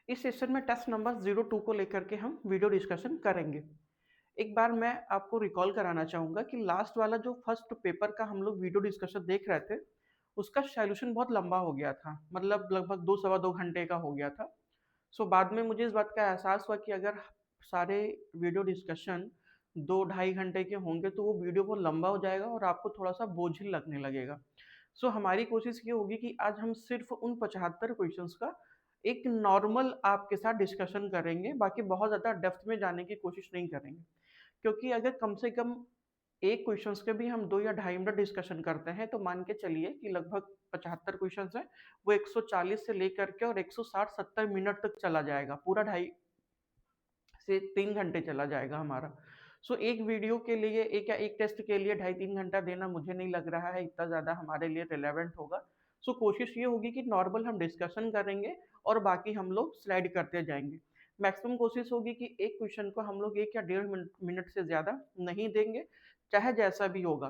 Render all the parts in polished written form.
इस सेशन में test number 02 को लेकर के हम वीडियो डिस्कशन करेंगे। एक बार मैं आपको रिकॉल कराना चाहूँगा कि लास्ट वाला जो फर्स्ट पेपर का हम लोग वीडियो डिस्कशन देख रहे थे, उसका सॉल्यूशन बहुत लंबा हो गया था। मतलब लगभग 2 सवा 2 घंटे का हो गया था। बाद में मुझे इस बात का एहसास हुआ कि अगर सारे वीडियो डिस्कशन 2 ढाई घंटे के होंगे तो वो वीडियो बहुत लंबा हो जाएगा और आपको थोड़ा-सा बोझिल लगने लगेगा। हमारी कोशिश ये होगी कि आज हम सिर्फ़ उन 75 क्वेश्चंस का एक नॉर्मल आपके साथ डिस्कशन करेंगे, बाकी बहुत ज़्यादा डेप्थ में जाने की कोशिश नहीं करेंगे। क्योंकि अगर कम से कम एक क्वेश्चंस के भी हम 2 या ढाई मिनट डिस्कशन करते हैं, तो मान के चलिए कि लगभग 75 क्वेश्चंस हैं, वो 140 से लेकर के और 160-70 मिनट तक चला जाएगा। पूरा ढाई से 3 घंटे चला जाएगा हमारा। एक वीडियो के लिए एक या एक टेस्ट के लिए ढाई 3 घंटा देना मुझे नहीं लग रहा है इतना ज़्यादा हमारे लिए रिलेवेंट होगा। कोशिश ये होगी कि नॉर्मल हम डिस्कशन करेंगे और बाकी हम लोग स्लाइड करते जाएँगे। मैक्सिमम कोशिश होगी कि एक क्वेश्चन को हम लोग 1 या डेढ़ मिनट मिनट से ज़्यादा नहीं देंगे, चाहे जैसा भी होगा।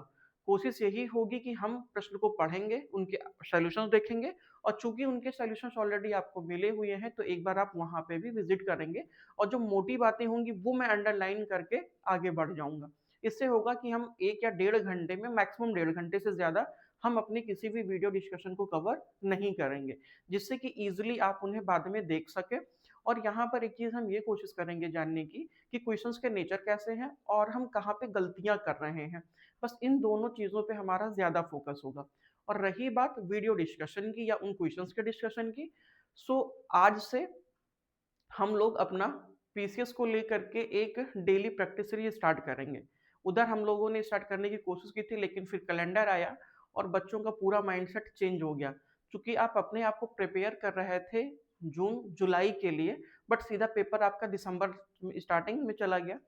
कोशिश यही होगी कि हम प्रश्न को पढ़ेंगे, उनके सॉल्यूशंस देखेंगे और चूँकि उनके सॉल्यूशंस ऑलरेडी आपको मिले हुए हैं, तो एक बार आप वहाँ पे भी विज़िट करेंगे और जो मोटी बातें होंगी वो मैं अंडरलाइन करके आगे बढ़ जाऊँगा। इससे होगा कि हम 1 या डेढ़ घंटे में मैक्सिमम डेढ़ घंटे से ज़्यादा हम अपनी किसी भी वीडियो डिस्कशन को कवर नहीं करेंगे, जिससे कि ईज़िली आप उन्हें बाद में देख सकें। और यहाँ पर एक चीज़ हम ये कोशिश करेंगे जानने की कि क्वेश्चंस के नेचर कैसे हैं और हम कहाँ पे गलतियाँ कर रहे हैं। बस इन दोनों चीज़ों पे हमारा ज़्यादा फ़ोकस होगा। और रही बात वीडियो डिस्कशन की या उन क्वेश्चंस के डिस्कशन की, आज से हम लोग अपना पीसीएस को लेकर के एक डेली प्रैक्टिस सीरीज स्टार्ट करेंगे। उधर हम लोगों ने स्टार्ट करने की कोशिश की थी, लेकिन फिर कैलेंडर आया और बच्चों का पूरा माइंडसेट चेंज हो गया। चूँकि आप अपने आप को प्रिपेयर कर रहे थे जून, जुलाई के लिए, बट सीधा पेपर आपका दिसंबर स्टार्टिंग में चला गया।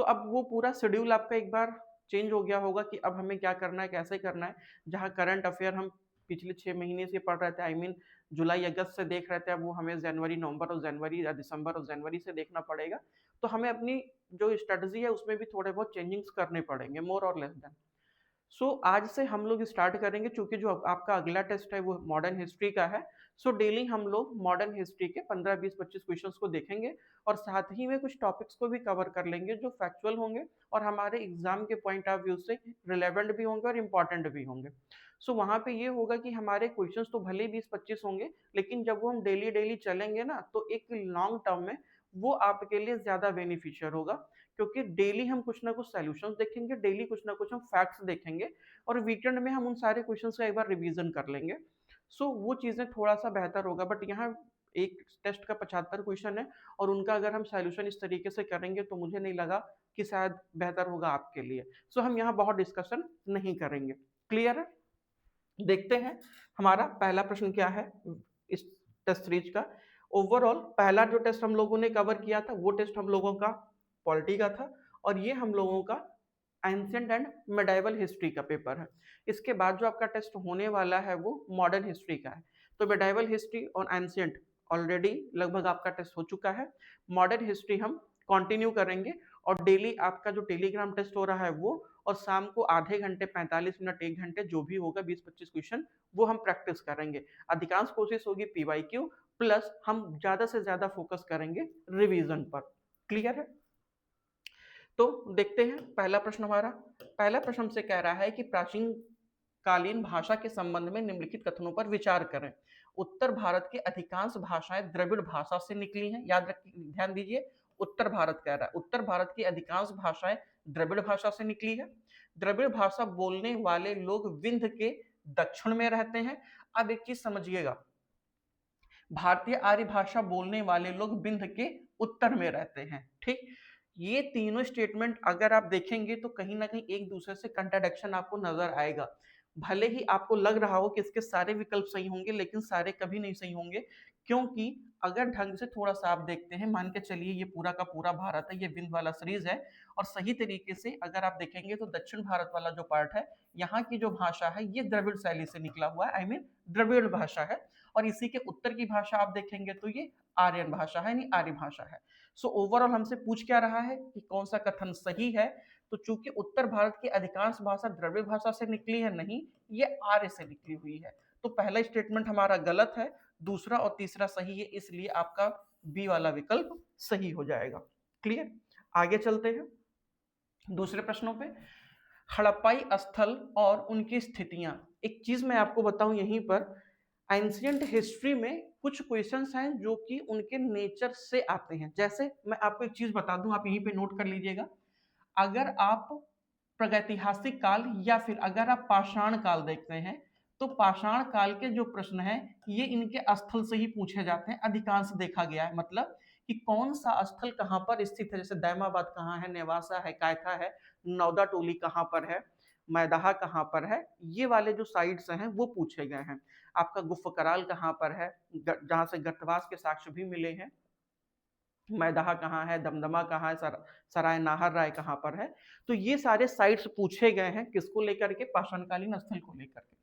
अब वो पूरा शेड्यूल आपका एक बार चेंज हो गया होगा कि अब हमें क्या करना है, कैसे करना है। जहाँ करंट अफेयर हम पिछले 6 महीने से पढ़ रहे थे, आई मीन जुलाई अगस्त से देख रहे थे, अब वो हमें जनवरी नवंबर और जनवरी या दिसंबर और जनवरी से देखना पड़ेगा। तो हमें अपनी जो स्ट्रेटजी है उसमें भी थोड़े बहुत चेंजिंग्स करने पड़ेंगे, मोर और लेस देन। आज से हम लोग स्टार्ट करेंगे, चूँकि जो आपका अगला टेस्ट है वो मॉडर्न हिस्ट्री का है। डेली हम लोग मॉडर्न हिस्ट्री के 15, 20, 25 क्वेश्चंस को देखेंगे और साथ ही में कुछ टॉपिक्स को भी कवर कर लेंगे जो फैक्चुअल होंगे और हमारे एग्जाम के पॉइंट ऑफ व्यू से रिलेवेंट भी होंगे और इम्पोर्टेंट भी होंगे। वहाँ पे ये होगा कि हमारे क्वेश्चंस तो भले ही 20-25 होंगे, लेकिन जब वो हम डेली डेली चलेंगे ना, तो एक लॉन्ग टर्म में वो आपके लिए ज़्यादा बेनिफिशियल होगा, क्योंकि डेली हम कुछ ना कुछ सॉल्यूशंस देखेंगे, डेली कुछ ना कुछ हम फैक्ट्स देखेंगे और वीकेंड में हम उन सारे क्वेश्चंस का एक बार रिवीजन कर लेंगे। वो चीज़ें थोड़ा-सा बेहतर होगा, बट यहाँ एक टेस्ट का 75 क्वेश्चन है और उनका अगर हम सॉल्यूशन इस तरीके से करेंगे तो मुझे नहीं लगा कि शायद बेहतर होगा आपके लिए। हम यहाँ बहुत डिस्कशन नहीं करेंगे। क्लियर है? देखते हैं हमारा पहला प्रश्न क्या है इस टेस्ट सीरीज का। ओवरऑल पहला जो टेस्ट हम लोगों ने कवर किया था वो टेस्ट हम लोगों का पॉलिटी का था और ये हम लोगों का एंशिएंट एंड मेडाइवल हिस्ट्री का पेपर है। इसके बाद जो आपका टेस्ट होने वाला है वो मॉडर्न हिस्ट्री का है। मेडाइवल हिस्ट्री और एंशिएंट ऑलरेडी लगभग आपका टेस्ट हो चुका है। मॉडर्न हिस्ट्री हम कंटिन्यू करेंगे और डेली आपका जो टेलीग्राम टेस्ट हो रहा है वो, और शाम को आधे घंटे 45 मिनट 1 घंटे जो भी होगा 20-25 क्वेश्चन वो हम प्रैक्टिस करेंगे। अधिकांश कोशिश होगी पीवाईक्यू प्लस हम ज़्यादा से ज़्यादा फोकस करेंगे रिवीजन पर। क्लियर है? देखते हैं पहला प्रश्न हमारा। पहला प्रश्न हमसे कह रहा है कि प्राचीन कालीन भाषा के संबंध में निम्नलिखित कथनों पर विचार करें। उत्तर भारत की अधिकांश भाषाएं द्रविड़ भाषा से निकली हैं। याद रखिए, ध्यान दीजिए, उत्तर भारत कह रहा है, उत्तर भारत की अधिकांश भाषाएं द्रविड़ भाषा से निकली है। द्रविड़ भाषा बोलने वाले लोग विंध्य के दक्षिण में रहते हैं। अब एक चीज समझिएगा, भारतीय आर्य भाषा बोलने वाले लोग विंध्य के उत्तर में रहते हैं। ठीक, ये तीनों स्टेटमेंट अगर आप देखेंगे तो कहीं ना कहीं एक दूसरे से कंट्राडिक्शन आपको नजर आएगा। भले ही आपको लग रहा हो कि इसके सारे विकल्प सही होंगे, लेकिन सारे कभी नहीं सही होंगे, क्योंकि अगर ढंग से थोड़ा सा आप देखते हैं, मान के चलिए ये पूरा का पूरा भारत है, ये विंध्य वाला सीरीज है, और सही तरीके से अगर आप देखेंगे तो दक्षिण भारत वाला जो पार्ट है, यहाँ की जो भाषा है ये द्रविड़ शैली से निकला हुआ है, आई मीन द्रविड़ भाषा है। और इसी के उत्तर की भाषा आप देखेंगे तो ये आर्यन भाषा है, यानी आर्य भाषा है। ओवरऑल हमसे पूछ क्या रहा है कि कौन सा कथन सही है। तो चूंकि उत्तर भारत की अधिकांश भाषा द्रविड़ भाषा से निकली है, नहीं, ये आर्य से निकली हुई है। तो पहला स्टेटमेंट हमारा गलत है। दूसरा और तीसरा सही है, इसलिए आपका बी वाला विकल्प सही हो जाएगा। क्लियर? आगे चलते हैं दूसरे प्रश्नों पे। हड़प्पाई स्थल और उनकी स्थितियां। एक चीज मैं आपको बताऊं यहीं पर, एंशियंट हिस्ट्री में कुछ क्वेश्चंस हैं जो कि उनके नेचर से आते हैं। जैसे मैं आपको एक चीज बता दूं, आप यहीं पे नोट कर लीजिएगा। अगर आप प्रागैतिहासिक काल या फिर अगर आप पाषाण काल देखते हैं, तो पाषाण काल के जो प्रश्न हैं ये इनके स्थल से ही पूछे जाते हैं, अधिकांश देखा गया है। मतलब कि कौन सा स्थल कहाँ पर स्थित है, जैसे दैमाबाद कहाँ है, नेवासा है, कायथा है, नौदा टोली कहाँ पर है, मैदाहा कहाँ पर है, ये वाले जो साइट्स हैं वो पूछे गए हैं। आपका गुफकराल कहाँ पर है, जहाँ से गर्तवास के साक्ष्य भी मिले हैं। मैदाहा कहाँ है, दमदमा कहाँ है, सराय नाहर राय कहाँ पर है। तो ये सारे साइट्स पूछे गए हैं किसको लेकर के, पाषाणकालीन स्थल को लेकर के।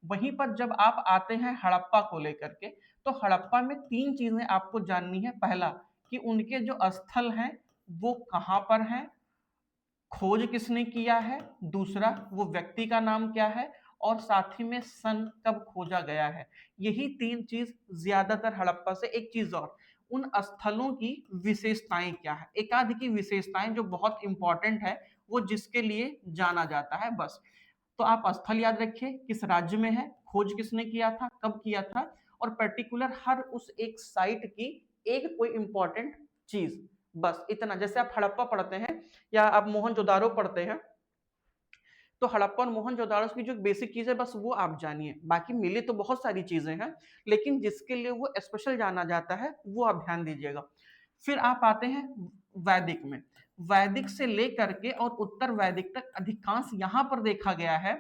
वहीं पर जब आप आते हैं हड़प्पा को लेकर के, तो हड़प्पा में तीन चीजें आपको जाननी है। पहला कि उनके जो स्थल हैं वो कहाँ पर हैं, खोज किसने किया है, दूसरा वो व्यक्ति का नाम क्या है, और साथ ही में सन कब खोजा गया है। यही तीन चीज ज्यादातर हड़प्पा से। एक चीज और, उन स्थलों की विशेषताएं क्या है, एक आध की विशेषताएं जो बहुत इंपॉर्टेंट है, वो जिसके लिए जाना जाता है बस। तो आप स्थल याद रखिए किस राज्य में है, खोज किसने किया था, कब किया था, और पर्टिकुलर हर उस एक साइट की एक कोई इंपॉर्टेंट चीज, बस इतना। जैसे आप हड़प्पा पढ़ते हैं या आप मोहनजोदारो पढ़ते हैं, तो हड़प्पा और मोहनजोदाड़ो की जो बेसिक चीज है बस वो आप जानिए। बाकी मिले तो बहुत सारी चीजें हैं, लेकिन जिसके लिए वो स्पेशल जाना जाता है वो आप ध्यान दीजिएगा। फिर आप आते हैं वैदिक में। वैदिक से लेकर के और उत्तर वैदिक तक अधिकांश यहाँ पर देखा गया है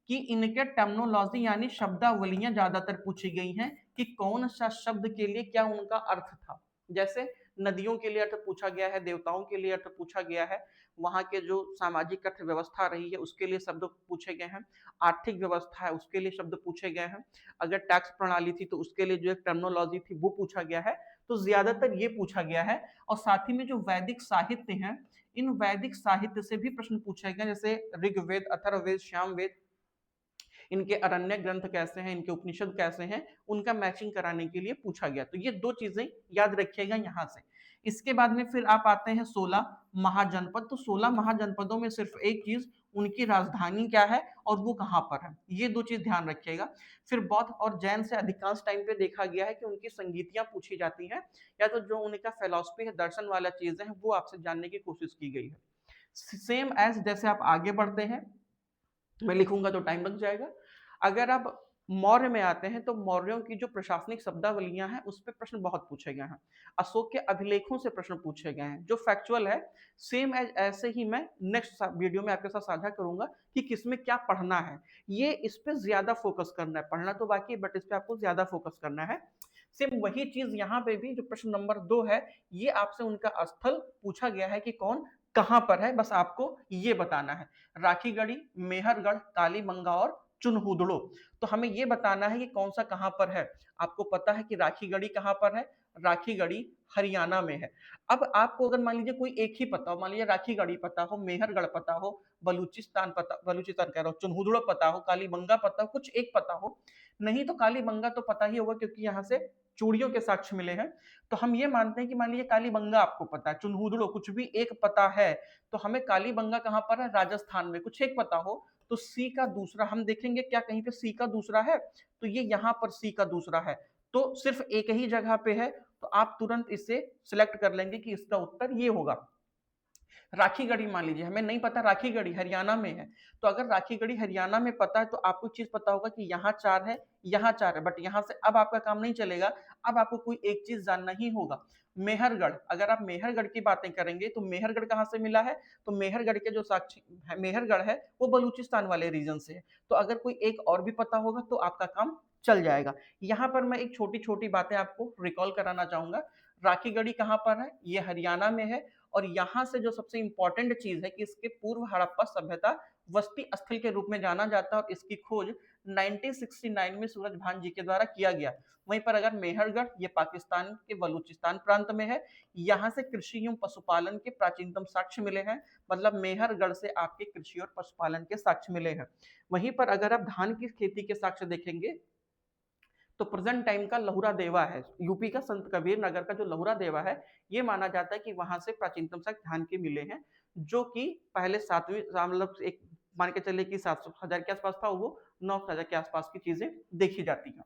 कि इनके टर्मिनोलॉजी यानी शब्दावलियां ज्यादातर पूछी गई हैं कि कौन सा शब्द के लिए क्या उनका अर्थ था। जैसे नदियों के लिए अर्थ पूछा गया है, देवताओं के लिए अर्थ पूछा गया है, वहां के जो सामाजिक अर्थव्यवस्था रही है उसके लिए शब्द पूछे गए हैं, आर्थिक व्यवस्था है उसके लिए शब्द पूछे गए हैं, अगर टैक्स प्रणाली थी तो उसके लिए जो एक टर्मिनोलॉजी थी वो पूछा गया है। तो ज्यादातर ये पूछा गया है। और साथ ही में जो वैदिक साहित्य हैं, इन वैदिक साहित्य से भी प्रश्न पूछे गए, जैसे ऋग्वेद, अथर्ववेद, श्यामवेद, इनके अरण्य ग्रंथ कैसे हैं, इनके उपनिषद कैसे हैं, उनका मैचिंग कराने के लिए पूछा गया। तो ये दो चीजें याद रखिएगा यहां से। इसके बाद में फिर आप आते हैं 16 महाजनपद। तो 16 महाजनपदों में सिर्फ एक चीज, उनकी राजधानी क्या है और वो कहां पर है, ये दो चीज ध्यान रखिएगा। फिर बौद्ध और जैन से अधिकांश टाइम पे देखा गया है कि उनकी संगीतियां पूछी जाती हैं, या तो जो उनका फिलॉसफी है, दर्शन वाला चीजें हैं, वो आपसे जानने की कोशिश की गई है। सेम एज जैसे आप आगे बढ़ते हैं, मैं लिखूंगा तो टाइम लग जाएगा। अगर आप मौर्य में आते हैं, तो मौर्यों की जो प्रशासनिक शब्दावलियां हैं उस पर प्रश्न बहुत पूछे गए हैं। अशोक के अभिलेखों से प्रश्न पूछे गए हैं जो फैक्चुअल है। सेम एज ऐसे ही मैं नेक्स्ट वीडियो में आपके साथ साझा करूंगा कि किसमें क्या पढ़ना है। ये इस पे ज्यादा फोकस करना है, पढ़ना तो बाकी, बट इस पे आपको ज्यादा फोकस करना है। सेम वही चीज यहाँ पे भी, जो प्रश्न नंबर 2 है, ये आपसे उनका स्थल पूछा गया है कि कौन कहां पर है, बस आपको ये बताना है। राखीगढ़ी, मेहरगढ़, कालीबंगा और चुनहुदड़ो। तो हमें ये बताना है कि कौन सा कहां पर है। आपको पता है कि राखीगढ़ी कहां पर है, राखीगढ़ी हरियाणा में है। अब आपको अगर मान लीजिए कोई एक ही पता हो, मान लीजिए राखीगढ़ी पता हो, मेहरगढ़ पता हो, बलूचिस्तान कह रहा हूँ, चुनहुदड़ो पता हो, कालीबंगा पता हो, कुछ एक पता हो, नहीं तो कालीबंगा तो पता ही होगा क्योंकि यहाँ से चूड़ियों के साक्ष्य मिले हैं। तो हम ये मानते हैं कि मान लीजिए कालीबंगा आपको पता है, चुनहुदड़ो कुछ भी एक पता है, तो हमें कालीबंगा कहां पर है, राजस्थान में, कुछ एक पता हो तो सी का दूसरा हम देखेंगे क्या कहीं पे सी का दूसरा है, तो ये यहां पर सी का दूसरा है, तो सिर्फ एक ही जगह पे है, तो आप तुरंत इसे सिलेक्ट कर लेंगे कि इसका उत्तर ये होगा। राखीगढ़ी मान लीजिए हमें नहीं पता, राखीगढ़ी हरियाणा में है, तो अगर राखीगढ़ी हरियाणा में पता है तो आपको चीज पता होगा कि यहाँ 4 है, यहाँ 4 है, बट यहाँ से अब आपका काम नहीं चलेगा, अब आपको कोई एक चीज जानना ही होगा। मेहरगढ़, अगर आप मेहरगढ़ की बातें करेंगे तो मेहरगढ़ कहाँ से मिला है, तो मेहरगढ़ के जो साक्षी मेहरगढ़ है वो बलूचिस्तान वाले रीजन से है। तो अगर कोई एक और भी पता होगा तो आपका काम चल जाएगा। यहाँ पर मैं एक छोटी छोटी बातें आपको रिकॉल कराना चाहूंगा। राखीगढ़ी कहाँ पर है, ये हरियाणा में है, और यहां से जो सबसे इंपॉर्टेंट चीज है कि इसके पूर्व हड़प्पा सभ्यता वस्ती स्थल के रूप में जाना जाता है, और इसकी खोज 1969 में सूरज भान जी के द्वारा किया गया। वहीं पर अगर मेहरगढ़, ये पाकिस्तान के बलूचिस्तान प्रांत में है, यहाँ से कृषि एवं पशुपालन के प्राचीनतम साक्ष्य मिले हैं। मतलब मेहरगढ़ से आपके कृषि और पशुपालन के साक्ष्य मिले हैं। वहीं पर अगर आप धान की खेती के साक्ष्य देखेंगे तो प्रेजेंट टाइम का लहुरा देवा है, यूपी का संत कबीर नगर का जो लहुरा देवा है, ये माना जाता है कि वहां से प्राचीनतम साक्ष्य ध्यान के मिले हैं, जो कि पहले 7वीं मतलब एक मान के चलिए कि 700,000 के आसपास था, वो 9,000 के आसपास की चीजें देखी जाती हैं।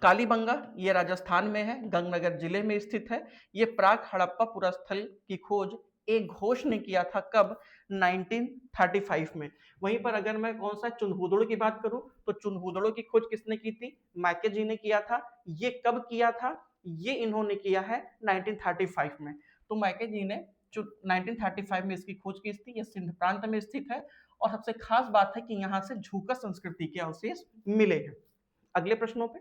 कालीबंगा ये राजस्थान में है, गंगनगर जिले में स्थित है। ये प्राक हड़प्पा पुरास्थल की खोज एक घोष ने किया था, कब? 1935 में। वहीं पर अगर मैं कौन सा चुनहुदड़ो की बात करूं, तो चुनहुदड़ो की खोज किसने की थी? मैके जी ने किया था। ये कब किया था? ये इन्होंने किया है 1935 में। तो मैके जी ने 1935 में इसकी खोज की थी। यह सिंध प्रांत में स्थित है और सबसे खास बात है कि यहाँ से झूका संस्कृति के अवशेष मिले हैं। अगले प्रश्नों पे,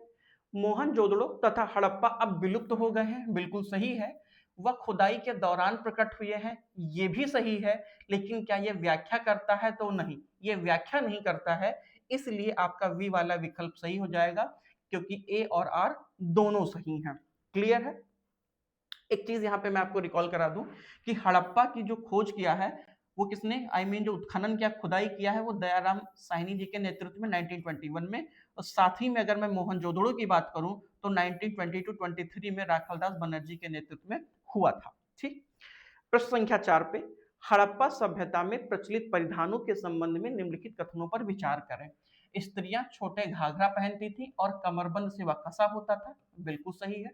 मोहनजोदड़ो तथा हड़प्पा अब विलुप्त हो गए हैं, बिल्कुल सही है। वह खुदाई के दौरान प्रकट हुए हैं, ये भी सही है। लेकिन क्या यह व्याख्या करता है? तो नहीं, ये व्याख्या नहीं करता है, इसलिए आपका वी वाला विकल्प सही हो जाएगा, क्योंकि ए और आर दोनों सही हैं। क्लियर है? एक चीज यहाँ पे मैं आपको रिकॉल करा दूं कि हड़प्पा की जो खोज किया है वो किसने, जो उत्खनन किया, खुदाई किया है, वो दयाराम साहनी जी के नेतृत्व में 1921 में। और साथ ही में अगर मैं मोहनजोदड़ो की बात करूं तो 1922-23 में राखालदास बनर्जी के नेतृत्व में हुआ था। ठीक। प्रश्न संख्या 4 पे, हड़प्पा सभ्यता में प्रचलित परिधानों के संबंध में निम्नलिखित कथनों पर विचार करें। स्त्रियां छोटे घाघरा पहनती थी और कमरबंद से वह कसा होता था, बिल्कुल सही है।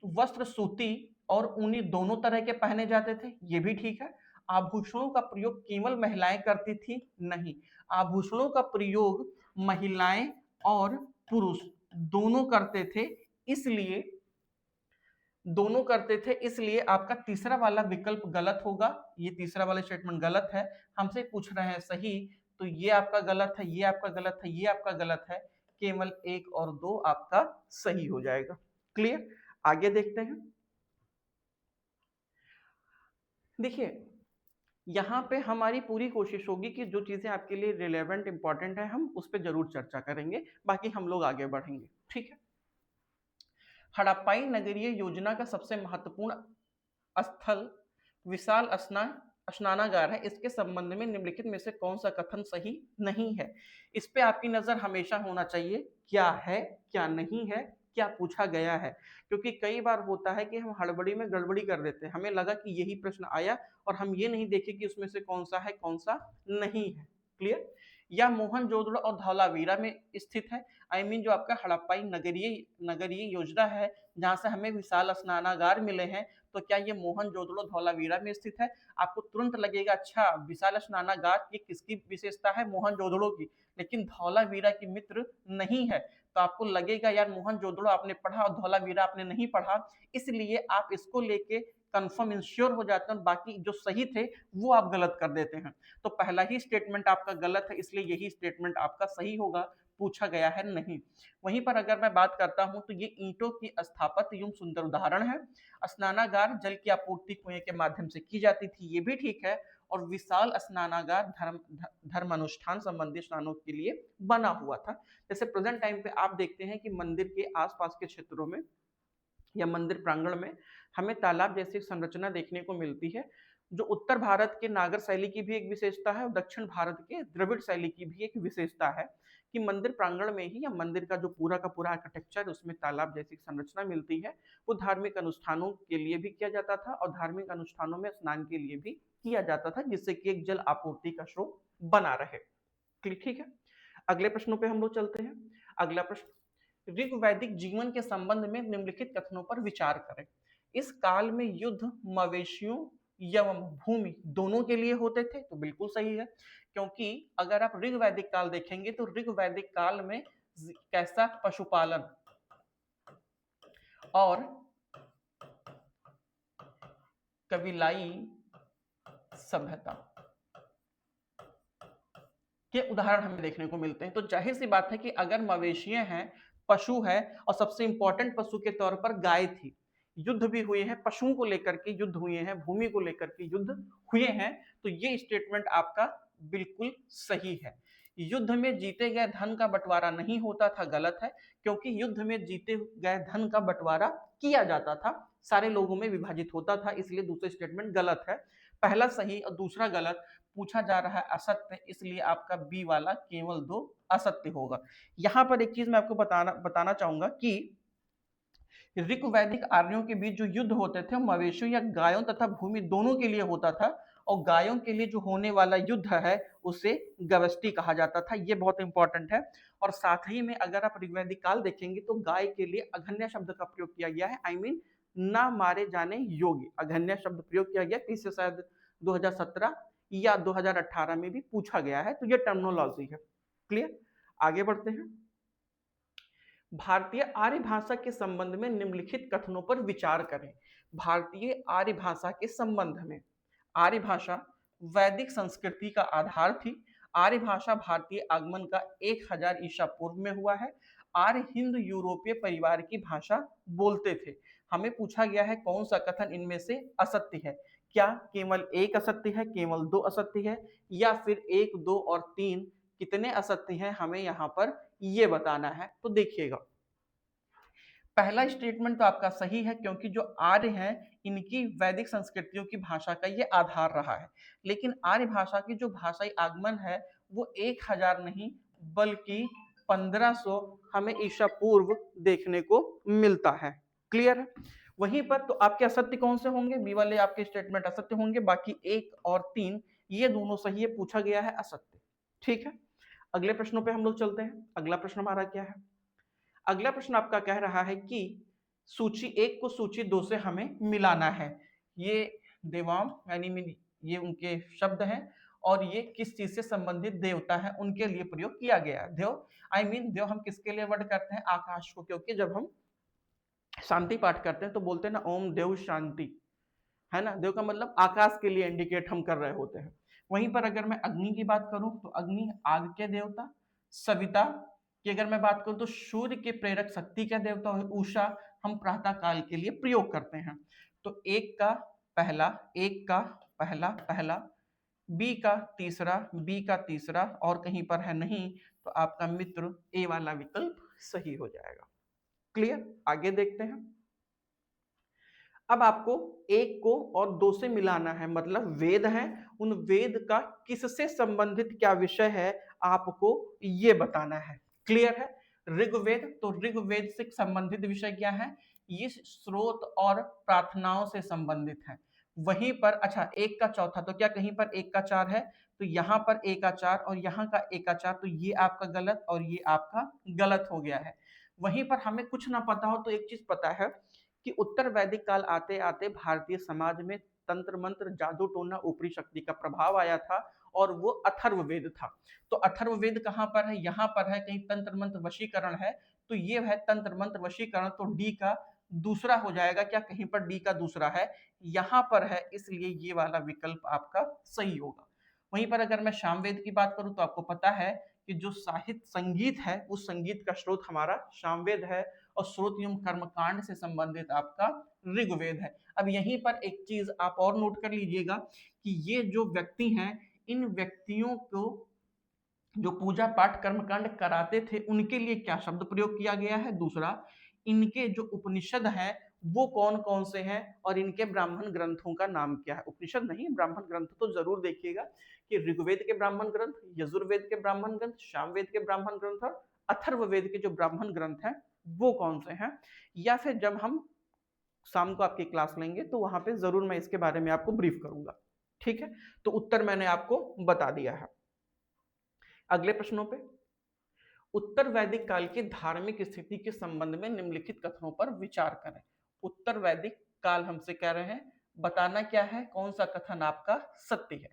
वस्त्र सूती और ऊनी दोनों तरह के पहने जाते थे, ये भी ठीक है। आभूषणों का प्रयोग केवल महिलाएं करती थी, नहीं, आभूषणों का प्रयोग महिलाएं और पुरुष दोनों करते थे, इसलिए आपका तीसरा वाला विकल्प गलत होगा। ये तीसरा वाला स्टेटमेंट गलत है। हमसे पूछ रहे हैं सही, तो ये आपका गलत है, ये आपका गलत है, ये आपका गलत है। केवल 1 और 2 आपका सही हो जाएगा। क्लियर? आगे देखते हैं। देखिए, यहाँ पे हमारी पूरी कोशिश होगी कि जो चीजें आपके लिए रिलेवेंट इंपॉर्टेंट है, हम उस पर जरूर चर्चा करेंगे, बाकी हम लोग आगे बढ़ेंगे। ठीक है। हड़प्पाई नगरीय योजना का सबसे महत्वपूर्ण स्थल विशाल स्नानागार है। इसके संबंध में निम्नलिखित में से कौन सा कथन सही नहीं है? इस पे आपकी नजर हमेशा होना चाहिए, क्या है, क्या नहीं है, क्या पूछा गया है। क्योंकि कई बार होता है कि हम हड़बड़ी में गड़बड़ी कर देते हैं, हमें लगा कि यही प्रश्न आया और हम ये नहीं देखे कि उसमें से कौन सा है, कौन सा नहीं है। क्लियर? या मोहनजोदड़ो और धौलावीरा में स्थित है। जो आपका हड़प्पाई नगरीय योजना है, जहां से हमें विशाल स्नानागार मिले हैं, तो क्या ये मोहनजोदड़ो धौलावीरा में स्थित है? आपको तुरंत लगेगा अच्छा विशाल स्नानागार ये किसकी विशेषता है? मोहनजोदड़ो की। लेकिन धौलावीरा की मित्र नहीं है, तो आपको लगेगा यार मोहनजोदड़ो आपने पढ़ा और धौलावीरा आपने नहीं पढ़ा, इसलिए आप इसको लेके कंफर्म इंश्योर हो जाते हैं और बाकी जो सही थे वो आप गलत कर देते हैं। तो पहला ही स्टेटमेंट आपका गलत है, इसलिए यही स्टेटमेंट आपका सही होगा, पूछा गया है नहीं। वहीं पर अगर मैं बात करता हूं तो ये ईंटों की स्थापत्य यूं सुंदर उदाहरण है। स्नानागार जल की आपूर्ति कुएं के माध्यम से की जाती थी, ये भी ठीक है। और विशाल स्नानागार धर्म अनुष्ठान संबंधी स्नानों के लिए बना हुआ था। जैसे प्रेजेंट टाइम पे आप देखते हैं कि मंदिर के आसपास के क्षेत्रों में या मंदिर प्रांगण में हमें तालाब जैसी संरचना देखने को मिलती है, जो उत्तर भारत के नागर शैली की भी एक विशेषता है और दक्षिण भारत के द्रविड़ शैली की भी एक विशेषता है कि मंदिर प्रांगण में ही या मंदिर का जो पूरा का पूरा आर्किटेक्चर, उसमें तालाब जैसी संरचना मिलती है। वो धार्मिक अनुष्ठानों के लिए भी किया जाता था और धार्मिक अनुष्ठानों में स्नान के लिए भी किया जाता था, जिससे कि एक जल आपूर्ति का स्रोत बना रहे। ठीक है। अगले प्रश्नों पे हम लोग चलते हैं। अगला प्रश्न, ऋग वैदिक जीवन के संबंध में निम्नलिखित कथनों पर विचार करें। इस काल में युद्ध मवेशियों एवं भूमि दोनों के लिए होते थे, तो बिल्कुल सही है। क्योंकि अगर आप ऋग वैदिक काल देखेंगे तो ऋग वैदिक काल में कैसा पशुपालन और कबीलाई सभ्यता के उदाहरण हमें देखने को मिलते हैं। तो जाहिर सी बात है कि अगर मवेशियां हैं, पशु है, और सबसे इंपॉर्टेंट पशु के तौर पर गाय थी, युद्ध भी हुए हैं, पशुओं को लेकर के युद्ध हुए हैं, भूमि को लेकर के युद्ध हुए हैं, तो ये स्टेटमेंट आपका बिल्कुल सही है। युद्ध में जीते गए धन का बंटवारा नहीं होता था, गलत है। क्योंकि युद्ध में जीते गए धन का बंटवारा किया जाता था, सारे लोगों में विभाजित होता था, इसलिए दूसरा स्टेटमेंट गलत है। पहला सही और दूसरा गलत पूछा जा रहा है असत्य, इसलिए आपका बी वाला केवल 2 असत्य होगा। यहाँ पर एक चीज मैं आपको बताना चाहूंगा कि ऋक वैदिक आर्यों के बीच जो युद्ध होते थे मवेशियों या गायों तथा भूमि दोनों के लिए होता था, और गायों के लिए जो होने वाला युद्ध है उसे गवस्टी कहा जाता था। ये बहुत इंपॉर्टेंट है। और साथ ही में अगर आप ऋग्वैदिक काल देखेंगे तो गाय के लिए अघन्य शब्द का प्रयोग किया गया है, आई मीन ना मारे जाने योग्य अघन्य शब्द प्रयोग किया गया। इसे शायद 2017 या 2018 में भी पूछा गया है, तो ये टर्मिनोलॉजी है। क्लियर, आगे बढ़ते हैं। भारतीय आर्य भाषा के संबंध में निम्नलिखित कथनों पर विचार करें। भारतीय आर्य भाषा के संबंध में, आर्य भाषा वैदिक संस्कृति का आधार थी। आर्य भाषा भारतीय आगमन का 1000 ईसा पूर्व में हुआ है। आर्य हिंद यूरोपीय परिवार की भाषा बोलते थे। हमें पूछा गया है कौन सा कथन इनमें से असत्य है। क्या केवल एक असत्य है, केवल 2 असत्य है, या फिर 1, 2 और 3 कितने असत्य हैं, हमें यहाँ पर ये बताना है। तो देखिएगा, पहला स्टेटमेंट तो आपका सही है, क्योंकि जो आर्य हैं इनकी वैदिक संस्कृतियों की भाषा का ये आधार रहा है। लेकिन आर्य भाषा की जो भाषाई आगमन है वो 1000 नहीं बल्कि 1500 हमें ईसा पूर्व देखने को मिलता है। क्लियर है। वहीं पर तो आपके असत्य कौन से होंगे, बी वाले आपके स्टेटमेंट असत्य होंगे, बाकी 1 और 3 ये दोनों सही है, पूछा गया है असत्य। ठीक है, अगले प्रश्नों पे हम लोग चलते हैं। अगला प्रश्न हमारा क्या है। अगला प्रश्न आपका कह रहा है कि सूची 1 को सूची 2 से हमें मिलाना है। ये देवाम यानी ये उनके शब्द हैं, और ये किस चीज से संबंधित देवता है उनके लिए प्रयोग किया गया है। देव देव हम किसके लिए वर्ड करते हैं, आकाश को, क्योंकि जब हम शांति पाठ करते हैं तो बोलते हैं ना ओम देव शांति, है ना। देव का मतलब आकाश के लिए इंडिकेट हम कर रहे होते हैं। वहीं पर अगर मैं अग्नि की बात करूं तो अग्नि आग के देवता। सविता की अगर मैं बात करूं तो सूर्य के प्रेरक शक्ति का देवता है। उषा हम प्रातः काल के लिए प्रयोग करते हैं। तो एक का पहला पहला, बी का तीसरा और कहीं पर है नहीं, तो आपका मित्र ए वाला विकल्प सही हो जाएगा। क्लियर, आगे देखते हैं। अब आपको 1 को और 2 से मिलाना है, मतलब वेद है, उन वेद का किससे संबंधित क्या विषय है आपको ये बताना है। क्लियर है। ऋग्वेद, तो ऋग्वेद से संबंधित विषय क्या है, ये स्रोत और प्रार्थनाओं से संबंधित है। वहीं पर अच्छा 1 का चौथा, तो क्या कहीं पर 1 का 4 है, तो यहाँ पर 1 का 4 और यहाँ का 1 का 4, तो ये आपका गलत और ये आपका गलत हो गया है। वहीं पर हमें कुछ ना पता हो तो एक चीज पता है कि उत्तर वैदिक काल आते आते भारतीय समाज में तंत्र मंत्र जादू टोना ऊपरी शक्ति का प्रभाव आया था, और वो अथर्ववेद था। तो अथर्ववेद कहाँ पर है, यहाँ पर है। कहीं तंत्र मंत्र वशीकरण है, तो ये है तंत्र मंत्र वशीकरण, तो डी का दूसरा हो जाएगा। क्या कहीं पर डी का दूसरा है, यहाँ पर है, इसलिए ये वाला विकल्प आपका सही होगा। वहीं पर अगर मैं सामवेद की बात करूं तो आपको पता है कि जो साहित्य संगीत है उस संगीत का स्रोत हमारा सामवेद है, और स्रोत एवं कर्मकांड से संबंधित आपका ऋग्वेद है। अब यहीं पर एक चीज आप और नोट कर लीजिएगा कि ये जो व्यक्ति हैं, इन व्यक्तियों को जो पूजा पाठ कर्मकांड कराते थे उनके लिए क्या शब्द प्रयोग किया गया है। दूसरा, इनके जो उपनिषद हैं वो कौन कौन से हैं, और इनके ब्राह्मण ग्रंथों का नाम क्या है। उपनिषद नहीं, ब्राह्मण ग्रंथ तो जरूर देखिएगा कि ऋग्वेद के ब्राह्मण ग्रंथ, यजुर्वेद के ब्राह्मण ग्रंथ, सामवेद के ब्राह्मण ग्रंथ और अथर्ववेद के जो ब्राह्मण ग्रंथ हैं वो कौन से हैं। या फिर जब हम शाम को आपकी क्लास लेंगे तो वहां पे जरूर मैं इसके बारे में आपको ब्रीफ करूंगा। ठीक है, तो उत्तर मैंने आपको बता दिया है। अगले प्रश्नों पे, उत्तर वैदिक काल की धार्मिक स्थिति के संबंध में निम्नलिखित कथनों पर विचार करें। उत्तर वैदिक काल हमसे कह रहे हैं, बताना क्या है, कौन सा कथन आपका सत्य है।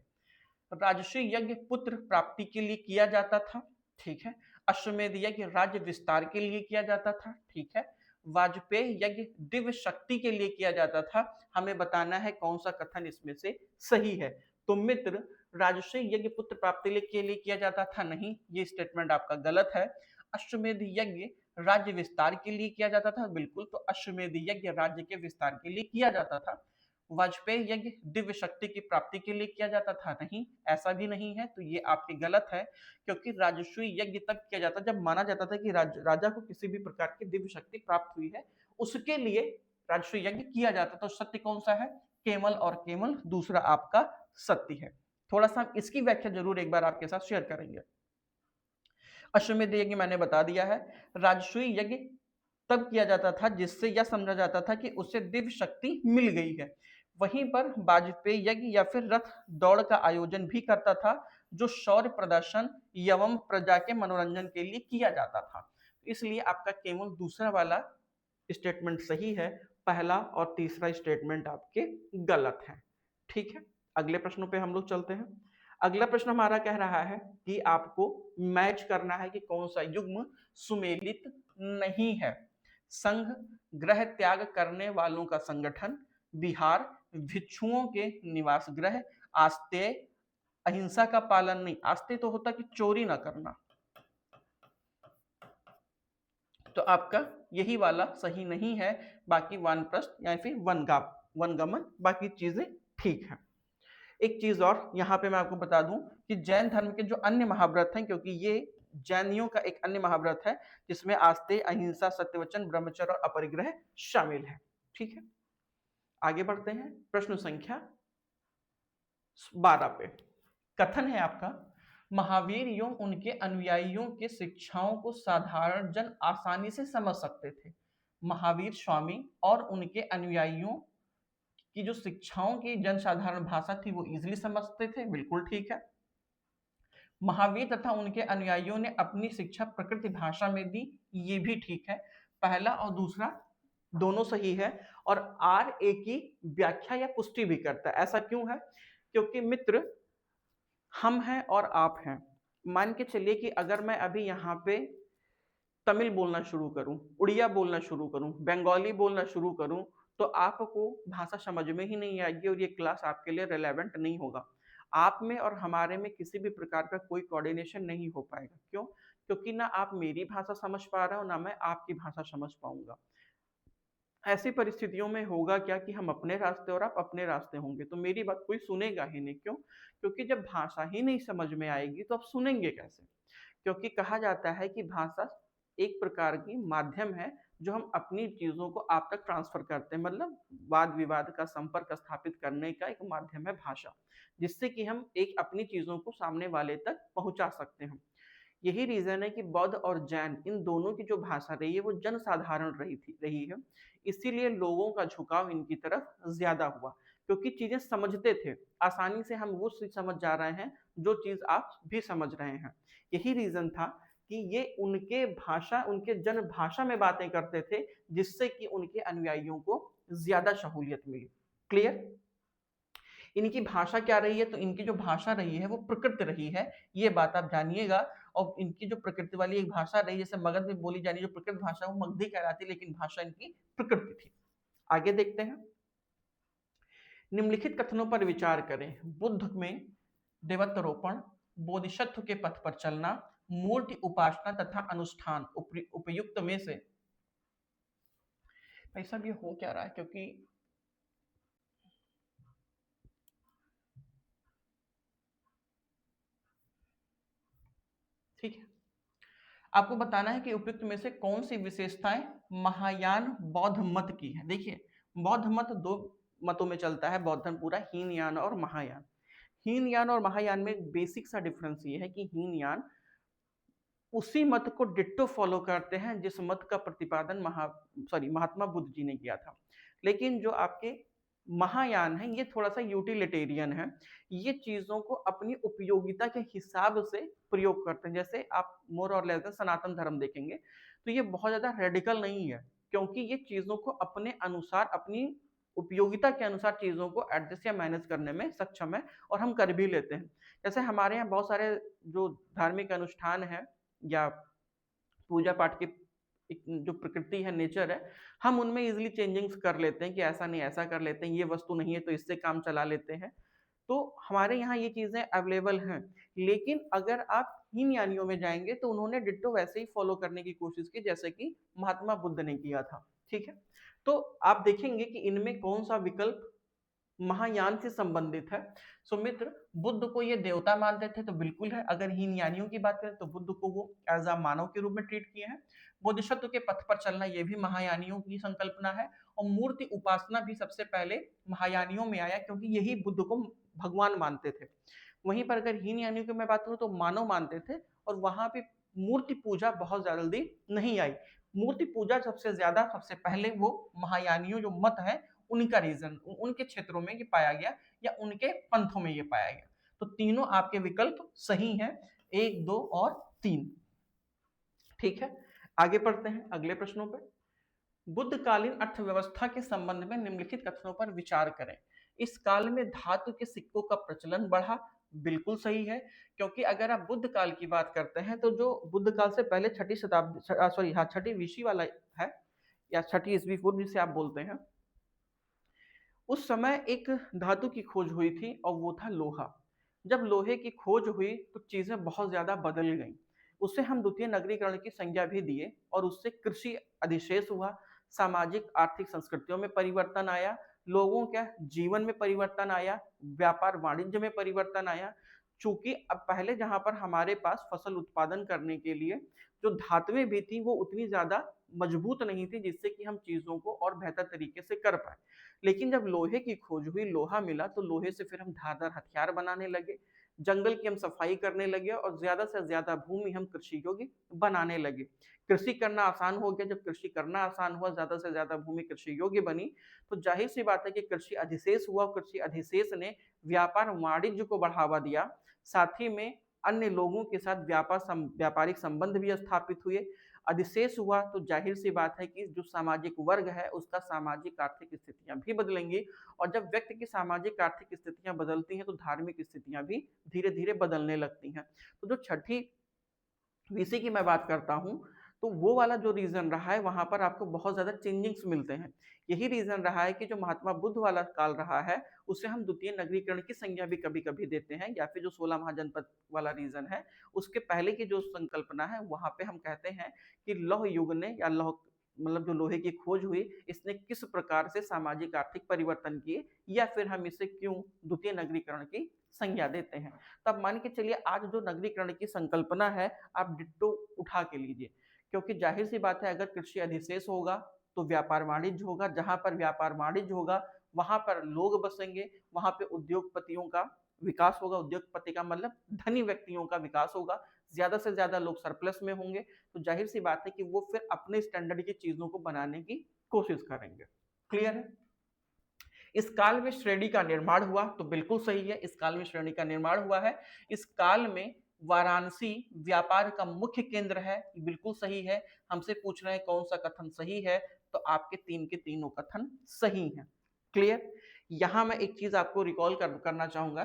राजसी यज्ञ पुत्र प्राप्ति के लिए किया जाता था, ठीक है। अश्वमेध यज्ञ राज्य विस्तार के लिए किया जाता था, ठीक है। वाजपेयी यज्ञ दिव्य शक्ति के लिए किया जाता था। हमें बताना है कौन सा कथन इसमें से सही है। तो मित्र, राजसी यज्ञ पुत्र प्राप्ति के लिए किया जाता था नहीं, ये स्टेटमेंट आपका गलत है। अश्वमेध यज्ञ राज्य विस्तार के लिए किया जाता था, बिल्कुल, तो अश्वमेध यज्ञ राज्य के विस्तार के लिए किया जाता था। वाजपेयी यज्ञ दिव्य शक्ति की प्राप्ति के लिए किया जाता था, नहीं, ऐसा भी नहीं है, तो ये आपके गलत है। क्योंकि राजस्वी यज्ञ तब किया जाता जब माना जाता था कि राजा को किसी भी प्रकार की दिव्य शक्ति प्राप्त हुई है, उसके लिए राजसूय यज्ञ किया जाता। तो सत्य कौन सा है? केवल और केवल दूसरा आपका सत्य है। थोड़ा सा हम इसकी व्याख्या जरूर एक बार आपके साथ शेयर करेंगे। अश्वमेध यज्ञ मैंने बता दिया है। राजसूय यज्ञ तब किया जाता था जिससे यह समझा जाता था कि उसे दिव्य शक्ति मिल गई है। वहीं पर वाजपेयी यज्ञ या फिर रथ दौड़ का आयोजन भी करता था, जो शौर्य प्रदर्शन एवं प्रजा के मनोरंजन के लिए किया जाता था। इसलिए आपका केवल दूसरा वाला स्टेटमेंट सही है, पहला और तीसरा स्टेटमेंट आपके गलत है। ठीक है, अगले प्रश्नों पे हम लोग चलते हैं। अगला प्रश्न हमारा कह रहा है कि आपको मैच करना है कि कौन सा युग्म सुमेलित नहीं है। संघ, ग्रह त्याग करने वालों का संगठन, बिहार, भिक्षुओं के निवास गृह, आस्तेय, अहिंसा का पालन नहीं। आस्तेय तो होता कि चोरी ना करना, तो आपका यही वाला सही नहीं है। बाकी वानप्रस्थ या फिर वनगमन बाकी चीजें ठीक है। एक चीज और यहाँ पे मैं आपको बता दूं कि जैन धर्म के जो अन्य महाव्रत हैं, क्योंकि ये जैनियों का एक अन्य महाव्रत है जिसमें आस्ते, अहिंसा, सत्यवचन, ब्रह्मचर्य और अपरिग्रह शामिल है। ठीक है, आगे बढ़ते हैं प्रश्न संख्या 12 पे। कथन है आपका, महावीर एवं उनके अनुयायियों के शिक्षाओं को साधारण जन आसानी से समझ सकते थे। महावीर स्वामी और उनके अनुयायियों की जो शिक्षाओं की जनसाधारण भाषा थी वो इजीली समझते थे, बिल्कुल ठीक है। महावीर तथा उनके अनुयायियों ने अपनी शिक्षा प्रकृति भाषा में दी, ये भी ठीक है। पहला और दूसरा दोनों सही है, और आर ए की व्याख्या या पुष्टि भी करता है। ऐसा क्यों है? क्योंकि मित्र, हम हैं और आप हैं। मान के चलिए कि अगर मैं अभी यहाँ पे तमिल बोलना शुरू करूं, उड़िया बोलना शुरू करूं, बंगाली बोलना शुरू करूं, तो आपको भाषा समझ में ही नहीं आएगी और ये क्लास आपके लिए रिलेवेंट नहीं होगा। आप में और हमारे में किसी भी प्रकार का कोई कोऑर्डिनेशन नहीं हो पाएगा। क्यों? क्योंकि ना आप मेरी भाषा समझ पा रहे हो, ना मैं आपकी भाषा समझ पाऊंगा। ऐसी परिस्थितियों में होगा क्या कि हम अपने रास्ते और आप अपने रास्ते होंगे, तो मेरी बात कोई सुनेगा ही नहीं। क्यों? क्योंकि जब भाषा ही नहीं समझ में आएगी तो आप सुनेंगे कैसे? क्योंकि कहा जाता है कि भाषा एक प्रकार की माध्यम है जो हम अपनी चीजों को आप तक ट्रांसफर करते हैं, मतलब वाद विवाद का संपर्क स्थापित करने का एक माध्यम है भाषा, जिससे कि हम एक अपनी चीजों को सामने वाले तक पहुंचा सकते हैं। यही रीजन है कि बौद्ध और जैन इन दोनों की जो भाषा रही है वो जनसाधारण रही है। इसीलिए लोगों का झुकाव इनकी तरफ ज्यादा हुआ, क्योंकि चीजें समझते थे आसानी से। हम वो चीज समझ जा रहे हैं जो चीज आप भी समझ रहे हैं। यही रीजन था कि ये उनके भाषा, उनके जन भाषा में बातें करते थे, जिससे कि उनके अनुयायियों को ज्यादा सहूलियत मिली। क्लियर? इनकी भाषा क्या रही है? तो इनकी जो भाषा रही है वो प्रकृति रही है, ये बात आप जानिएगा। और इनकी जो प्रकृति वाली एक भाषा रही, जैसे मगध में बोली जानी जो प्रकृत भाषा वो मगधी कहलाती, लेकिन भाषा इनकी प्रकृति थी। आगे देखते हैं। निम्नलिखित कथनों पर विचार करें। बुद्ध में देवत्वरोपण, बोधिसत्व के पथ पर चलना, मूर्ति उपासना तथा अनुष्ठान उपयुक्त में से। भाई साहब ये हो क्या रहा है? क्योंकि ठीक है, आपको बताना है कि उपयुक्त में से कौन सी विशेषताएं महायान बौद्ध मत की है। देखिए, बौद्ध मत दो मतों में चलता है, बौद्ध धर्म पूरा, हीनयान और महायान। हीनयान और महायान में एक बेसिक सा डिफरेंस ये है कि हीनयान उसी मत को डिट्टो फॉलो करते हैं जिस मत का प्रतिपादन महात्मा बुद्ध जी ने किया था। लेकिन जो आपके महायान है ये थोड़ा सा यूटिलिटेरियन है। ये चीजों को अपनी उपयोगिता के हिसाब से प्रयोग करते हैं। जैसे आप मोर और लेस सनातन धर्म देखेंगे तो ये बहुत ज्यादा रेडिकल नहीं है, क्योंकि ये चीजों को अपने अनुसार, अपनी उपयोगिता के अनुसार चीजों को एडजस्ट या मैनेज करने में सक्षम है, और हम कर भी लेते हैं। जैसे हमारे यहाँ बहुत सारे जो धार्मिक अनुष्ठान है या पूजा पाठ की जो प्रकृति है, नेचर है, हम उनमें इजिली चेंजिंग्स कर लेते हैं कि ऐसा नहीं ऐसा कर लेते हैं, ये वस्तु नहीं है तो इससे काम चला लेते हैं। तो हमारे यहाँ ये चीजें अवेलेबल हैं। लेकिन अगर आप हीनयानियों में जाएंगे तो उन्होंने डिट्टो वैसे ही फॉलो करने की कोशिश की जैसे कि महात्मा बुद्ध ने किया था। ठीक है, तो आप देखेंगे कि इनमें कौन सा विकल्प महायान से संबंधित है। सो मित्र, बुद्ध को ये देवता मानते थे तो बिल्कुल है। अगर हीनयानियों की बात करें तो बुद्ध को वो एज अ मानव के रूप में ट्रीट किए हैं। बोधिसत्व के पथ पर चलना ये भी महायानियों की संकल्पना है, और मूर्ति उपासना भी सबसे पहले महायानियों में आया, क्योंकि यही बुद्ध को भगवान मानते थे। वहीं पर अगर हीनयानियों की मैं बात करूं तो मानव मानते थे, और वहां पे मूर्ति पूजा बहुत जल्दी नहीं आई। मूर्ति पूजा सबसे ज्यादा सबसे पहले वो महायानियों जो मत है उनका रीजन उनके क्षेत्रों में ये पाया गया, या उनके पंथों में ये पाया गया। तो तीनों आपके विकल्प सही हैं, 1, 2 और 3। ठीक है, आगे पढ़ते हैं अगले प्रश्नों पे। बुद्धकालीन अर्थव्यवस्था के संबंध में निम्नलिखित कथनों पर विचार करें। इस काल में धातु के सिक्कों का प्रचलन बढ़ा, बिल्कुल सही है, क्योंकि अगर आप बुद्ध काल की बात करते हैं तो जो बुद्ध काल से पहले छठी शताब्दी सॉरी हाँ छठी वीसी वाला है, या छठी ईस्वी पूर्व जिसे आप बोलते हैं, उस समय एक धातु की खोज हुई थी और वो था लोहा। जब लोहे की खोज हुई तो चीजें बहुत ज्यादा बदल गईं। उसे हम द्वितीय नगरीकरण की संज्ञा भी दिए, और उससे कृषि अधिशेष हुआ, सामाजिक आर्थिक संस्कृतियों में परिवर्तन आया, लोगों के जीवन में परिवर्तन आया, व्यापार वाणिज्य में परिवर्तन आया। चूंकि अब पहले जहां पर हमारे पास फसल उत्पादन करने के लिए जो धातुएं भी थी वो उतनी ज्यादा मजबूत नहीं थी जिससे कि हम चीजों को और बेहतर तरीके से कर पाए। लेकिन जब लोहे की खोज हुई, लोहा मिला, तो लोहे से फिर हम धारदार हथियार बनाने लगे, जंगल की हम सफाई करने लगे, और ज्यादा से ज्यादा भूमि हम कृषि योग्य बनाने लगे। कृषि करना आसान हो गया। जब कृषि करना आसान हुआ, ज्यादा से ज्यादा भूमि कृषि योग्य बनी, तो जाहिर सी बात है कि कृषि अधिशेष हुआ। कृषि अधिशेष ने व्यापार वाणिज्य को बढ़ावा दिया, साथ ही में अन्य लोगों के साथ व्यापारिक संबंध भी स्थापित हुए। अधिशेष हुआ तो जाहिर सी बात है कि जो सामाजिक वर्ग है उसका सामाजिक आर्थिक स्थितियां भी बदलेंगी, और जब व्यक्ति की सामाजिक आर्थिक स्थितियां बदलती हैं तो धार्मिक स्थितियां भी धीरे धीरे बदलने लगती हैं। तो जो छठी वीसी की मैं बात करता हूं, तो वो वाला जो रीजन रहा है वहां पर आपको बहुत ज्यादा चेंजिंग्स मिलते हैं। यही रीजन रहा है कि जो महात्मा बुद्ध वाला काल रहा है उसे हम द्वितीय नगरीकरण की संज्ञा भी कभी कभी देते हैं, या फिर जो 16 महाजनपद वाला रीजन है उसके पहले की जो संकल्पना है वहां पे हम कहते हैं कि लौह युग ने, या लौह मतलब जो लोहे की खोज हुई, इसने किस प्रकार से सामाजिक आर्थिक परिवर्तन किए, या फिर हम इसे क्यों द्वितीय नगरीकरण की संज्ञा देते हैं। तो अब मान के चलिए आज जो नगरीकरण की संकल्पना है आप डिट्टो उठा के लीजिए, क्योंकि जाहिर सी बात है अगर कृषि अधिशेष होगा तो व्यापार वाणिज्य होगा, जहां पर व्यापार वाणिज्य होगा वहां पर लोग बसेंगे, वहां पे उद्योगपतियों का विकास होगा। उद्योगपति का मतलब धनी व्यक्तियों का विकास होगा, ज्यादा से ज्यादा लोग सरप्लस में होंगे, तो जाहिर सी बात है कि वो फिर अपने स्टैंडर्ड की चीजों को बनाने की कोशिश करेंगे। क्लियर है। इस काल में श्रेणी का निर्माण हुआ, तो बिल्कुल सही है, इस काल में श्रेणी का निर्माण हुआ है। इस काल में वाराणसी व्यापार का मुख्य केंद्र है, बिल्कुल सही है। हमसे पूछ रहे हैं कौन सा कथन सही है, तो आपके तीन के तीनों कथन सही हैं। क्लियर। यहां मैं एक चीज आपको रिकॉल करना चाहूंगा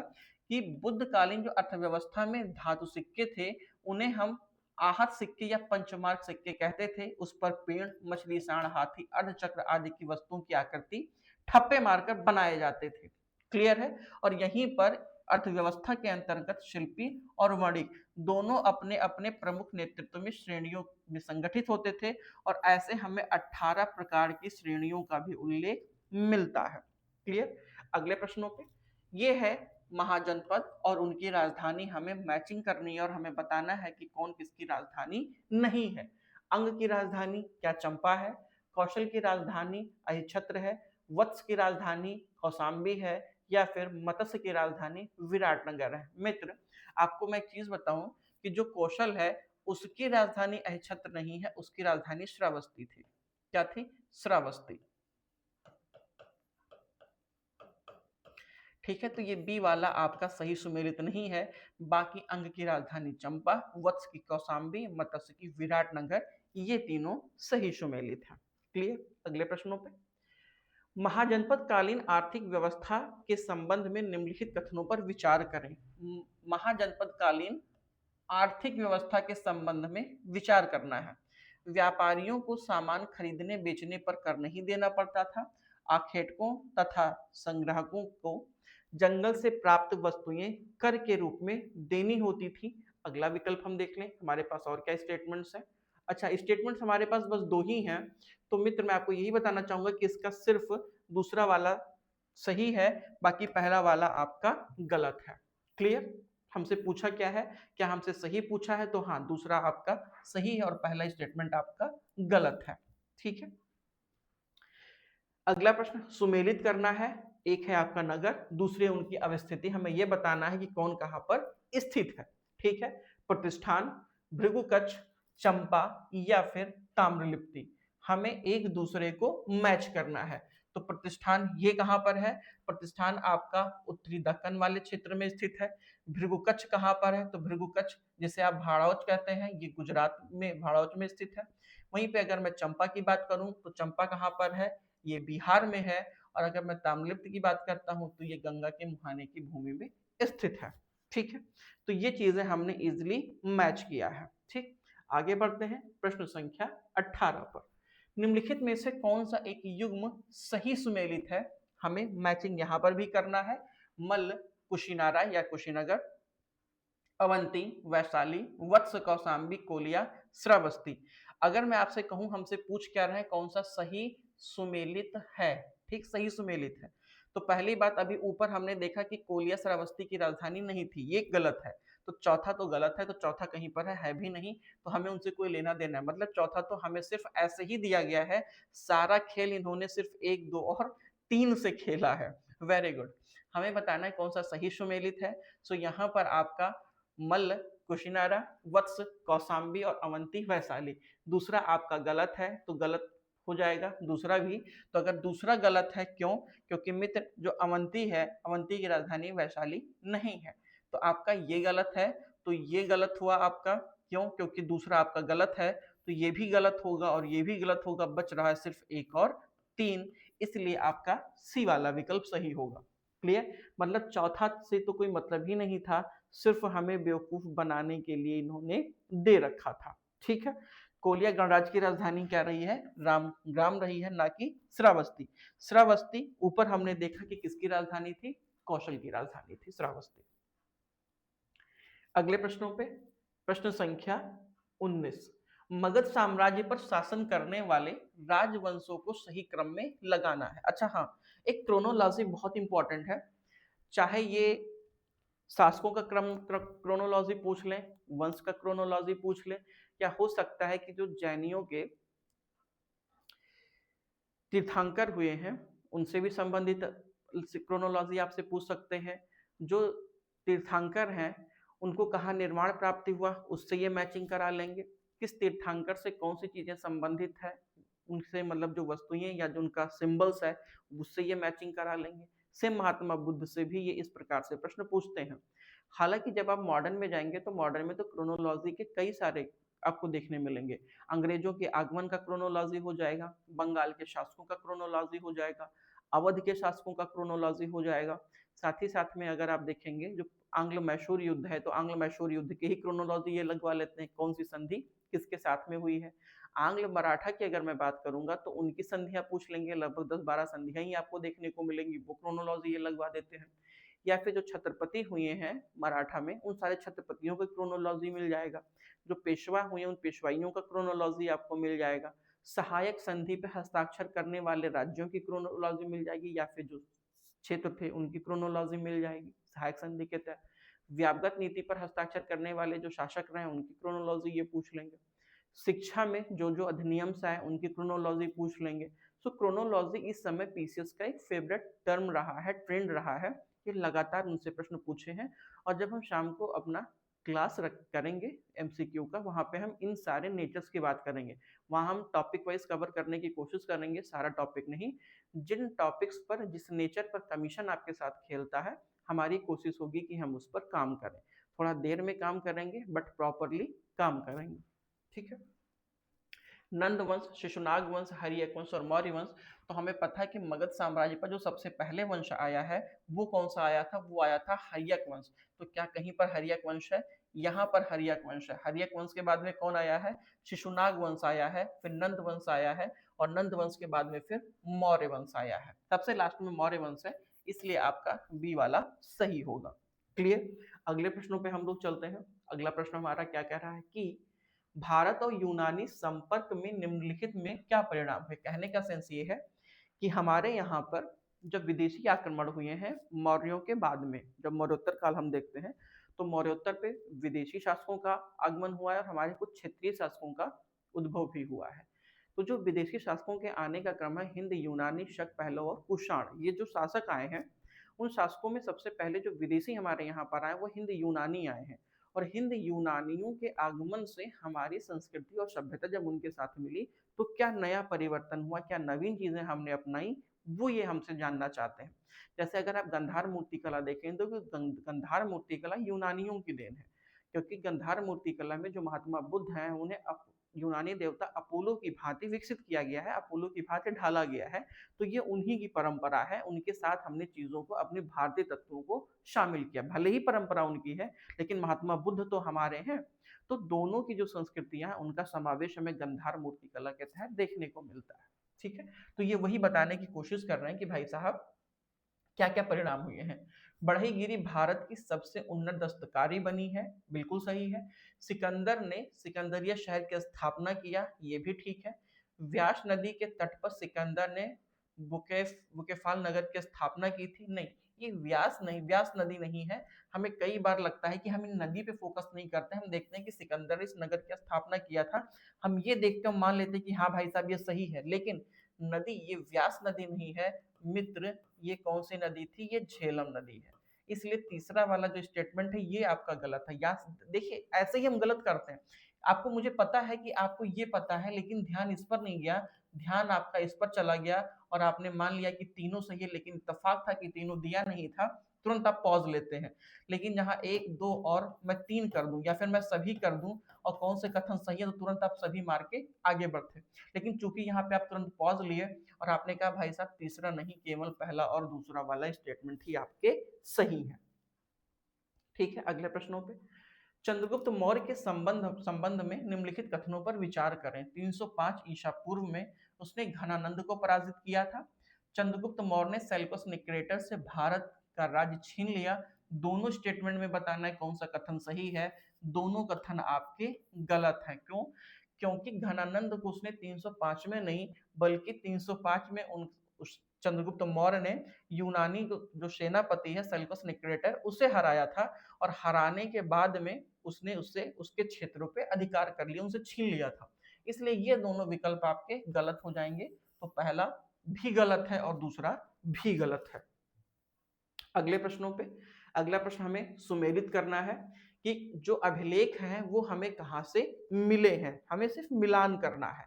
कि बुद्धकालीन जो अर्थव्यवस्था में धातु सिक्के थे उन्हें हम आहत सिक्के या पंचमार्क सिक्के कहते थे। उस पर पेड़, मछली, सांड, हाथी, अर्धचक्र आदि की वस्तुओं की आकृति ठप्पे मारकर बनाए जाते थे। क्लियर है। और यहीं पर अर्थव्यवस्था के अंतर्गत शिल्पी और वणिक दोनों अपने अपने प्रमुख नेतृत्व में श्रेणियों में संगठित होते थे, और ऐसे हमें 18 प्रकार की श्रेणियों का भी उल्लेख मिलता है। क्लियर। अगले प्रश्नों पे ये है महाजनपद और उनकी राजधानी हमें मैचिंग करनी है, और हमें बताना है कि कौन किसकी राजधानी नहीं है। अंग की राजधानी क्या चंपा है, कौशल की राजधानी अहिछत्र है, वत्स की राजधानी कौशाम्बी है, या फिर मत्स्य की राजधानी विराटनगर है। मित्र, आपको मैं एक चीज बताऊं कि जो कौशल है उसकी राजधानी अहिछत्र नहीं है, उसकी राजधानी श्रावस्ती थी। क्या थी? श्रावस्ती। ठीक है, तो ये बी वाला आपका सही सुमेलित नहीं है। बाकी अंग की राजधानी चंपा, वत्स की कौशाम्बी, मत्स्य की विराटनगर, ये तीनों सही सुमेलित है। क्लियर। अगले प्रश्नों पे महाजनपद कालीन आर्थिक व्यवस्था के संबंध में निम्नलिखित कथनों पर विचार करें। महाजनपद कालीन आर्थिक व्यवस्था के संबंध में विचार करना है। व्यापारियों को सामान खरीदने बेचने पर कर नहीं देना पड़ता था। आखेटकों तथा संग्राहकों को जंगल से प्राप्त वस्तुएं कर के रूप में देनी होती थी। अगला विकल्प हम देख लें, हमारे पास और क्या स्टेटमेंट्स हैं। अच्छा, स्टेटमेंट्स हमारे पास बस दो ही हैं, तो मित्र मैं आपको यही बताना चाहूंगा कि इसका सिर्फ दूसरा वाला सही है, बाकी पहला वाला आपका गलत है। क्लियर। हमसे पूछा क्या है, क्या हमसे सही पूछा है, तो हाँ दूसरा आपका सही है और पहला स्टेटमेंट आपका गलत है। ठीक है, अगला प्रश्न, सुमेलित करना है। एक है आपका नगर, दूसरी उनकी अवस्थिति, हमें यह बताना है कि कौन कहां पर स्थित है। ठीक है, प्रतिष्ठान, भृगुकच्छ, चंपा या फिर ताम्रलिप्ति, हमें एक दूसरे को मैच करना है। तो प्रतिष्ठान ये कहां पर है? प्रतिष्ठान आपका उत्तरी दक्कन वाले क्षेत्र में स्थित है। भृगुकच्छ कहां पर है? तो भृगुकच्छ जिसे आप भाड़ौच कहते हैं, ये गुजरात में भाड़ौच में स्थित है। वहीं पे अगर मैं चंपा की बात करूं तो चंपा कहां पर है? ये बिहार में है। और अगर मैं ताम्रलिप्त की बात करता हूं तो ये गंगा के मुहाने की भूमि में स्थित है। ठीक है, तो ये चीजें हमने इजिली मैच किया है। ठीक, आगे बढ़ते हैं प्रश्न संख्या 18 पर। निम्नलिखित में से कौन सा एक युग्म सही सुमेलित है? हमें मैचिंग यहां पर भी करना है। मल्ल, कुशीनारा या कुशीनगर, अवंती, वैशाली, वत्स, कौशाम्बी, कोलिया, श्रावस्ती। अगर मैं आपसे कहूं, हमसे पूछ क्या रहे, कौन सा सही सुमेलित है? ठीक, सही सुमेलित है। तो पहली बात, अभी ऊपर हमने देखा कि कोलिया श्रावस्ती की राजधानी नहीं थी, ये गलत है। तो चौथा तो गलत है, तो चौथा कहीं पर है भी नहीं, तो हमें उनसे कोई लेना देना है। मतलब चौथा तो हमें सिर्फ ऐसे ही दिया गया है, सारा खेल इन्होंने सिर्फ 1, 2 और 3 से खेला है। वेरी गुड, हमें बताना है कौन सा सही सुमेलित है। सो यहाँ पर आपका मल्ल, कुशिनारा, वत्स, कौशाम्बी और अवंती, वैशाली। दूसरा आपका गलत है, तो गलत हो जाएगा दूसरा भी। तो अगर दूसरा गलत है, क्यों? क्योंकि मित्र जो अवंती है, अवंती की राजधानी वैशाली नहीं है। तो आपका ये गलत है, तो ये गलत हुआ आपका। क्यों? क्योंकि दूसरा आपका गलत है, तो ये भी गलत होगा और ये भी गलत होगा। बच रहा है सिर्फ 1 और 3, इसलिए आपका सी वाला विकल्प सही होगा। क्लियर? मतलब चौथा से तो कोई मतलब ही नहीं था, सिर्फ हमें बेवकूफ बनाने के लिए इन्होंने दे रखा था। ठीक है, कोलिया गणराज्य की राजधानी क्या रही है? ग्राम रही है, ना कि श्रावस्ती। श्रावस्ती ऊपर हमने देखा कि किसकी राजधानी थी? कौशल की राजधानी थी श्रावस्ती। अगले प्रश्नों पे, प्रश्न संख्या 19। मगध साम्राज्य पर शासन करने वाले राजवंशों को सही क्रम में लगाना है। अच्छा हाँ, एक क्रोनोलॉजी बहुत इंपॉर्टेंट है। चाहे ये शासकों का क्रम क्रोनोलॉजी पूछ लें, वंश का क्रोनोलॉजी पूछ लें, या हो सकता है कि जो जैनियों के तीर्थंकर हुए हैं उनसे भी संबंधित क्रोनोलॉजी आपसे पूछ सकते हैं। जो तीर्थंकर हैं उनको कहाँ निर्माण प्राप्ति हुआ, उससे ये मैचिंग करा लेंगे। किस तीर्थंकर से कौन सी चीजें संबंधित है, उनसे मतलब जो वस्तुएं या जो उनका सिंबल्स है उससे ये मैचिंग करा लेंगे। सेम महात्मा बुद्ध से भी ये इस प्रकार से प्रश्न पूछते हैं। हालांकि जब आप मॉडर्न में जाएंगे तो मॉडर्न में तो क्रोनोलॉजी के कई सारे आपको देखने मिलेंगे। अंग्रेजों के आगमन का क्रोनोलॉजी हो जाएगा, बंगाल के शासकों का क्रोनोलॉजी हो जाएगा, अवध के शासकों का क्रोनोलॉजी हो जाएगा। साथ ही साथ में अगर आप देखेंगे जो आंग्ल मैसूर युद्ध है, तो आंग्ल मैसूर युद्ध की ही क्रोनोलॉजी ये लगवा लेते हैं, कौन सी संधि किसके साथ में हुई है। आंग्ल मराठा की अगर मैं बात करूंगा तो उनकी संधियां पूछ लेंगे, लगभग 10-12 संधियां ही आपको देखने को मिलेंगी, वो क्रोनोलॉजी ये लगवा देते हैं। या फिर जो छत्रपति हुए हैं मराठा में, उन सारे छत्रपतियों का क्रोनोलॉजी मिल जाएगा। जो पेशवा हुए उन पेशवाइयों का क्रोनोलॉजी आपको मिल जाएगा। सहायक संधि पे हस्ताक्षर करने वाले राज्यों की क्रोनोलॉजी मिल जाएगी, या फिर जो क्षेत्र थे उनकी क्रोनोलॉजी मिल जाएगी सहायक संधि के तहत। व्यापगत नीति पर हस्ताक्षर करने वाले जो शासक रहे उनकी क्रोनोलॉजी ये पूछ लेंगे। शिक्षा में जो जो अधिनियम है उनकी क्रोनोलॉजी पूछ लेंगे। सो क्रोनोलॉजी इस समय पीसीएस का एक फेवरेट टर्म रहा है, ट्रेंड रहा है, कि लगातार उनसे प्रश्न पूछे हैं। और जब हम शाम को अपना क्लास करेंगे एमसीक्यू का, वहाँ पे हम इन सारे नेचर्स की बात करेंगे। वहाँ हम टॉपिक वाइज कवर करने की कोशिश करेंगे, सारा टॉपिक नहीं। जिन टॉपिक्स पर, जिस नेचर पर कमीशन आपके साथ खेलता है, हमारी कोशिश होगी कि हम उस पर काम करें। थोड़ा देर में काम करेंगे बट प्रॉपरली काम करेंगे। ठीक है, नंद वंश, शिशुनाग वंश, हर्यक वंश और मौर्य वंश। तो हमें पता है कि मगध साम्राज्य पर जो सबसे पहले वंश आया है वो कौन सा आया था? वो आया था हर्यक वंश। तो क्या कहीं पर हर्यक वंश है? यहाँ पर हर्यक वंश है। हर्यक वंश के बाद में कौन आया है? शिशुनाग वंश आया है, फिर नंद वंश आया है, और नंद वंश के बाद में फिर मौर्य वंश आया है। सबसे लास्ट में मौर्य वंश है, इसलिए आपका बी वाला सही होगा। क्लियर? अगले प्रश्नों पे हम लोग चलते हैं। अगला प्रश्न हमारा क्या कह रहा है कि भारत और यूनानी संपर्क में निम्नलिखित में क्या परिणाम है? कहने का सेंस ये है कि हमारे यहाँ पर जब विदेशी आक्रमण हुए हैं मौर्यों के बाद में, जब मौर्योत्तर काल हम देखते हैं तो मौर्योत्तर पे विदेशी शासकों का आगमन हुआ है और हमारे कुछ क्षेत्रीय शासकों का उद्भव भी हुआ है। तो जो विदेशी शासकों के आने का क्रम है, हिंद, यूनानी, शक, पहलव और कुषाण, ये जो शासक आए हैं, उन शासकों में सबसे पहले जो विदेशी हमारे यहाँ पर आए वो हिंद यूनानी आए हैं। और हिंद यूनानियों के आगमन से हमारी संस्कृति और सभ्यता जब उनके साथ मिली तो क्या नया परिवर्तन हुआ, क्या नवीन चीजें हमने अपनाई, वो ये हमसे जानना चाहते हैं। जैसे अगर आप गंधार मूर्तिकला देखें तो गंधार मूर्तिकला यूनानियों की देन है, क्योंकि गंधार मूर्तिकला में जो महात्मा बुद्ध हैं उन्हें यूनानी देवता अपोलो की भांति विकसित किया गया है, अपोलो की भांति ढाला गया है। तो ये उन्हीं की परंपरा है, उनके साथ हमने चीजों को, अपने भारतीय तत्वों को शामिल किया। भले ही परंपरा उनकी है लेकिन महात्मा बुद्ध तो हमारे हैं। तो दोनों की जो संस्कृतियां हैं उनका समावेश हमें गंधार मूर्तिकला के तहत देखने को मिलता है। ठीक है, तो ये वही बताने की कोशिश कर रहे हैं कि भाई साहब क्या क्या परिणाम हुए हैं। बढ़ईगिरी भारत की सबसे उन्नत दस्तकारी बनी है, बिल्कुल सही है। सिकंदर ने सिकंदरिया शहर की स्थापना किया, ये भी ठीक है। व्यास नदी के तट पर सिकंदर ने बुकेफाल नगर की स्थापना की थी, नहीं, ये व्यास नदी नहीं है। हमें कई बार लगता है कि हम इन नदी पे फोकस नहीं करते, हम देखते हैं कि सिकंदर ने इस नगर की स्थापना किया था, हम ये देखते मान लेते हैं कि हाँ भाई साहब ये सही है, लेकिन नदी ये व्यास नदी नहीं है मित्र। ये कौन सी नदी थी, ये झेलम नदी है। इसलिए तीसरा वाला जो स्टेटमेंट है ये आपका गलत है। या देखिए ऐसे ही हम गलत करते हैं, आपको, मुझे पता है कि आपको ये पता है लेकिन ध्यान इस पर नहीं गया, ध्यान आपका इस पर चला गया और आपने मान लिया कि तीनों सही है, लेकिन इत्तेफाक था कि तीनों दिया नहीं था। तुरंत आप पॉज लेते हैं, लेकिन जहां एक दो और मैं तीन कर दूं या फिर मैं सभी कर दूं और कौन से कथन सही है तो तुरंत आप सभी मार के आगे बढ़ते। लेकिन चूंकि यहाँ पे आप तुरंत पॉज लिए और आपने कहा भाई साहब तीसरा नहीं, केवल पहला और दूसरा वाला स्टेटमेंट ही आपके सही है। ठीक है, अगले प्रश्नों पे। चंद्रगुप्त मौर्य के संबंध में निम्नलिखित कथनों पर विचार करें। 305 ईसा पूर्व में उसने घनानंद को पराजित किया था। चंद्रगुप्त मौर्य ने सेल्यूकस निकेटर से भारत का राज्य छीन लिया। दोनों स्टेटमेंट में बताना है कौन सा कथन सही है। दोनों कथन आपके गलत हैं। क्यों? क्योंकि घनानंद को उसने 305 में नहीं बल्कि 305 में उस चंद्रगुप्त मौर्य ने यूनानी जो सेनापति है सेल्यूकस निकेटर उसे हराया था, और हराने के बाद में उसने उससे उसके क्षेत्रों पे अधिकार कर लिया, उनसे छीन लिया था। इसलिए ये दोनों विकल्प आपके गलत हो जाएंगे। तो पहला भी गलत है और दूसरा भी गलत है। अगले प्रश्नों पे, अगला प्रश्न हमें सुमेलित करना है कि जो अभिलेख हैं वो हमें कहां से मिले हैं, हमें सिर्फ मिलान करना है।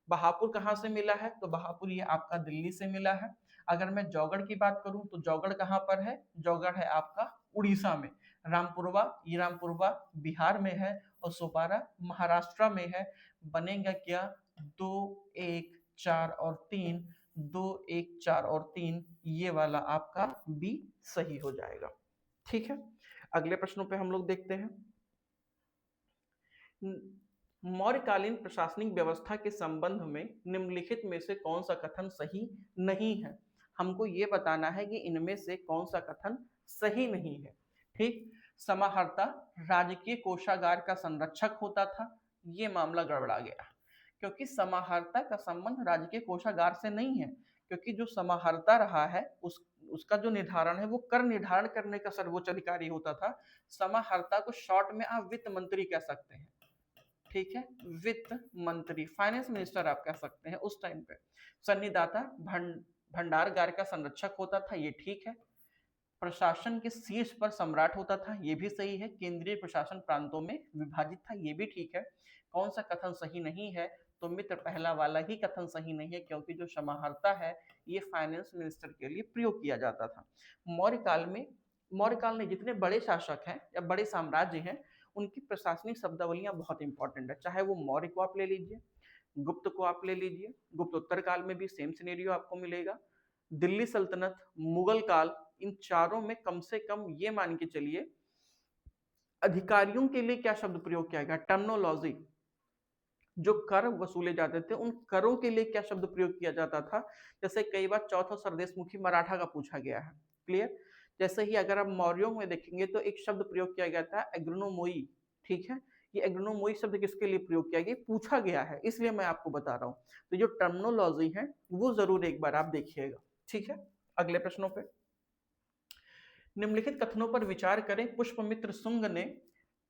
बहापुर कहाँ से मिला है, तो बहापुर ये आपका दिल्ली से मिला है। अगर मैं जौगढ़ की बात करूं तो जौगढ़ कहाँ पर है, जौगढ़ है आपका उड़ीसा में। रामपुरवा, ये रामपुरवा बिहार में है और सोपारा महाराष्ट्र में है। बनेगा क्या, 2 1 4 और 3, 2 1 4 और 3, ये वाला आपका बी सही हो जाएगा। ठीक है, अगले प्रश्नों पे हम लोग देखते हैं। मौर्यकालीन प्रशासनिक व्यवस्था के संबंध में निम्नलिखित में से कौन सा कथन सही नहीं है। हमको ये बताना है कि इनमें से कौन सा कथन सही नहीं है। ठीक, समाहर्ता राजकीय कोषागार का संरक्षक होता था, ये मामला गड़बड़ा गया, क्योंकि समाहर्ता का संबंध राजकीय कोषागार से नहीं है। क्योंकि जो समाहर्ता रहा है उसका जो निर्धारण है वो कर निर्धारण करने का सर्वोच्च अधिकारी होता था। समाहर्ता को शॉर्ट में आप वित्त मंत्री कह सकते हैं। ठीक है, वित्त मंत्री, फाइनेंस मिनिस्टर आप कह सकते हैं उस टाइम पे। सन्निदाता भंडारगार का संरक्षक होता था, ये ठीक है। प्रशासन के शीर्ष पर सम्राट होता था, ये भी सही है। केंद्रीय प्रशासन प्रांतों में विभाजित था, ये भी ठीक है। कौन सा कथन सही नहीं है, तो मित्र पहला वाला ही कथन सही नहीं है, क्योंकि जो समाहर्ता है ये फाइनेंस मिनिस्टर के लिए प्रयोग किया जाता था। मौर्य काल में जितने बड़े शासक हैं या बड़े साम्राज्य हैं उनकी प्रशासनिक शब्दावलियां बहुत इंपॉर्टेंट है। चाहे वो मौर्य को आप ले लीजिए, गुप्त को आप ले लीजिए, गुप्तोत्तर काल में भी सेम सिनेरियो आपको मिलेगा। दिल्ली सल्तनत, मुगल काल, इन चारों में कम से कम ये मान के चलिए अधिकारियों के लिए क्या शब्द प्रयोग किया गया, टर्मिनोलॉजी। जो कर वसूले जाते थे उन करों के लिए क्या शब्द प्रयोग किया जाता था। जैसे कई बार चौथा सरदेशमुखी मराठा का पूछा गया है, क्लियर। जैसे ही अगर आप मौर्यों में देखेंगे तो एक शब्द प्रयोग किया गया था एग्रोनोमोई। ठीक है, ये एग्रोनोमोई शब्द किसके लिए प्रयोग किया गया, पूछा गया है, इसलिए मैं आपको बता रहा हूँ। तो जो टर्मिनोलॉजी है वो जरूर एक बार आप देखिएगा। ठीक है, अगले प्रश्नों पे। निम्नलिखित कथनों पर विचार करें। पुष्पमित्र शुंग ने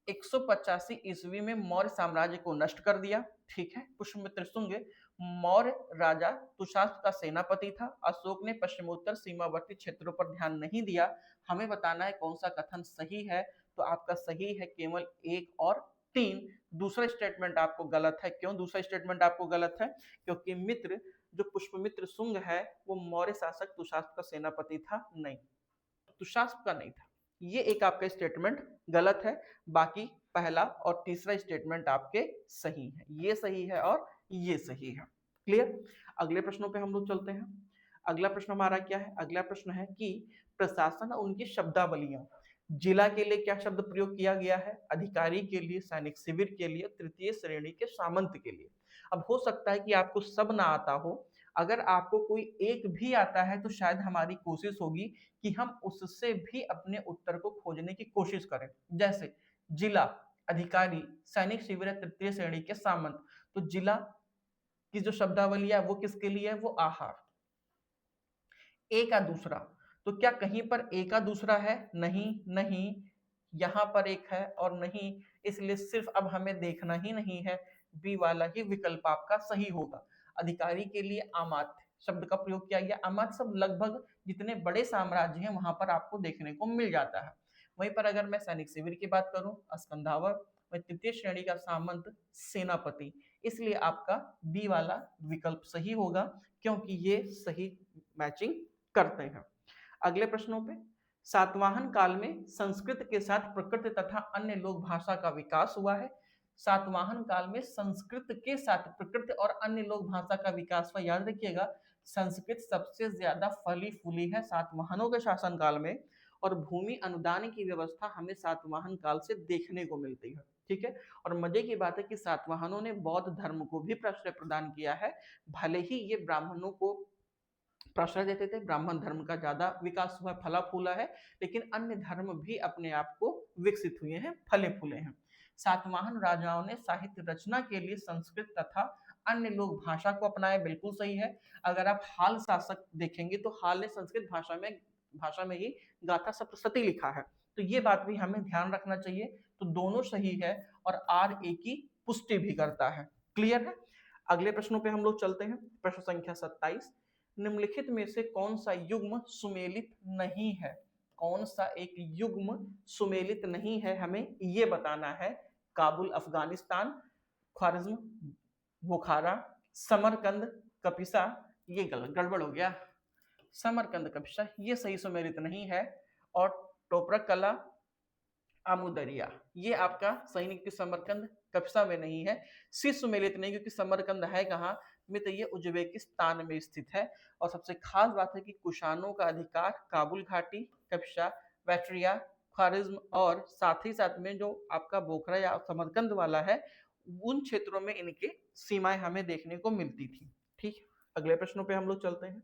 185 ईस्वी में मौर्य साम्राज्य को नष्ट कर दिया। ठीक है, पुष्पमित्र शुंग मौर्य राजा तुषास्प का सेनापति था। अशोक ने पश्चिमोत्तर सीमावर्ती क्षेत्रों पर ध्यान नहीं दिया। हमें बताना है कौन सा कथन सही है, तो आपका सही है केवल 1 और 3। दूसरा स्टेटमेंट आपको गलत है। क्यों दूसरा स्टेटमेंट आपको गलत है? क्योंकि मित्र जो पुष्पमित्र शुंग है वो मौर्य शासक तुषास्प का सेनापति था नहीं, तुषास्प का नहीं था। ये एक आपका स्टेटमेंट गलत है। बाकी पहला और तीसरा स्टेटमेंट आपके सही है। ये सही है और ये सही है। क्लियर? अगले प्रश्नों पे हम लोग चलते हैं। अगला प्रश्न हमारा क्या है? अगला प्रश्न है कि प्रशासन उनकी शब्दावलियां, जिला के लिए क्या शब्द प्रयोग किया गया है, अधिकारी के लिए, सैनिक शिविर के लिए, तृतीय श्रेणी के सामंत के लिए। अब हो सकता है कि आपको सब ना आता हो। अगर आपको कोई एक भी आता है तो शायद हमारी कोशिश होगी कि हम उससे भी अपने उत्तर को खोजने की कोशिश करें। जैसे जिला, अधिकारी, सैनिक शिविर, तृतीय श्रेणी के सामंत। तो जिला की जो शब्दावली है वो किसके लिए है? वो आहार। ए का दूसरा, तो क्या कहीं पर ए का दूसरा है? नहीं, नहीं, यहां पर एक है और नहीं, इसलिए सिर्फ अब हमें देखना ही नहीं है, बी वाला ही विकल्प आपका सही होगा। अधिकारी के लिए अमात्य शब्द का प्रयोग किया गया। अमात्य शब्द लगभग जितने बड़े साम्राज्य हैं वहां पर आपको देखने को मिल जाता है। वहीं पर अगर मैं सैनिक शिविर की बात करूं, स्कंधावर, वही तृतीय श्रेणी का सामंत सेनापति, इसलिए आपका बी वाला विकल्प सही होगा, क्योंकि ये सही मैचिंग करते हैं। अगले प्रश्नों पे, सातवाहन काल में संस्कृत के साथ प्रकृत तथा अन्य लोक भाषा का विकास हुआ है। सातवाहन काल में संस्कृत के साथ प्रकृत और अन्य लोक भाषा का विकास हुआ। याद रखिएगा, संस्कृत सबसे ज्यादा फली फूली है सातवाहनों के शासन काल में, और भूमि अनुदान की व्यवस्था हमें सातवाहन काल से देखने को मिलती है। ठीक है, और मजे की बात है कि सातवाहनों ने बौद्ध धर्म को भी प्रश्रय प्रदान किया है। भले ही ये ब्राह्मणों को प्रश्रय देते थे, ब्राह्मण धर्म का ज्यादा विकास हुआ, फला फूला है, लेकिन अन्य धर्म भी अपने आप को विकसित हुए हैं, फले फूले हैं। सातवाहन राजाओं ने साहित्य रचना के लिए संस्कृत तथा अन्य लोक भाषा को अपनाया, बिल्कुल सही है। अगर आप हाल शासक देखेंगे तो हाल ने संस्कृत भाषा में ही गाथा सप्तशती लिखा है, तो ये बात भी हमें ध्यान रखना चाहिए। तो दोनों सही है और आर ए की पुष्टि भी करता है। क्लियर है? अगले प्रश्नों पे हम लोग चलते हैं। प्रश्न संख्या 27, निम्नलिखित में से कौन सा युग्म सुमेलित नहीं है? कौन सा एक युग्म सुमेलित नहीं है, हमें ये बताना है। काबुल अफगानिस्तान, ख्वारिज्म बुखारा, समरकंद कपिसा, ये गलत गड़बड़ हो गया। समरकंद कपिसा ये सही सुमेलित नहीं है। और टोपरक कला आमुदरिया ये आपका सही नहीं, क्योंकि समरकंद कपिसा में नहीं है। सी सुमेलित नहीं, क्योंकि समरकंद है कहाँ में? तो ये उज्बेकिस्तान में स्थित है। और सबसे खास बात है कि कुषाणों का अधिकार काबुल घाटी, कपिसा, बैक्ट्रिया, ख्वारिज्म और साथ ही साथ में जो आपका बोखरा या समरकंद वाला है, उन क्षेत्रों में इनके सीमाएं हमें देखने को मिलती थी। ठीक है, अगले प्रश्नों पे हम लोग चलते हैं।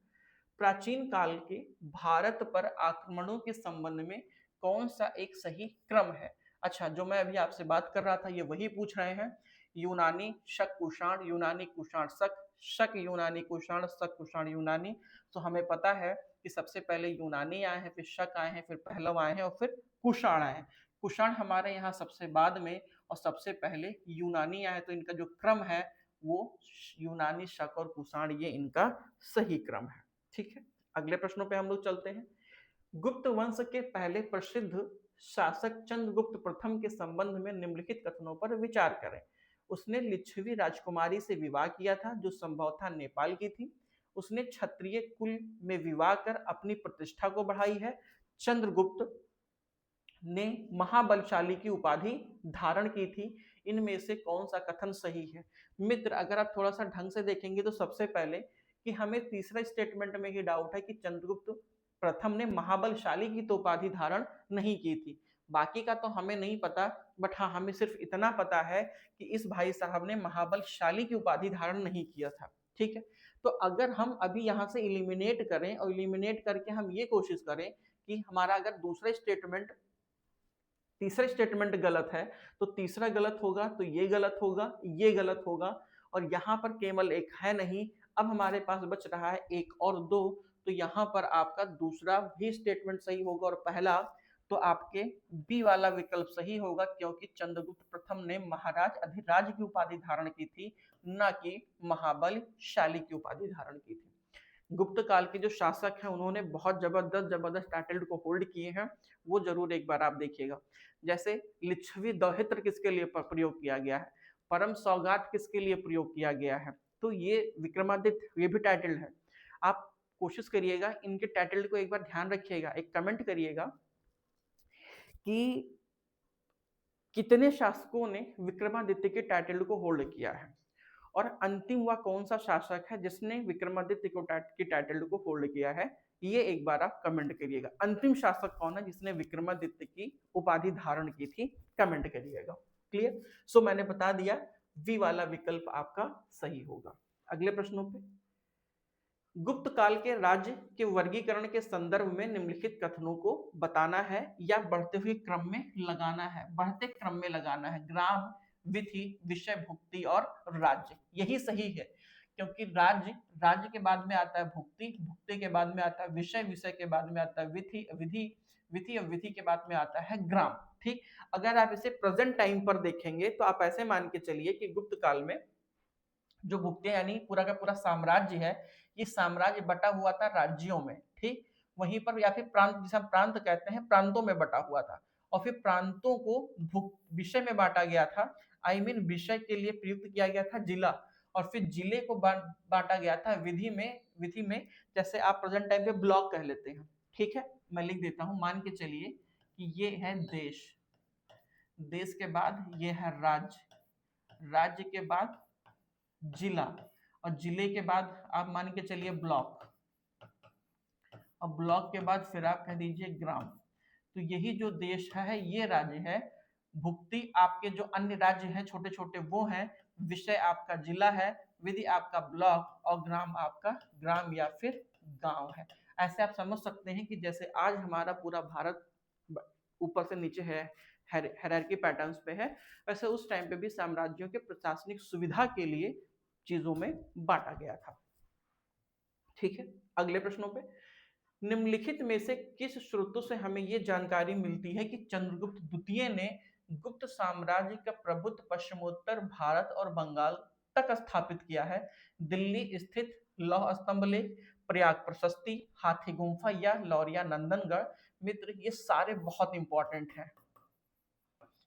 प्राचीन काल के भारत पर आक्रमणों के संबंध में कौन सा एक सही क्रम है? अच्छा, जो मैं अभी आपसे बात कर रहा था ये वही पूछ रहे हैं। यूनानी, शक, कुषाण, यूनानी, कुषाण, शक, शक, यूनानी, कुषाण, शक, कुषाण, यूनानी। तो हमें पता है कि सबसे पहले यूनानी आए हैं, फिर शक आए हैं, फिर पहलव आए हैं और फिर कुषाण आए हैं। कुषाण हमारे यहाँ सबसे बाद में और सबसे पहले यूनानी आए, तो इनका जो क्रम है वो यूनानी, शक और कुषाण, ये इनका सही क्रम है। ठीक है, अगले प्रश्नों पे हम लोग चलते हैं। गुप्त वंश के पहले प्रसिद्ध शासक चंद्रगुप्त प्रथम के संबंध में निम्नलिखित कथनों पर विचार करें। उसने लिच्छवी राजकुमारी से विवाह किया था जो संभवतः नेपाल की थी। उसने क्षत्रिय कुल में विवाह कर अपनी प्रतिष्ठा को बढ़ाई है। चंद्रगुप्त ने महाबलशाली की उपाधि धारण की थी। इनमें से कौन सा कथन सही है? मित्र, अगर आप थोड़ा सा ढंग से देखेंगे तो सबसे पहले कि हमें तीसरा स्टेटमेंट में ही डाउट है कि चंद्रगुप्त प्रथम ने महाबलशाली की तो उपाधि धारण नहीं की थी। बाकी का तो हमें नहीं पता, बट हाँ हमें सिर्फ इतना पता है कि इस भाई साहब ने महाबलशाली की उपाधि धारण नहीं किया था। ठीक है, तो अगर हम अभी यहाँ से इलिमिनेट करें और इलिमिनेट करके हम ये कोशिश करें कि हमारा अगर तीसरा स्टेटमेंट गलत है तो तीसरा गलत होगा, तो ये गलत होगा, ये गलत होगा, और यहाँ पर केवल एक है नहीं। अब हमारे पास बच रहा है एक और दो, तो यहाँ पर आपका दूसरा भी स्टेटमेंट सही होगा और पहला। तो आपके बी वाला विकल्प सही होगा, क्योंकि चंद्रगुप्त प्रथम ने महाराज अधिराज की उपाधि धारण की थी, न कि महाबलशाली की उपाधि धारण की थी। गुप्त काल के जो शासक हैं उन्होंने बहुत जबरदस्त जबरदस्त टाइटल को होल्ड किए हैं, वो जरूर एक बार आप देखिएगा। जैसे लिच्छवी दौहित्र किसके लिए प्रयोग किया गया है, परम सौगात किसके लिए प्रयोग किया गया है, तो ये विक्रमादित्य, ये भी टाइटल है। आप कोशिश करिएगा इनके टाइटल को एक बार ध्यान रखिएगा, एक कमेंट करिएगा कि कितने शासकों ने विक्रमादित्य के टाइटल को होल्ड किया है, और अंतिम वह कौन सा शासक है जिसने विक्रमादित्य की टाइटल को होल्ड किया है, ये एक बार आप कमेंट करिएगा। अंतिम शासक कौन है जिसने विक्रमादित्य की उपाधि धारण की थी, कमेंट करिएगा। क्लियर? सो मैंने बता दिया, वी वाला विकल्प आपका सही होगा। अगले प्रश्नों पे, गुप्त काल के राज्य के वर्गीकरण के संदर्भ में निम्नलिखित कथनों को बताना है या बढ़ते हुए क्रम में लगाना है। बढ़ते क्रम में लगाना है, ग्राम, विधि, विषय, भुक्ति और राज्य, यही सही है, क्योंकि राज्य, राज्य के बाद में आता है भुक्ति, भुक्ति के बाद में आता है विषय, विषय के बाद में आता है विधि, विधि, विधि और विधि के बाद में आता है ग्राम। ठीक, अगर आप इसे प्रेजेंट टाइम पर देखेंगे तो आप ऐसे मान के चलिए कि गुप्त काल में जो भुक्ति यानी पूरा का पूरा साम्राज्य है, ये साम्राज्य बटा हुआ था राज्यों में। ठीक, वहीं पर या फिर प्रांत, जिसे हम प्रांत कहते हैं, प्रांतों में बटा हुआ था, और फिर प्रांतों को विषय में बांटा गया था। आई मीन विषय के लिए प्रयुक्त किया गया था जिला, और फिर जिले को बांटा गया था विधि में, विधि में जैसे आप प्रेजेंट टाइम पे ब्लॉक कह लेते हैं। ठीक है, मैं लिख देता हूं, मान के चलिए कि ये है देश, देश के बाद ये है राज्य, राज्य के बाद जिला, और जिले के बाद आप मान के चलिए ब्लॉक, और ब्लॉक के बाद फिर आप कह दीजिए ग्राम। तो यही जो देश है ये राज्य है। भुक्ति आपके जो अन्य राज्य हैं छोटे छोटे वो हैं, विषय आपका जिला है, विधि आपका ब्लॉक, और ग्राम आपका ग्राम या फिर गांव है। ऐसे आप समझ सकते हैं कि जैसे आज हमारा पूरा भारत ऊपर से नीचे है, हायरार्की पैटर्न्स पे है, वैसे उस टाइम पे भी साम्राज्यों के प्रशासनिक सुविधा के लिए चीजों में बांटा गया था। ठीक है, अगले प्रश्नों पे, निम्नलिखित में से किस स्रोतों से हमें यह जानकारी मिलती है कि चंद्रगुप्त द्वितीय ने गुप्त साम्राज्य का प्रभुत्व पश्चिमोत्तर भारत और बंगाल तक स्थापित किया है? दिल्ली स्थित लौह स्तंभ लेख, प्रयाग प्रशस्ति, हाथी गुम्फा या लौरिया नंदनगढ़? मित्र, ये सारे बहुत इंपॉर्टेंट हैं,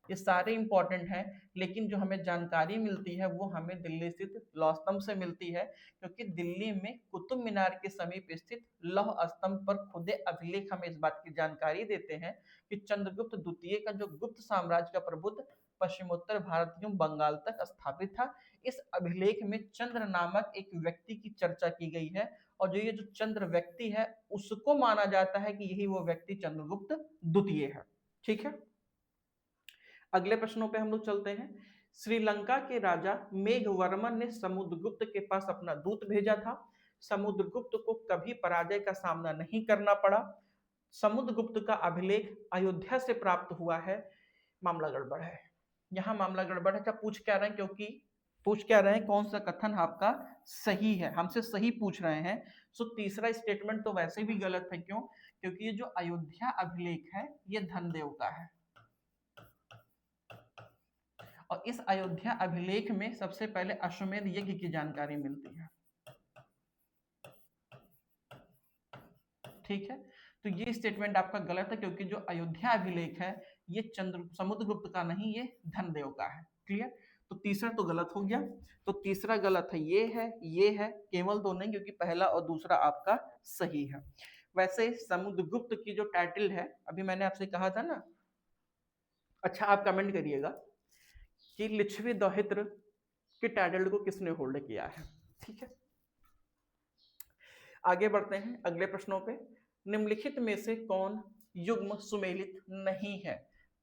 ये सारे इंपॉर्टेंट हैं, लेकिन जो हमें जानकारी मिलती है वो हमें दिल्ली स्थित लौह स्तंभ से मिलती है, क्योंकि दिल्ली में कुतुब मीनार के समीप स्थित लौह स्तंभ पर खुदे अभिलेख हमें इस बात की जानकारी देते हैं कि चंद्रगुप्त द्वितीय का जो गुप्त साम्राज्य का प्रभुत्व पश्चिमोत्तर भारत एवं बंगाल तक स्थापित था। इस अभिलेख में चंद्र नामक एक व्यक्ति की चर्चा की गई है, और जो ये जो चंद्र व्यक्ति है उसको माना जाता है कि यही वो व्यक्ति चंद्रगुप्त द्वितीय है। ठीक है, अगले प्रश्नों पे हम लोग चलते हैं। श्रीलंका के राजा मेघवर्मन ने समुद्रगुप्त के पास अपना दूत भेजा था। समुद्रगुप्त को कभी पराजय का सामना नहीं करना पड़ा। समुद्रगुप्त का अभिलेख अयोध्या से प्राप्त हुआ है। मामला गड़बड़ है, यहाँ मामला गड़बड़ है। क्या पूछ क्या रहे हैं, क्योंकि पूछ क्या रहे हैं कौन सा कथन आपका सही है, हमसे सही पूछ रहे हैं। सो तीसरा स्टेटमेंट तो वैसे भी गलत है। क्यों? क्योंकि ये जो अयोध्या अभिलेख है ये धनदेव का है, और इस अयोध्या अभिलेख में सबसे पहले अश्वमेध यज्ञ की जानकारी मिलती है। ठीक है, तो ये स्टेटमेंट आपका गलत है, क्योंकि जो अयोध्या अभिलेख है ये समुद्रगुप्त का नहीं, ये धनदेव का है। क्लियर? तो तीसरा तो गलत हो गया, तो तीसरा गलत है, ये है, केवल दो नहीं, क्योंकि पहला और दूसरा आपका सही है। वैसे समुद्रगुप्त की जो टाइटल है, अभी मैंने आपसे कहा था ना, अच्छा आप कमेंट करिएगा कि लिच्छवी दौहित्र के टाइटल को किसने होल्ड किया है। ठीक है, आगे बढ़ते हैं अगले प्रश्नों पे। निम्नलिखित में से कौन युग्म सुमेलित नहीं है?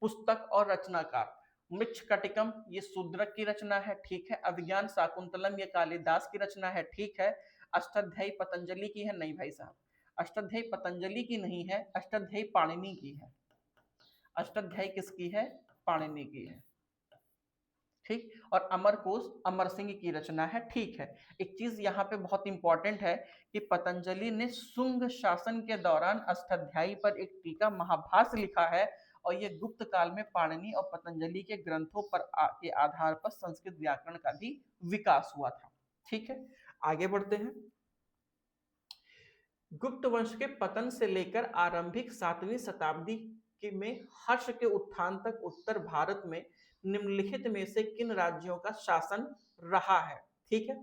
पुस्तक और रचनाकार, मृच्छकटिकम ये शूद्रक की रचना है, ठीक है। अभिज्ञान शाकुंतलम ये कालिदास की रचना है, ठीक है। अष्टाध्यायी पतंजलि की है, नहीं भाई साहब, अष्टाध्यायी पतंजलि की नहीं है, अष्टाध्यायी पाणिनि की है। अष्टाध्यायी किसकी है? पाणिनि की है। ठीक। और अमर कोश अमर सिंह की रचना है, ठीक है। एक चीज यहाँ पे बहुत इंपॉर्टेंट है कि पतंजलि ने शुंग शासन के दौरान अष्टाध्यायी पर एक टीका महाभाष्य लिखा है, और ये गुप्त काल में पाणिनि और पतंजलि के ग्रंथों पर के आधार पर संस्कृत व्याकरण का भी विकास हुआ था। ठीक है, आगे बढ़ते हैं। गुप्त वंश के पतन से लेकर आरंभिक 7वीं शताब्दी में हर्ष के उत्थान तक उत्तर भारत में निम्नलिखित में से किन राज्यों का शासन रहा है? ठीक है,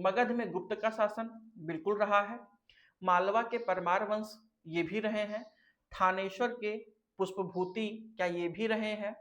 मगध में गुप्त का शासन बिल्कुल रहा है, मालवा के परमार वंश ये भी रहे हैं, थानेश्वर के पुष्पभूति क्या ये भी रहे हैं,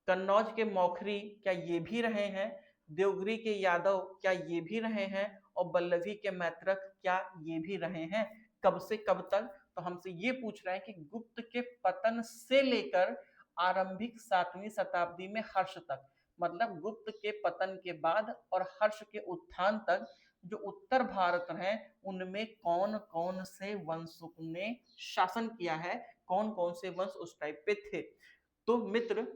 कन्नौज के मौखरी क्या ये भी रहे हैं, देवगिरी के यादव क्या ये भी रहे हैं, और बल्लभी के मैत्रक क्या ये भी रहे हैं? कब से कब तक? तो हमसे ये पूछ रहे हैं कि गुप्त के पतन से लेकर आरंभिक 7वीं शताब्दी में हर्ष तक, मतलब गुप्त के पतन के बाद और हर्ष के उत्थान तक जो उत्तर भारत है उनमें कौन कौन से वंशों ने शासन किया है, कौन कौन से वंश उस टाइप पे थे? तो मित्र,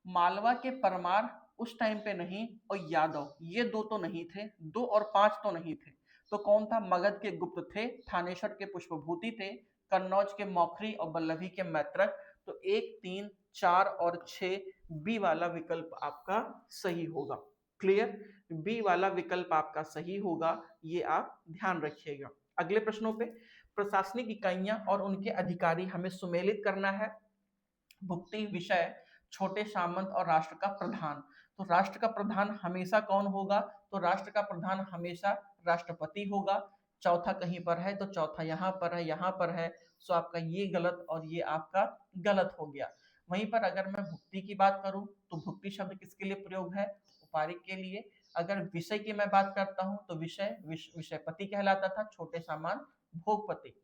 मालवा के परमार उस टाइम पे नहीं, और यादव ये दो तो नहीं थे, 2 और 5 तो नहीं थे, तो कौन था? मगध के गुप्त थे, थानेश्वर के पुष्पभूति थे, कन्नौज के मौखरी और बल्लभी के मैत्रक। तो 1, 3, 4 और 6 बी वाला विकल्प आपका सही होगा। क्लियर? बी वाला विकल्प आपका सही होगा, ये आप ध्यान रखिएगा। अगले प्रश्नों पे, प्रशासनिक इकाइयां और उनके अधिकारी हमें सुमेलित करना है। भुक्ति विषय छोटे सामंत और राष्ट्र का प्रधान। तो राष्ट्र का प्रधान हमेशा कौन होगा? तो राष्ट्र का प्रधान हमेशा राष्ट्रपति होगा। चौथा कहीं पर है तो चौथा यहाँ पर है, यहाँ पर है, सो आपका ये गलत और ये आपका गलत हो गया। वहीं पर अगर मैं भुक्ति की बात करूं तो भुक्ति शब्द किसके लिए प्रयोग है? उपहारिक के लिए। अगर विषय की मैं बात करता हूं तो विषयपति कहलाता था, छोटे सामान भोगपति।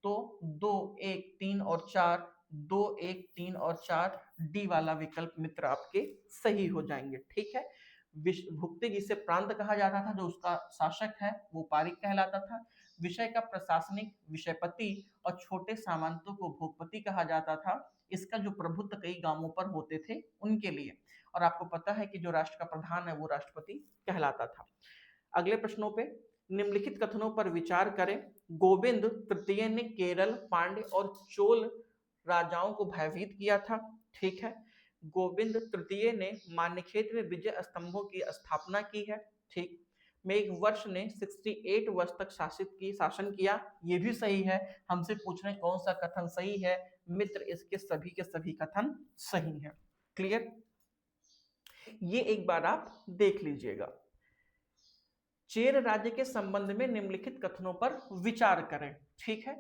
तो 2, 1, 3 और 4, 2, 1, 3 और 4 डी वाला विकल्प मित्र आपके सही हो जाएंगे। ठीक है, भुक्ति जिसे प्रांत कहा जाता था, जो उसका शासक है वो पारिक कहलाता था। विषय का प्रशासनिक विषयपति और छोटे सामंतों को भोगपति कहा जाता था। इसका जो प्रभुत्व कई गांवों पर होते थे उनके लिए। और आपको पता है कि जो राष्ट्र का प्रधान है वो राष्ट्रपति कहलाता था। अगले प्रश्नों पे, निम्नलिखित कथनों पर विचार करें। गोविंद तृतीय ने केरल, पांड्य और चोल राजाओं को भयभीत किया था। ठीक है, गोविंद तृतीय ने मान्यक्षेत्र में विजय स्तंभों की स्थापना की है। ठीक, मेघवर्ष ने 68 वर्ष तक शासन किया, ये भी सही है। हमसे पूछ रहे हैं कौन सा कथन सही है? मित्र, इसके सभी के सभी कथन सही हैं। क्लियर? ये एक बार आप देख लीजिएगा। चेर राज्य के संबंध में निम्नलिखित कथनों पर विचार करें। ठीक है,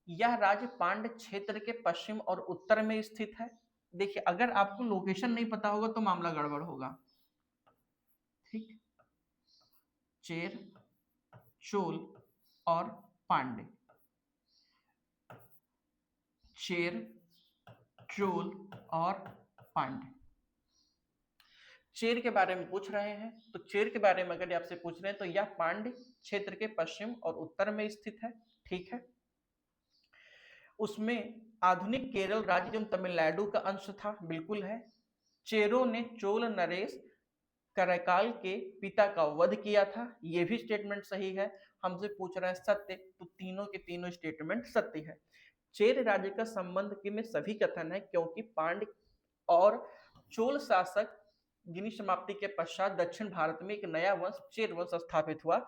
यह राज्य पांड्य क्षेत्र के पश्चिम और उत्तर में स्थित है। देखिए, अगर आपको लोकेशन नहीं पता होगा तो मामला गड़बड़ होगा। ठीक, चेर, चोल और पांड्य, चेर, चोल और पांड्य। चेर के बारे में पूछ रहे हैं, तो चेर के बारे में अगर आपसे पूछ रहे हैं तो यह पांड्य क्षेत्र के पश्चिम और उत्तर में स्थित है। ठीक है, उसमें आधुनिक केरल राज्य जो तमिलनाडु का अंश था, बिल्कुल है। चेरों ने चोल नरेश करैकाल के पिता का वध किया था, यह भी स्टेटमेंट सही है। हमसे पूछ रहे हैं सत्य, तो तीनों के तीनों स्टेटमेंट सत्य है। चेर राज्य का संबंध के में सभी कथन है, क्योंकि पांड्य और चोल शासक जिनकी समाप्ति के पश्चात दक्षिण भारत में एक नया वंश चेर वंश स्थापित हुआ,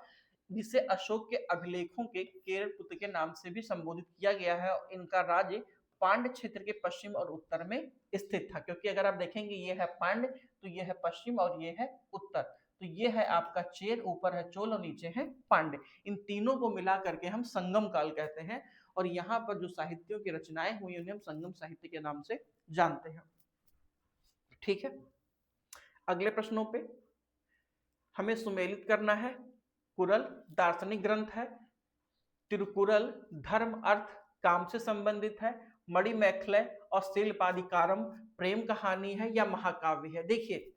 जिसे अशोक के अभिलेखों के केरल पुत्र के नाम से भी संबोधित किया गया है। और इनका राज्य पांड्य क्षेत्र के पश्चिम और उत्तर में स्थित था, क्योंकि अगर आप देखेंगे ये है पांड्य, तो ये है पश्चिम और ये है उत्तर। तो ये है आपका चेर, ऊपर है चोल और नीचे है पांड्य। इन तीनों को मिला करके हम संगम काल कहते हैं, और यहाँ पर जो साहित्यों की रचनाएं हुई उन्हें हम संगम साहित्य के नाम से जानते हैं। ठीक है, अगले प्रश्नों पे हमें सुमेलित करना है। कुरल दार्शनिक ग्रंथ है, तिरुकुरल धर्म अर्थ काम से संबंधित है, मणिमेखले और शिल्पाधिकारम प्रेम कहानी है या महाकाव्य है? देखिए,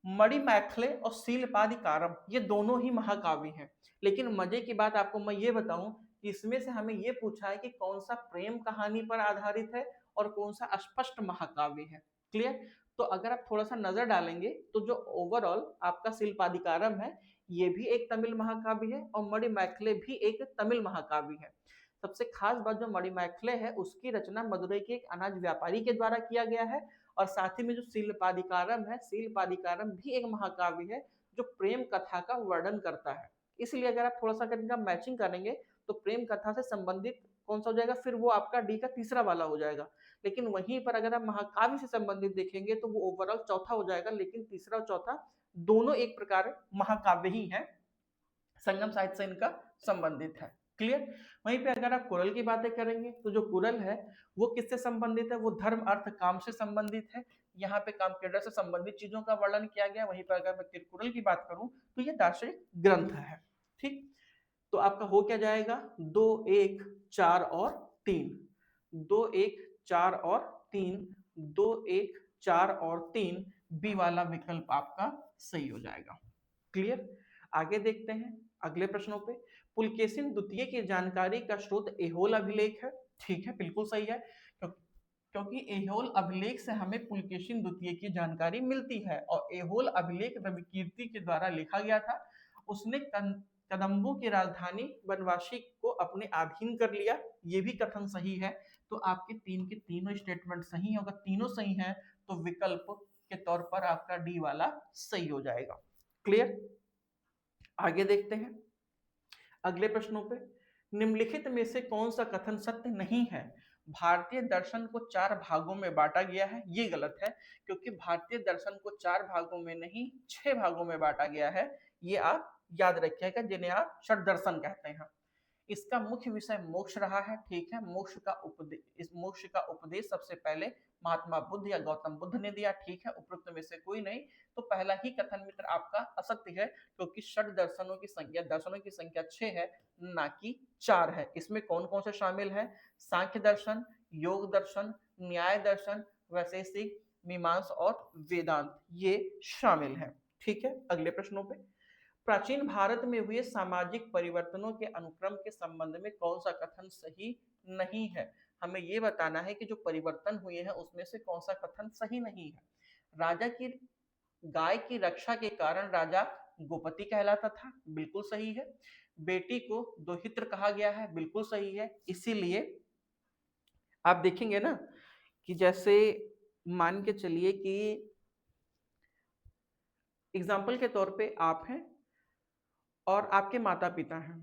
मणिमेखले और शिल्पाधिकारम ये दोनों ही महाकाव्य हैं, लेकिन मजे की बात आपको मैं ये बताऊं कि इसमें से हमें ये पूछा है कि कौन सा प्रेम कहानी पर आधारित है और कौन सा स्पष्ट महाकाव्य है। क्लियर? तो अगर आप थोड़ा सा नजर डालेंगे तो जो ओवरऑल आपका शिल्पाधिकारम है ये भी एक तमिल महाकाव्य है और मणिमैखले भी एक तमिल महाकाव्य है। सबसे खास बात जो मणिमैखले है उसकी रचना मदुरई के एक अनाज व्यापारी के द्वारा किया गया है और साथ ही में जो शिल्पाधिकारम है शिल्पाधिकारम भी एक महाकाव्य है जो प्रेम कथा का वर्णन करता है। इसलिए अगर आप थोड़ा सा इनका मैचिंग करेंगे तो प्रेम कथा से संबंधित कौन सा हो जाएगा, फिर वो आपका डी का तीसरा वाला हो जाएगा। लेकिन वहीं पर अगर आप महाकाव्य से संबंधित देखेंगे तो वो ओवरऑल चौथा हो जाएगा, लेकिन तीसरा और चौथा दोनों एक प्रकार महाकाव्य ही है, संगम साहित्य से इनका संबंधित है। क्लियर। वहीं पे अगर आप कुरल की बातें करेंगे तो जो कुरल है वो किससे संबंधित है, वो धर्म अर्थ काम से संबंधित है। यहाँ पे काम क्रीड़ा से संबंधित चीजों का वर्णन किया गया। वहीं पर अगर मैं तिरुकुरल की बात करूं तो ये दार्शनिक ग्रंथ है। ठीक, तो आपका हो क्या जाएगा, 2 1 4 और 3, 2 1 4 और 3, 2 1 4 और 3 बी वाला विकल्प आपका सही हो जाएगा। क्लियर। आगे देखते हैं अगले प्रश्नों पे। पुलकेशिन द्वितीय की जानकारी का स्रोत एहोल अभिलेख है। ठीक है, बिल्कुल सही है, क्योंकि एहोल अभिलेख से हमें पुलकेशिन द्वितीय की जानकारी मिलती है और एहोल अभिलेख रविकीर्ति के द्वारा लिखा गया था। उसने कदम्बों की राजधानी बनवासी को अपने अधीन कर लिया, ये भी कथन सही है। तो आपके तीन के तीनों स्टेटमेंट सही है, अगर तीनों सही हैं तो विकल्प के तौर पर आपका डी वाला सही हो जाएगा। क्लियर। आगे देखते हैं अगले प्रश्नों पे। निम्नलिखित में से कौन सा कथन सत्य नहीं है। भारतीय दर्शन को 4 भागों में बांटा गया है, ये गलत है, क्योंकि भारतीय दर्शन को 4 भागों में नहीं 6 भागों में बांटा गया है। ये आप याद रखिएगा, जिन्हें आप षट दर्शन कहते हैं। इसका मुख्य विषय मोक्ष रहा है। ठीक है, मोक्ष का उपदेश सबसे पहले महात्मा बुद्ध या गौतम बुद्ध ने दिया। ठीक है, उपरोक्त में से कोई नहीं, तो पहला ही कथन मित्र आपका असत्य है, क्योंकि षट दर्शनों की संख्या 6 है, ना कि 4 है। इसमें कौन कौन से शामिल है, सांख्य दर्शन, योग दर्शन, न्याय दर्शन, वैशेषिक, मीमांसा और वेदांत, ये शामिल है। ठीक है, अगले प्रश्नों पे। प्राचीन भारत में हुए सामाजिक परिवर्तनों के अनुक्रम के संबंध में कौन सा कथन सही नहीं है। हमें यह बताना है कि जो परिवर्तन हुए हैं उसमें से कौन सा कथन सही नहीं है। राजा की गाय की रक्षा के कारण राजा गोपति कहलाता था, बिल्कुल सही है। बेटी को दोहित्र कहा गया है, बिल्कुल सही है। इसीलिए आप देखेंगे ना कि जैसे मान के चलिए कि एग्जाम्पल के तौर पे आप हैं और आपके माता पिता हैं,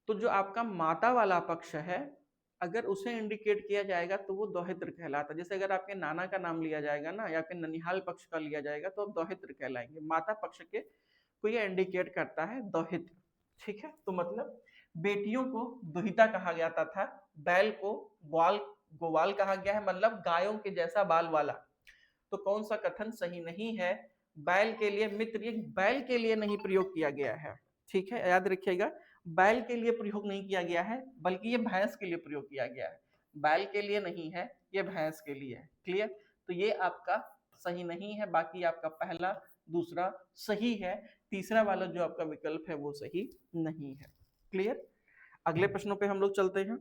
तो जो आपका माता वाला पक्ष है अगर उसे इंडिकेट किया जाएगा तो वो दोहित्र कहलाता है। जैसे अगर आपके नाना का नाम लिया जाएगा ना या फिर ननिहाल पक्ष का लिया जाएगा तो आप दोहित्र कहलाएंगे। माता पक्ष के को ये इंडिकेट करता है दोहित्र। ठीक है, तो मतलब बेटियों को दुहिता कहा जाता था, बैल को गोवाल कहा गया है, मतलब गायों के जैसा बाल वाला। तो कौन सा कथन सही नहीं है, बैल के लिए मित्र, ये बैल के लिए नहीं प्रयोग किया गया है। ठीक है, याद रखिएगा, बैल के लिए प्रयोग नहीं किया गया है, बल्कि ये भैंस के लिए प्रयोग किया गया है। बैल के लिए नहीं है, ये भैंस के लिए है। क्लियर, तो ये आपका सही नहीं है। बाकी आपका पहला दूसरा सही है, तीसरा वाला जो आपका विकल्प है वो सही नहीं है। क्लियर। अगले प्रश्नों पे हम लोग चलते हैं।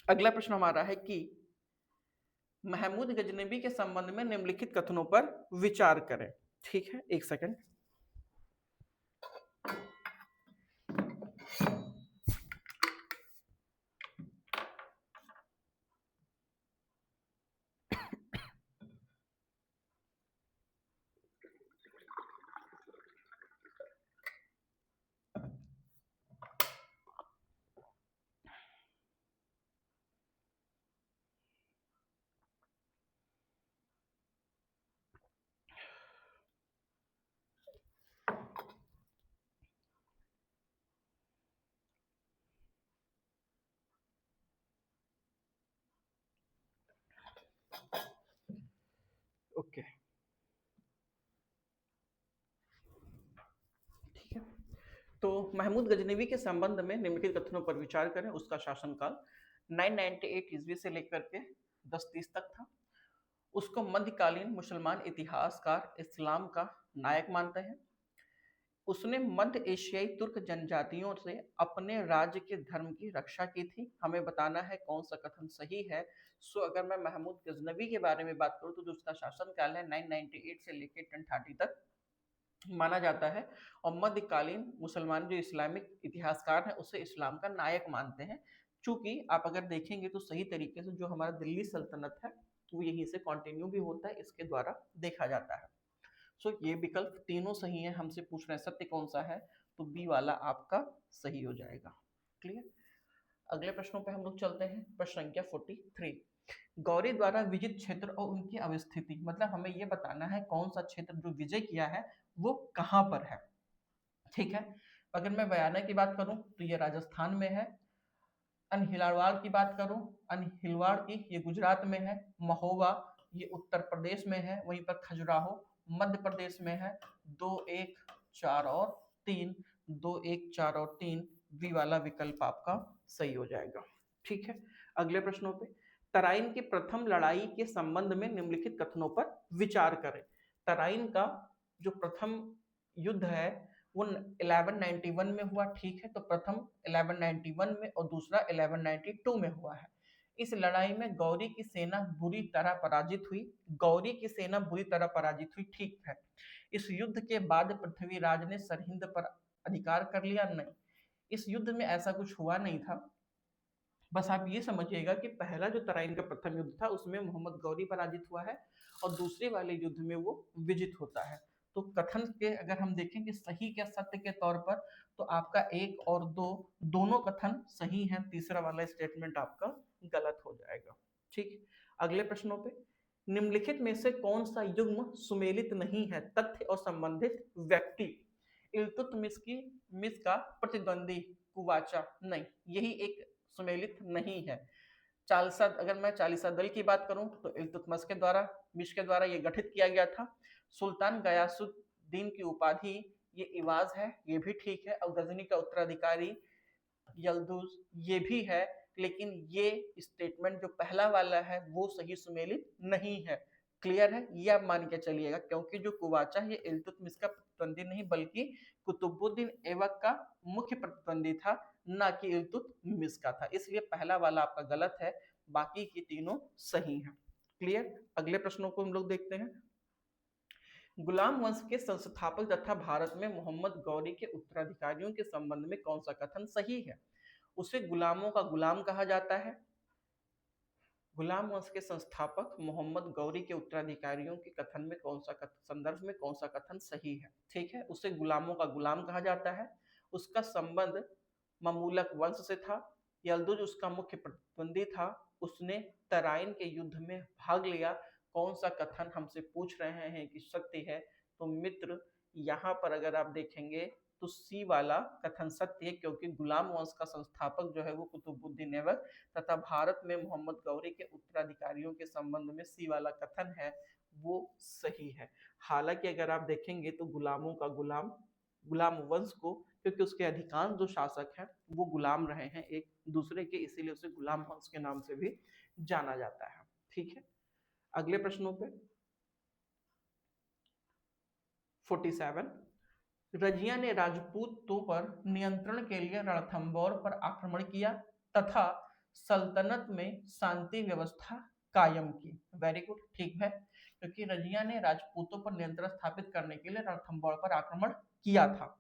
अगला प्रश्न हमारा है कि महमूद गजनबी के संबंध में निम्नलिखित कथनों पर विचार करें। ठीक है, एक सेकंड। ओके, ठीक है। तो महमूद गजनवी के संबंध में निम्नलिखित कथनों पर विचार करें। उसका शासनकाल 998 ईस्वी से लेकर के 1030 तक था। उसको मध्यकालीन मुसलमान इतिहासकार इस्लाम का नायक मानते हैं। उसने मध्य एशियाई तुर्क जनजातियों से अपने राज्य के धर्म की रक्षा की थी। हमें बताना है कौन सा कथन सही है। सो अगर मैं महमूद गजनवी के बारे में बात करूं तो जो उसका शासनकाल है 998 से लेकर 1030 तक माना जाता है, और मध्यकालीन मुसलमान जो इस्लामिक इतिहासकार हैं उसे इस्लाम का नायक मानते हैं। चूंकि आप अगर देखेंगे तो सही तरीके से जो हमारा दिल्ली सल्तनत है वो यहीं से कंटिन्यू भी होता है, इसके द्वारा देखा जाता है। सो ये विकल्प तीनों सही है। हमसे पूछ रहे हैं सत्य कौन सा है, तो बी वाला आपका सही हो जाएगा। क्लियर। अगले प्रश्नों पे हम लोग चलते हैं। प्रश्न संख्या 43। गौरी द्वारा विजित क्षेत्र और उनकी अवस्थिति, मतलब हमें ये बताना है कौन सा क्षेत्र जो विजय किया है वो कहां पर है। ठीक है। अगर मैं बयाना की बात करूं तो ये राजस्थान में है। अनहिलवाड़ की बात करूं, अनहिलवाड़ की ये गुजरात में है। महोबा ये उत्तर प्रदेश में है। वहीं पर खजुराहो मध्य प्रदेश में है। 2 1 4 और 3, 2 1 4 और 3 बी वाला विकल्प आपका सही हो जाएगा। ठीक है। अगले प्रश्नों पे, तराइन की प्रथम लड़ाई के संबंध में निम्नलिखित कथनों पर विचार करें। तराइन का जो प्रथम युद्ध है वो 1191 में हुआ। ठीक है, तो प्रथम 1191 में और दूसरा 1192 में हुआ है। इस लड़ाई में गौरी की सेना बुरी तरह पराजित हुई। गौरी की सेना बुरी तरह पराजित हुई, ठीक है। इस युद्ध के बाद पृथ्वीराज ने सरहिंद पर अधिकार कर लिया? नहीं, इस युद्ध में ऐसा कुछ हुआ नहीं था। बस आप ये समझिएगा कि पहला जो तराइन का प्रथम युद्ध था उसमें मोहम्मद गौरी पराजित हुआ है और दूसरे वाले युद्ध में वो विजित होता है। तो कथन के अगर हम देखें कि सही क्या सत्य के तौर पर, तो आपका 1 और 2 दोनों कथन सही हैं। तीसरा वाला स्टेटमेंट आपका गलत हो जाएगा। ठीक। अगले प्रश्नों पे, निम्नलिखित में से कौन सा युग्म सुमेलित नहीं है? तथ्य और संबंधित व्यक्ति। इल्तुतमिश की मिस का प्रतिद्वंदी कुवाचा, नहीं, यही एक सुमेलित नहीं है। चालसा, अगर मैं चालीसा दल की बात करूं तो इल्तुतमिश के द्वारा के द्वारा ये गठित किया गया था। सुल्तान गयासुद्दीन की उपाधि ये इवाज है, ये भी ठीक है। और गजनी का उत्तराधिकारी यल्दुज ये भी है, लेकिन ये स्टेटमेंट जो पहला वाला है वो सही सुमेलित नहीं है। क्लियर है, ये आप मान के चलिएगा, क्योंकि जो कुवाचा है ये इल्तुतमिश का प्रतिद्वंदी नहीं बल्कि कुतुबुद्दीन ऐबक का मुख्य प्रतिद्वंदी था, ना कि इल्तुतमिश का था। इसलिए पहला वाला आपका गलत है, बाकी की तीनों सही हैं। क्लियर। अगले प्रश्नों को हम लोग देखते हैं। गुलाम वंश के संस्थापक तथा भारत में मोहम्मद गौरी के उत्तराधिकारियों के संबंध में कौन सा कथन सही है? उसे गुलामों का गुलाम कहा जाता है। गुलाम वंश के संस्थापक मोहम्मद गौरी के उत्तराधिकारियों के कथन में कौन सा संदर्भ में कौन सा कथन सही है? ठीक है, उसे गुलामों का गुलाम कहा जाता है। उसका संबंध ममूलक वंश से था। यल्दुज उसका मुख्य प्रतिद्वंदी था। उसने तराइन के युद्ध में भाग लिया। कौन सा कथन हमसे पूछ रहे हैं कि सत्य है? तो मित्र, यहाँ पर अगर आप देखेंगे तो सी वाला कथन सत्य है, क्योंकि गुलाम वंश का संस्थापक जो है वो कुतुबुद्दीन ऐबक तथा भारत में मोहम्मद गौरी के उत्तराधिकारियों के संबंध में सी वाला कथन है वो सही है। हालांकि अगर आप देखेंगे तो गुलामों का गुलाम, गुलाम वंश को, क्योंकि उसके अधिकांश जो शासक हैं वो गुलाम रहे हैं एक दूसरे के, इसीलिए उसे गुलाम वंश के नाम से भी जाना जाता है। ठीक है। अगले प्रश्नों पे 47। रजिया ने राजपूतों पर नियंत्रण के लिए रणथंबोर पर आक्रमण किया तथा सल्तनत में शांति व्यवस्था कायम की। वेरी गुड, ठीक है, क्योंकि रजिया ने राजपूतों पर नियंत्रण स्थापित करने के लिए रणथंबोर पर आक्रमण किया था।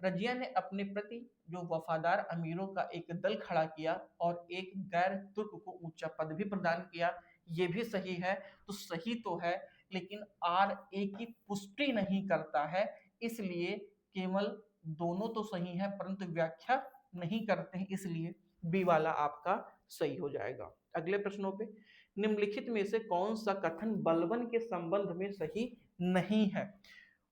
रजिया ने अपने प्रति जो वफादार अमीरों का एक दल खड़ा किया और एक गैर तुर्क को ऊंचा पद भी प्रदान किया। ये भी सही है। तो सही तो है, लेकिन आर ए की पुष्टि नहीं करता है, इसलिए केवल दोनों तो सही है परंतु व्याख्या नहीं करते हैं, इसलिए बी वाला आपका सही हो जाएगा। अगले प्रश्नों पे, निम्नलिखित में से कौन सा कथन बलबन के संबंध में सही नहीं है?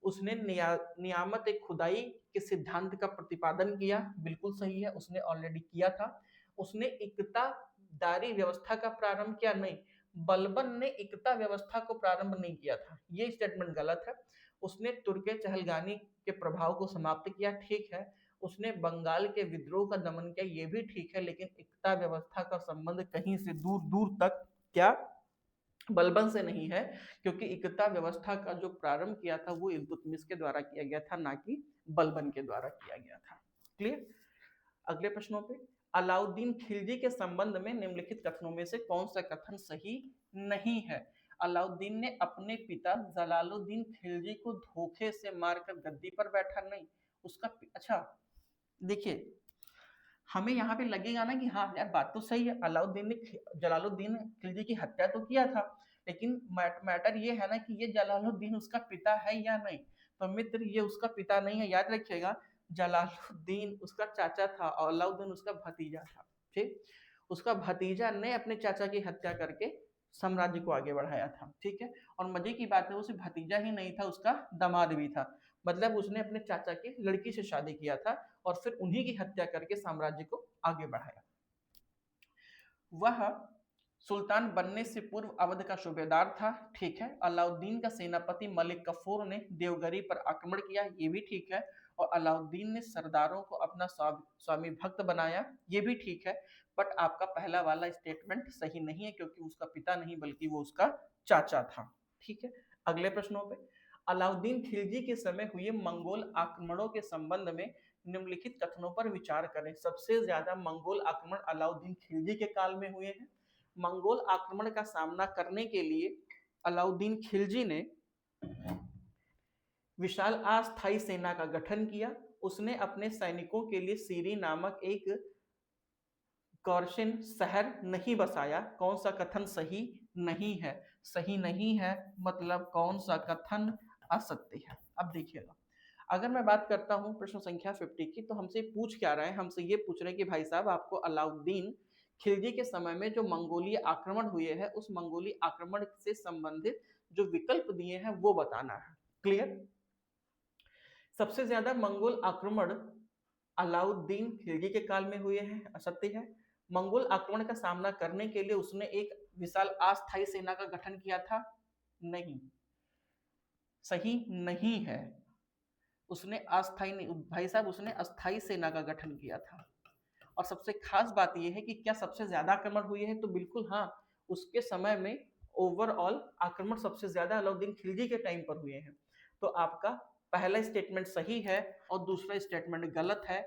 उसने नियामत खुदाई के सिद्धांत का प्रतिपादन किया, बिल्कुल सही है, उसने ऑलरेडी किया था। उसने इकतादारी व्यवस्था का प्रारंभ किया, नहीं, बलबन ने इकता व्यवस्था को प्रारंभ नहीं किया था, ये स्टेटमेंट गलत है। उसने तुर्के चहलगानी के प्रभाव को समाप्त किया, ठीक है। उसने बंगाल के विद्रोह का दमन किया, ये भी ठीक है, लेकिन इकता व्यवस्था का संबंध कहीं से दूर दूर तक क्या बलबन से नहीं है, क्योंकि इकता व्यवस्था का जो प्रारंभ किया था वो इल्तुतमिश के द्वारा किया गया था, ना कि बलबन के द्वारा किया गया था। क्लियर। अगले प्रश्नों पे, अलाउद्दीन खिलजी के संबंध में निम्नलिखित कथनों में से कौन सा कथन सही नहीं है? अलाउद्दीन ने अपने पिता जलालुद्दीन खिलजी को धोखे से मारकर गद्दी पर बैठा, नहीं। अच्छा, देखिए, हमें यहाँ पे लगेगा ना कि हाँ यार बात तो सही है, अलाउद्दीन ने जलालुद्दीन खिलजी की हत्या तो किया था, लेकिन मैटर ये है ना कि ये जलालुद्दीन उसका पिता है या नहीं। तो मित्र, ये उसका पिता नहीं है, याद रखिएगा। जलालुद्दीन उसका चाचा था और अलाउद्दीन उसका भतीजा था। ठीक, उसका भतीजा ने अपने चाचा की हत्या करके साम्राज्य को आगे बढ़ाया था। ठीक है, और मजे की बात है, वो सिर्फ भतीजा ही नहीं था, उसका दामाद भी था। मतलब उसने अपने चाचा की लड़की से शादी किया था और फिर उन्हीं की हत्या करके साम्राज्य को आगे बढ़ाया। वह सुल्तान बनने से पूर्व अवध का सूबेदार था। ठीक है। अलाउद्दीन का सेनापति मलिक कफूर ने देवगिरी पर आक्रमण किया, ये भी ठीक है। और अलाउद्दीन ने सरदारों को अपना स्वामी भक्त बनाया, ये भी ठीक है। बट आपका पहला वाला स्टेटमेंट सही नहीं है, क्योंकि उसका पिता नहीं बल्कि वो उसका चाचा था। ठीक है। अगले प्रश्नों पे, अलाउद्दीन खिलजी के समय हुए मंगोल आक्रमणों के संबंध में निम्नलिखित कथनों पर विचार करें। सबसे ज्यादा मंगोल आक्रमण अलाउद्दीन खिलजी के काल में हुए हैं। मंगोल आक्रमण का सामना करने के लिए अलाउद्दीन खिलजी ने विशाल अस्थायी सेना का गठन किया। उसने अपने सैनिकों के लिए सीरी नामक एक कौरशिन शहर नहीं बसाया। कौन सा कथन सही नहीं है? सही नहीं है मतलब कौन सा कथन असत्य है? अब देखिएगा, अगर मैं बात करता हूं प्रश्न संख्या 50 की, तो हमसे पूछ क्या रहे हैं? हमसे ये पूछ रहे हैं कि भाई साहब, आपको अलाउद्दीन खिलजी के समय में जो मंगोलीय आक्रमण हुए हैं, उस मंगोलीय आक्रमण से संबंधित जो विकल्प दिए हैं वो बताना है। क्लियर। सबसे ज्यादा मंगोल आक्रमण अलाउद्दीन खिलजी के काल में हुए हैं, असत्य है। मंगोल आक्रमण का सामना करने के लिए उसने एक विशाल अस्थायी सेना का गठन किया था, नहीं, सही नहीं है। उसने अस्थायी नहीं, भाई साहब, उसने अस्थायी सेना का गठन किया था। और सबसे खास बात यह है कि क्या सबसे ज्यादा आक्रमण हुए हैं? तो बिल्कुल हाँ, उसके समय में ओवरऑल आक्रमण सबसे ज्यादा अलाउद्दीन खिलजी के टाइम पर हुए हैं। तो आपका पहला स्टेटमेंट सही है और दूसरा स्टेटमेंट गलत है।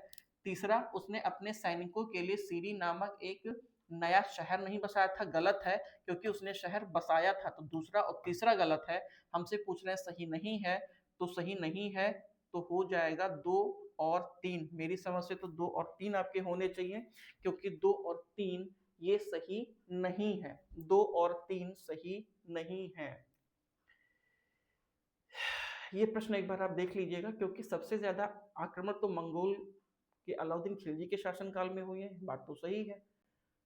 तीसरा, उसने अपने सैनिकों के लिए सीरी नामक एक नया शहर नहीं बसाया था, गलत है, क्योंकि उसने शहर बसाया था। तो दूसरा और तीसरा गलत है। हमसे पूछ रहे हैं सही नहीं है, तो सही नहीं है तो हो जाएगा 2 और 3। मेरी समझ से तो 2 और 3 आपके होने चाहिए, क्योंकि 2 और 3 ये सही नहीं है। 2 और 3 सही नहीं है। ये प्रश्न एक बार आप देख लीजिएगा, क्योंकि सबसे ज्यादा आक्रमण तो मंगोल के अलाउद्दीन खिलजी के शासनकाल में हुए हैं, बात तो सही है।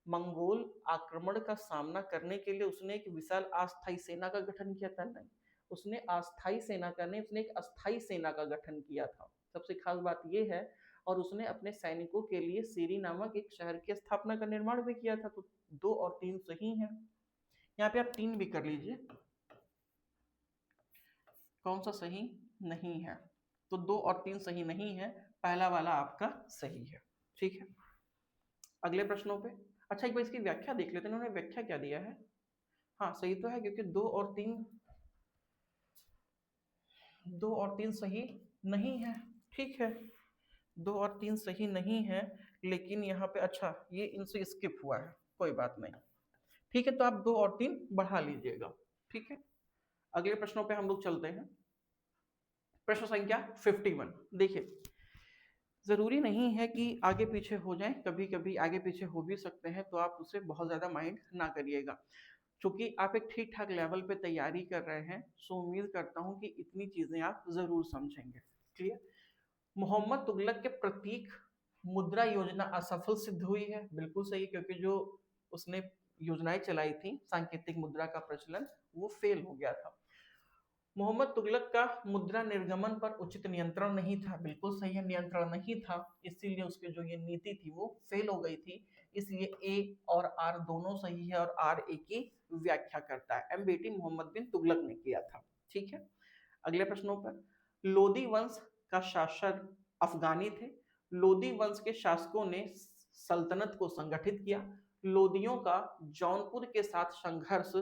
मंगोल आक्रमण का सामना करने के लिए उसने एक विशाल अस्थायी सेना का गठन किया था, नहीं, उसने अस्थायी सेना का नहीं, उसने एक अस्थायी सेना का गठन किया था। सबसे खास बात यह है। और उसने अपने सैनिकों के लिए सीरी नामक एक शहर की स्थापना का निर्माण भी किया था। तो 2 और 3 सही है। यहाँ पे आप 3 भी कर लीजिए, कौन सा सही नहीं है? तो 2 और 3 सही नहीं है, पहला वाला आपका सही है। ठीक है। अगले प्रश्नों पे, अच्छा एक बार इसकी व्याख्या देख लेते हैं, इन्होंने व्याख्या क्या दिया है। हाँ सही तो है, क्योंकि 2 और 3 सही नहीं है। ठीक है, 2 और 3 सही नहीं है, लेकिन यहाँ पे अच्छा ये इनसे स्किप हुआ है, कोई बात नहीं। ठीक है, तो आप 2 और 3 बढ़ा लीजिएगा। ठीक है। अगले प्रश्नों पे हम लोग चलते हैं। प्रश्न संख्या 51। देखिए, जरूरी नहीं है कि आगे पीछे हो जाए, कभी कभी आगे पीछे हो भी सकते हैं, तो आप उसे बहुत ज्यादा माइंड ना करिएगा। चूंकि आप एक ठीक ठाक लेवल पे तैयारी कर रहे हैं, सो उम्मीद करता हूं कि इतनी चीजें आप जरूर समझेंगे। क्लियर। मोहम्मद तुगलक के प्रतीक मुद्रा योजना असफल सिद्ध हुई है, बिल्कुल सही, क्योंकि जो उसने योजनाएं चलाई थी सांकेतिक मुद्रा का प्रचलन, वो फेल हो गया था। मोहम्मद तुगलक का मुद्रा निर्गमन पर उचित नियंत्रण नहीं था, बिल्कुल सही है, नियंत्रण नहीं था, इसीलिए उसकी जो ये नीति थी वो फेल हो गई थी। इसलिए ए और आर दोनों सही है और आर ए की व्याख्या करता है। एमबीटी मोहम्मद बिन तुगलक ने किया था। ठीक है। अगले प्रश्नों पर, लोदी वंश का शासक अफगानी थे। लोदी वंश के शासकों ने सल्तनत को संगठित किया। लोदियों का जौनपुर के साथ संघर्ष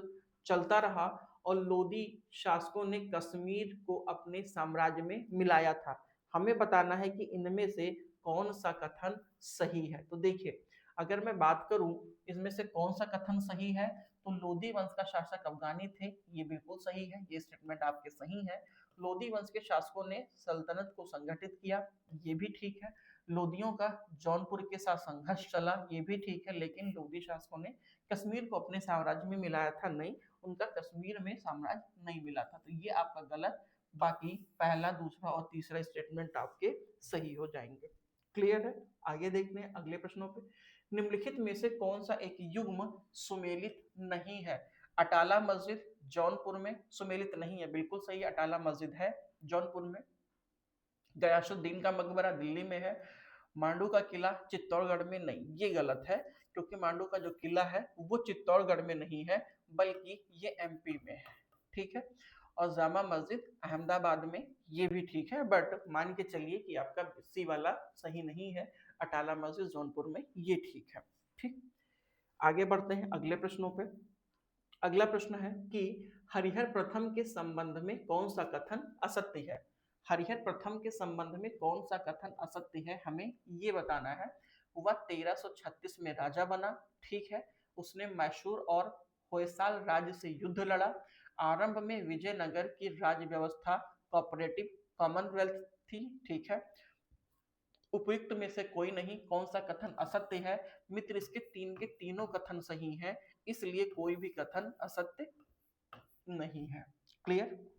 चलता रहा और लोदी शासकों ने कश्मीर को अपने साम्राज्य में मिलाया था। हमें बताना है कि इनमें से कौन सा कथन सही है। तो देखिए, अगर मैं बात करूं इसमें से कौन सा कथन सही है, तो लोदी वंश का शासक अफगानी थे, ये बिल्कुल सही है, ये स्टेटमेंट आपके सही है। लोदी वंश के शासकों ने सल्तनत को संगठित किया, ये भी ठीक है। लोदियों का जौनपुर के साथ संघर्ष चला, ये भी ठीक है, लेकिन लोदी शासकों ने कश्मीर को अपने साम्राज्य में मिलाया था, नहीं, उनका कश्मीर में साम्राज्य नहीं मिला था। तो ये आपका गलत, बाकी पहला, दूसरा और तीसरा स्टेटमेंट आपके सही हो जाएंगे। क्लियर है? आगे देखते हैं अगले प्रश्नों पे। निम्नलिखित में से कौन सा एक युग्म सुमेलित नहीं है? अटाला मस्जिद जौनपुर में सुमेलित नहीं है, बिल्कुल सही, अटाला मस्जिद है जौनपुर में। गयासुद्दीन का मकबरा दिल्ली में है। मांडू का किला चित्तौड़गढ़ में नहीं, ये गलत है, क्योंकि मांडू का जो किला है वो चित्तौड़गढ़ में नहीं है, बल्कि ये एमपी में है। ठीक है। और जामा मस्जिद अहमदाबाद में, ये भी ठीक है, बट मान के चलिए कि आपका सी वाला सही नहीं है, अटाला मस्जिद जौनपुर में, ये ठीक है। ठीक, आगे बढ़ते हैं अगले प्रश्नों पे। अगला प्रश्न है कि हरिहर प्रथम के संबंध में कौन सा कथन असत्य है? हरिहर प्रथम के संबंध में कौन सा कथन असत्य है, हमें ये बताना है। वह 1336 में राजा बना, ठीक है, उसने मैसूर और होयसाल राज्य से युद्ध लड़ा। आरंभ में विजयनगर की राज्य व्यवस्था कोऑपरेटिव कॉमनवेल्थ थी, ठीक है। उपयुक्त में से कोई नहीं, कौन सा कथन असत्य है? मित्र, इसके तीन के तीनों कथन सही हैं, इसलिए कोई भी कथन असत्य नहीं है। क्लियर?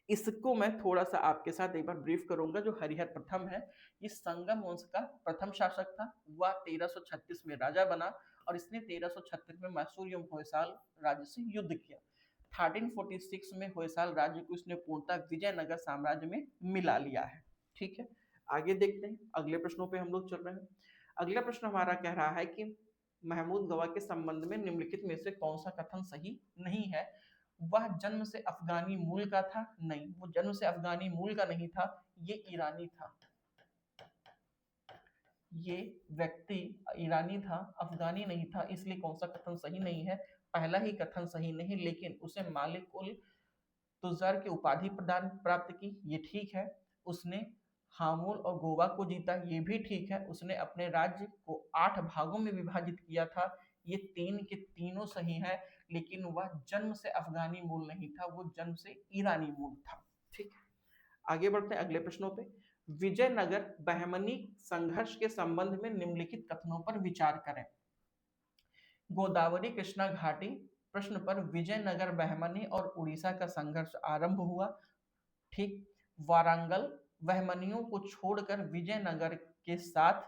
इसको मैं थोड़ा सा आपके साथ एक बार ब्रीफ करूंगा। जो हरिहर प्रथम है, ये संगम वंश का प्रथम शासक था। वह 1336 में राजा बना और इसने 1336 में मैसूर एवं होयसाल राज्य से युद्ध किया। 1346 में होयसाल राज्य को इसने पूर्णतः विजयनगर साम्राज्य में मिला लिया है। ठीक है, आगे देखते हैं, अगले प्रश्नों पे हम लोग चल रहे हैं। अगला प्रश्न हमारा कह रहा है कि महमूद गवा के संबंध में निम्नलिखित में से कौन सा कथन सही नहीं है? वह जन्म से अफगानी मूल का था, नहीं, वो जन्म से अफगानी मूल का नहीं था, ये ईरानी था। ये व्यक्ति ईरानी था, अफगानी नहीं था, इसलिए कौन सा कथन सही नहीं है? पहला ही कथन सही नहीं, लेकिन उसे मालिक उल तुजार की उपाधि प्रदान प्राप्त की, ये ठीक है। उसने हामुल और गोवा को जीता, ये भी ठीक है। उसने अपने राज्य को 8 भागों में विभाजित किया था, ये तीन के तीनों सही है, लेकिन वह जन्म से अफगानी मूल नहीं था, वो जन्म से ईरानी मूल था। ठीक है, आगे बढ़ते हैं अगले प्रश्नों पे। विजयनगर बहमनी संघर्ष के संबंध में निम्नलिखित कथनों पर विचार करें। गोदावरी कृष्णा घाटी प्रश्न पर विजयनगर बहमनी और उड़ीसा का संघर्ष आरंभ हुआ, ठीक। वारंगल बहमनियों को छोड़कर विजयनगर के साथ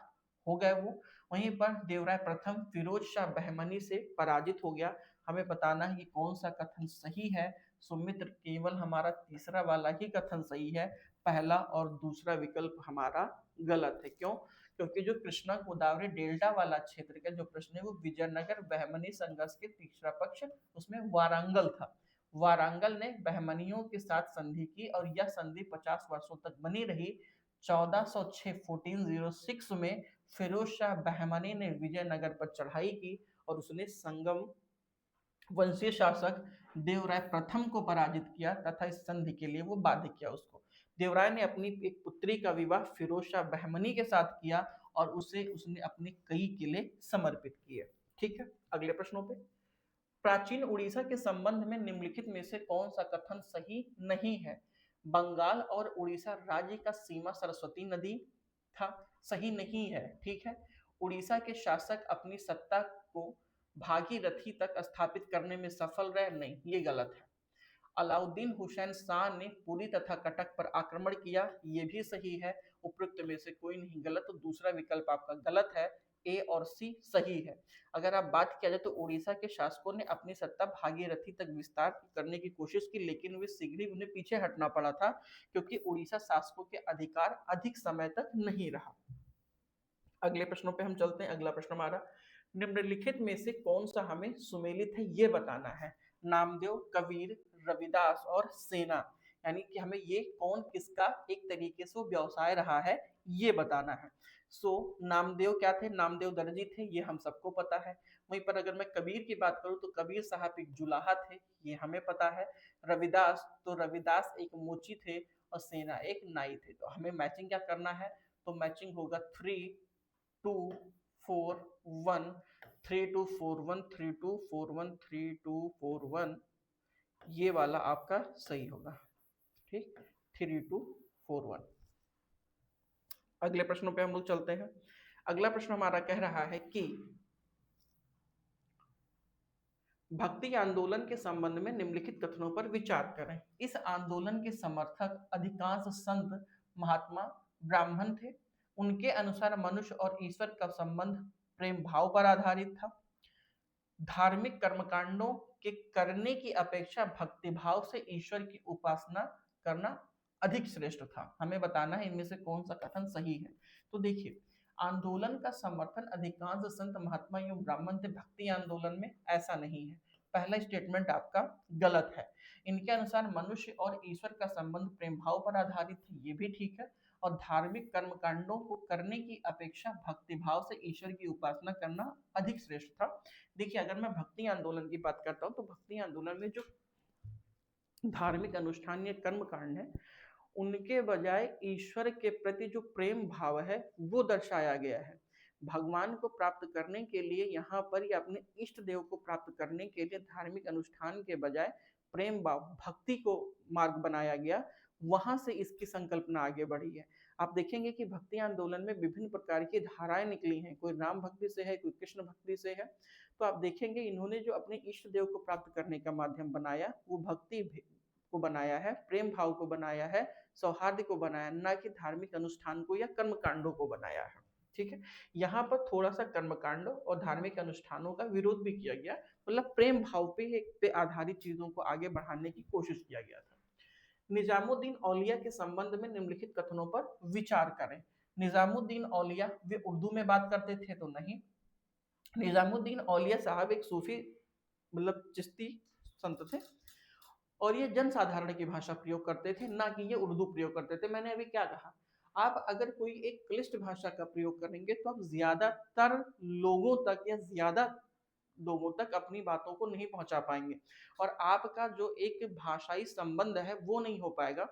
हो गए वो। वहीं पर देवराय प्रथम फिरोज शाह बहमनी से पराजित हो गया। हमें बताना है कि कौन सा कथन सही है। सुमित्र, केवल हमारा तीसरा वाला ही कथन सही है, पहला और दूसरा विकल्प हमारा गलत है। क्यों? क्योंकि जो कृष्णा गोदावरी डेल्टा वाला क्षेत्र का जो प्रश्न है वो विजयनगर बहमनी संघर्ष के तीसरा पक्ष, उसमें वारंगल था। वारंगल ने बहमनियों के साथ संधि की और यह संधि 50 वर्षों तक बनी रही। 1406 में फिरोज शाह बहमनी ने विजयनगर पर चढ़ाई की और उसने संगम वंशीय शासक देवराय प्रथम को पराजित किया तथा इस संधि के लिए वो बाध्य किया उसको। देवराय ने अपनी एक पुत्री का विवाह फिरोज शाह बहमनी के साथ किया और उसे उसने अपने कई किले समर्पित किए। ठीक है, अगले प्रश्नों पे। प्राचीन उड़ीसा के संबंध में निम्नलिखित में से कौन सा कथन सही नहीं है? बंगाल और उड़ीसा राज्य का सीमा सरस्वती नदी था, सही नहीं है, ठीक है। उड़ीसा के शासक अपनी सत्ता को भागीरथी तक स्थापित करने में सफल रहे, नहीं, ये गलत है। अलाउद्दीन हुसैन शाह ने पुरी तथा कटक पर आक्रमण किया, ये भी सही है। उपयुक्त में से कोई नहीं, गलत, तो दूसरा विकल्प आपका गलत है, ए और सी सही है। अगर आप बात किया जाए तो उड़ीसा के शासकों ने अपनी सत्ता भागीरथी तक विस्तार करने की कोशिश की, लेकिन वे शीघ्र ही उन्हें पीछे हटना पड़ा था, क्योंकि उड़ीसा शासकों के अधिकार अधिक समय तक नहीं रहा। अगले प्रश्नों पे हम चलते हैं। अगला प्रश्न हमारा, निम्नलिखित में से कौन सा हमें सुमेलित है ये बताना है। नामदेव, कबीर, रविदास और सेना, यानी कि हमें ये कौन किसका एक तरीके से व्यवसाय रहा है ये बताना है। सो नामदेव क्या थे? नामदेव दर्जी थे, ये हम सबको पता है। वहीं पर अगर मैं कबीर की बात करूं तो कबीर साहब एक जुलाहा थे, ये हमें पता है। रविदास, तो रविदास एक मोची थे और सेना एक नाई थे। तो हमें मैचिंग क्या करना है? तो मैचिंग होगा 3241, 3241, 3241, 3241, ये वाला आपका सही होगा। ठीक, 3241। अगले प्रश्नों पे हम लोग चलते हैं। अगला प्रश्न हमारा कह रहा है कि भक्ति आंदोलन के संबंध में निम्नलिखित कथनों पर विचार करें। इस आंदोलन के समर्थक अधिकांश संत महात्मा ब्राह्मण थे। उनके अनुसार मनुष्य और ईश्वर का संबंध प्रेम भाव पर आधारित था। धार्मिक कर्मकांडों के करने की अपेक्षा भक्ति भाव से ईश्वर की उपासना करना अधिक श्रेष्ठ था। हमें बताना है इनमें से कौन सा कथन सही है। तो देखिए, आंदोलन का समर्थन अधिकांश संत महात्मा एवं ब्राह्मण थे भक्ति आंदोलन में, ऐसा नहीं है। पहला स्टेटमेंट आपका गलत है। इनके अनुसार मनुष्य और ईश्वर का संबंध प्रेम भाव पर आधारित है, ये भी ठीक है। और धार्मिक कर्मकांडों को करने की अपेक्षा भक्ति भाव से ईश्वर की उपासना करना अधिक श्रेष्ठ था। देखिए, अगर मैं भक्ति आंदोलन की बात करता हूँ तो भक्ति आंदोलन में जो धार्मिक अनुष्ठान या कर्म कांड है, उनके बजाय ईश्वर के प्रति जो प्रेम भाव है वो दर्शाया गया है। भगवान को प्राप्त करने के लिए यहाँ पर या अपने इष्ट देव को प्राप्त करने के लिए धार्मिक अनुष्ठान के बजाय प्रेम भाव भक्ति को मार्ग बनाया गया, वहां से इसकी संकल्पना आगे बढ़ी है। आप देखेंगे कि भक्ति आंदोलन में विभिन्न प्रकार की धाराएं निकली हैं, कोई राम भक्ति से है, कोई कृष्ण भक्ति से है। तो आप देखेंगे इन्होंने जो अपने इष्ट देव को प्राप्त करने का माध्यम बनाया वो भक्ति को बनाया है, प्रेम भाव को बनाया है, सौहार्द को बनाया, ना कि धार्मिक अनुष्ठान को या कर्म कांडों को बनाया है। ठीक है, यहाँ पर थोड़ा सा कर्म कांडों और धार्मिक अनुष्ठानों का विरोध भी किया गया, मतलब प्रेम भाव पे आधारित चीजों को आगे बढ़ाने की कोशिश किया गया था। निजामुद्दीन औलिया के संबंध में निम्नलिखित कथनों पर विचार करें। निजामुद्दीन औलिया वे उर्दू में बात करते थे? तो नहीं। निजामुद्दीन औलिया साहब एक सूफी मतलब चिश्ती संत थे और ये जनसाधारण की भाषा प्रयोग करते थे, ना कि ये उर्दू प्रयोग करते थे। मैंने अभी क्या कहा, आप अगर कोई एक क्लिष्ट भाषा का प्रयोग करेंगे तो आप ज्यादातर लोगों तक या ज्यादा लोगों तक अपनी बातों को नहीं पहुंचा पाएंगे और आपका जो एक भाषाई संबंध है वो नहीं हो पाएगा।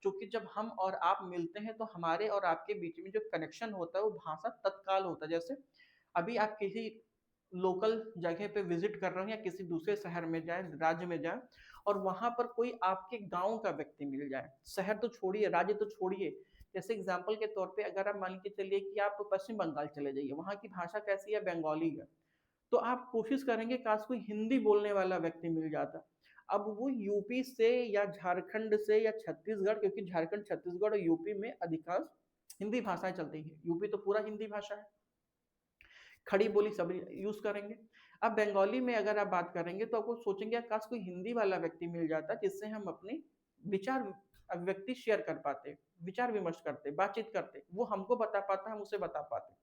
क्योंकि जब हम और आप मिलते हैं तो हमारे और आपके बीच में जो कनेक्शन होता है वो भाषा तत्काल होता है। जैसे अभी आप किसी लोकल जगह पे विजिट कर रहे हो या किसी दूसरे शहर में जाए, राज्य में जाए और वहां पर कोई आपके गांव का व्यक्ति मिल जाए, शहर तो छोड़िए, राज्य तो छोड़िए, जैसे एग्जाम्पल के तौर पे अगर आप मान के चलिए कि आप पश्चिम बंगाल चले जाइए, वहां की भाषा कैसी है? बंगाली है। तो आप कोशिश करेंगे काश कोई हिंदी बोलने वाला व्यक्ति मिल जाता। अब वो यूपी से या झारखंड से या छत्तीसगढ़, क्योंकि झारखंड, छत्तीसगढ़ और यूपी में अधिकांश हिंदी भाषाएं चलती हैं, यूपी तो पूरा हिंदी भाषा है, खड़ी बोली सब यूज करेंगे। अब बंगाली में अगर आप बात करेंगे तो आपको सोचेंगे काश कोई हिंदी वाला व्यक्ति मिल जाता जिससे हम अपने विचार अभिव्यक्ति शेयर कर पाते, विचार विमर्श करते, बातचीत करते, वो हमको बता पाता, हम उसे बता पाते।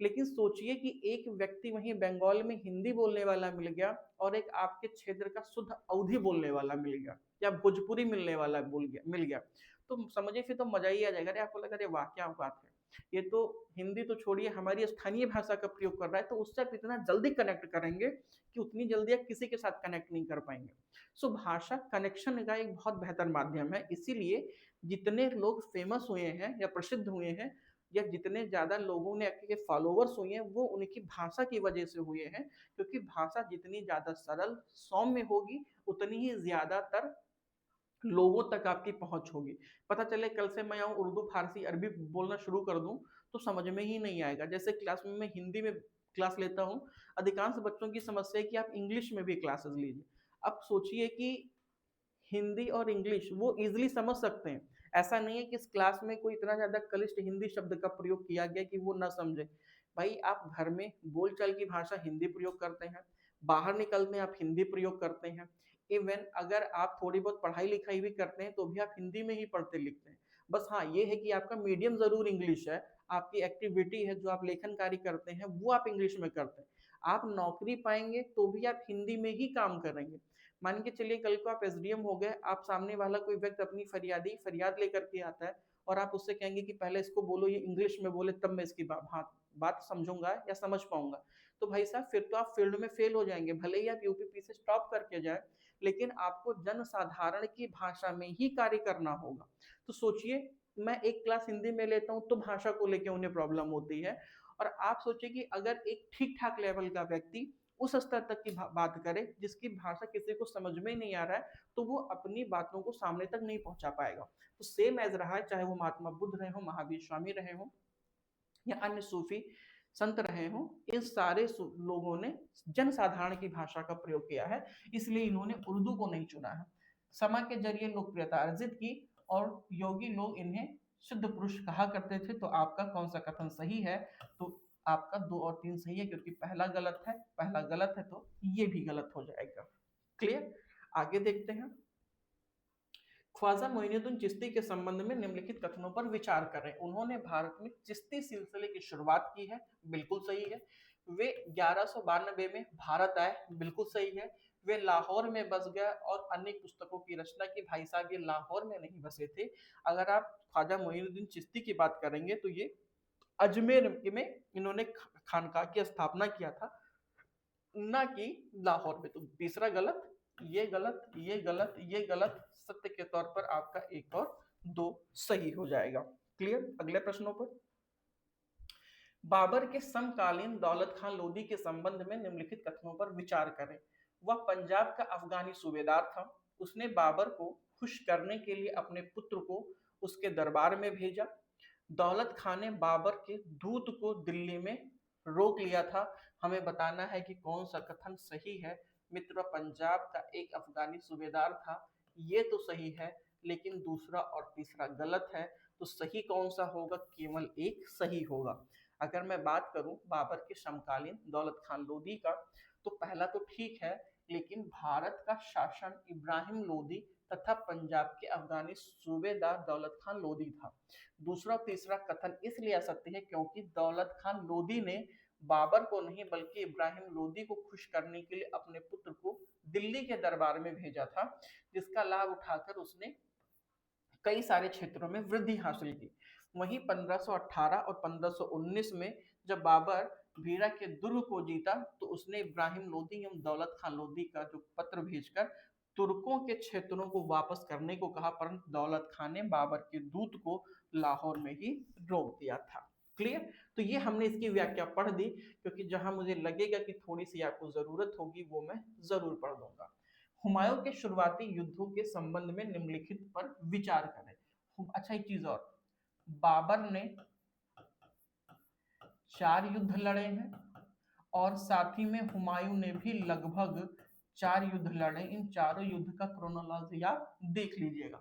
लेकिन सोचिए कि एक व्यक्ति वहीं बंगाल में हिंदी बोलने वाला मिल गया और एक आपके क्षेत्र का शुद्ध अवधी बोलने वाला मिल गया या भोजपुरी मिलने वाला मिल गया, तो समझिए फिर तो मजा ही आ जाएगा। अरे आपको लगा अरे वाह क्या बात है, ये तो हिंदी तो छोड़िए हमारी स्थानीय भाषा का प्रयोग कर रहा है, तो उससे आप इतना जल्दी कनेक्ट करेंगे कि उतनी जल्दी आप किसी के साथ कनेक्ट नहीं कर पाएंगे। सो भाषा कनेक्शन का एक बहुत बेहतर माध्यम है। इसीलिए जितने लोग फेमस हुए हैं या प्रसिद्ध हुए हैं या जितने ज्यादा लोगों ने के फॉलोवर्स हुए हैं वो उनकी भाषा की वजह से हुए हैं, क्योंकि भाषा जितनी ज्यादा सरल सौम्य होगी उतनी ही ज्यादातर लोगों तक आपकी पहुंच होगी। पता चले कल से मैं आऊँ उर्दू फारसी अरबी बोलना शुरू कर दूं तो समझ में ही नहीं आएगा। जैसे क्लास में मैं हिंदी में क्लास लेता हूँ, अधिकांश बच्चों की समस्या है कि आप इंग्लिश में भी क्लासेस लीजिए। अब सोचिए कि हिंदी और इंग्लिश वो इजीली समझ सकते हैं, ऐसा नहीं है कि इस क्लास में कोई इतना ज्यादा कलिष्ठ हिंदी शब्द का प्रयोग किया गया कि वो ना समझे। भाई आप घर में बोलचाल की भाषा हिंदी प्रयोग करते हैं, बाहर निकलते हैं आप हिंदी प्रयोग करते हैं, इवन अगर आप थोड़ी बहुत पढ़ाई लिखाई भी करते हैं तो भी आप हिंदी में ही पढ़ते लिखते हैं। बस हाँ ये है कि आपका मीडियम जरूर इंग्लिश है, आपकी एक्टिविटी है जो आप लेखन कार्य करते हैं वो आप इंग्लिश में करते हैं। आप नौकरी पाएंगे तो भी आप हिंदी में ही काम करेंगे। मान के चलिए कल को आप एसडीएम हो गए, आप सामने वाला कोई व्यक्ति अपनी फरियाद लेकर के आता है और आप उससे कहेंगे कि पहले इसको बोलो, ये इंग्लिश में बोले तब मैं इसकी बात समझूंगा या समझ पाऊंगा, तो भाई साहब फिर तो आप फील्ड में फेल हो जाएंगे। भले ही आप यूपीपी से स्टॉप करके जाए, लेकिन आपको जनसाधारण की भाषा में ही कार्य करना होगा। तो सोचिए, मैं एक क्लास हिंदी में लेता हूँ तो भाषा को लेकर उन्हें प्रॉब्लम होती है, और आप सोचिए कि अगर एक ठीक ठाक लेवल का व्यक्ति उस स्तर तक की बात करे जिसकी भाषा किसी को समझ में ही नहीं आ रहा है, तो वो अपनी बातों को सामने तक नहीं पहुंचा पाएगा। तो सेम एज रहा है, चाहे वो महात्मा बुद्ध रहे हो, महावीर स्वामी रहे हो, या अन्य सूफी संत रहे हों, इन सारे लोगों ने जनसाधारण की भाषा का प्रयोग किया है, इसलिए इन्होंने उर्दू को नहीं चुना है। समय के जरिए लोकप्रियता अर्जित की और योगी लोग इन्हें शुद्ध पुरुष कहा करते थे। तो आपका कौन सा कथन सही है? तो आपका 2 और 3 सही है, क्योंकि पहला गलत है, पहला गलत है तो ये भी गलत हो जाएगा। क्लियर? आगे देखते हैं। ख्वाजा मोइनुद्दीन चिश्ती के संबंध में निम्नलिखित कथनों पर विचार करें। उन्होंने भारत में चिश्ती सिलसिले की शुरुआत की है, बिल्कुल सही है। वे 1192 में भारत आए, बिल्कुल सही है। वे लाहौर में बस गए और अनेक पुस्तकों की रचना की। भाई साहब, ये लाहौर में नहीं बसे थे। अगर आप ख्वाजा मोइनुद्दीन चिश्ती की बात करेंगे तो ये अजमेर में इन्होंने खानकाह की स्थापना किया था, ना कि लाहौर में। तो तीसरा गलत, ये गलत, ये गलत, ये गलत, सत्य के तौर पर आपका 1 और 2 सही हो जाएगा। क्लियर? अगले प्रश्नों पर। बाबर के समकालीन दौलत खान लोधी के संबंध में निम्नलिखित कथनों पर विचार करें। वह पंजाब का अफगानी सूबेदार था। उसने बाबर को खुश करने के लिए अपने पुत्र को उसके दरबार में भेजा। दौलत खान ने बाबर के दूत को दिल्ली में रोक लिया था। हमें बताना है कि कौन सा कथन सही है। मित्र, पंजाब का एक अफगानी सूबेदार था, ये तो सही है, लेकिन दूसरा और तीसरा गलत है। तो सही कौन सा होगा? केवल एक सही होगा। अगर मैं बात करूं बाबर के समकालीन दौलत खान लोधी का, तो पहला तो ठीक है, लेकिन भारत का शासन इब्राहिम लोधी तथा पंजाब के अफगानी सूबेदार दौलत खान लोधी था। दूसरा तीसरा कथन इसलिए असत्य है क्योंकि दौलत खान लोधी ने बाबर को नहीं बल्कि इब्राहिम लोधी को खुश करने के लिए अपने पुत्र को दिल्ली के दरबार में भेजा था, जिसका लाभ उठाकर उसने कई सारे क्षेत्रों में वृद्धि हासिल की। वहीं 1518 और 1519 में जब बाबर भीरा के दुर्ग को जीता, तो उसने इब्राहिम लोधी एवं दौलत खान लोधी का जो पत्र भेजकर तुर्कों के क्षेत्रों को वापस करने को कहा, परंतु दौलत खान ने बाबर के दूत को लाहौर में ही रोक दिया था। क्लियर? तो ये हमने इसकी व्याख्या पढ़ दी, क्योंकि जहां मुझे लगेगा कि थोड़ी सी आपको जरूरत होगी वो मैं जरूर पढ़ दूंगा। हुमायूं के शुरुआती युद्धों के संबंध में निम्नलिखित पर विचार करें। अच्छा, एक चीज और, बाबर ने 4 युद्ध लड़े हैं और साथ ही में हुमायूं ने भी लगभग 4 युद्ध लड़े। इन चारों युद्ध का क्रोनोलॉजी आप देख लीजिएगा।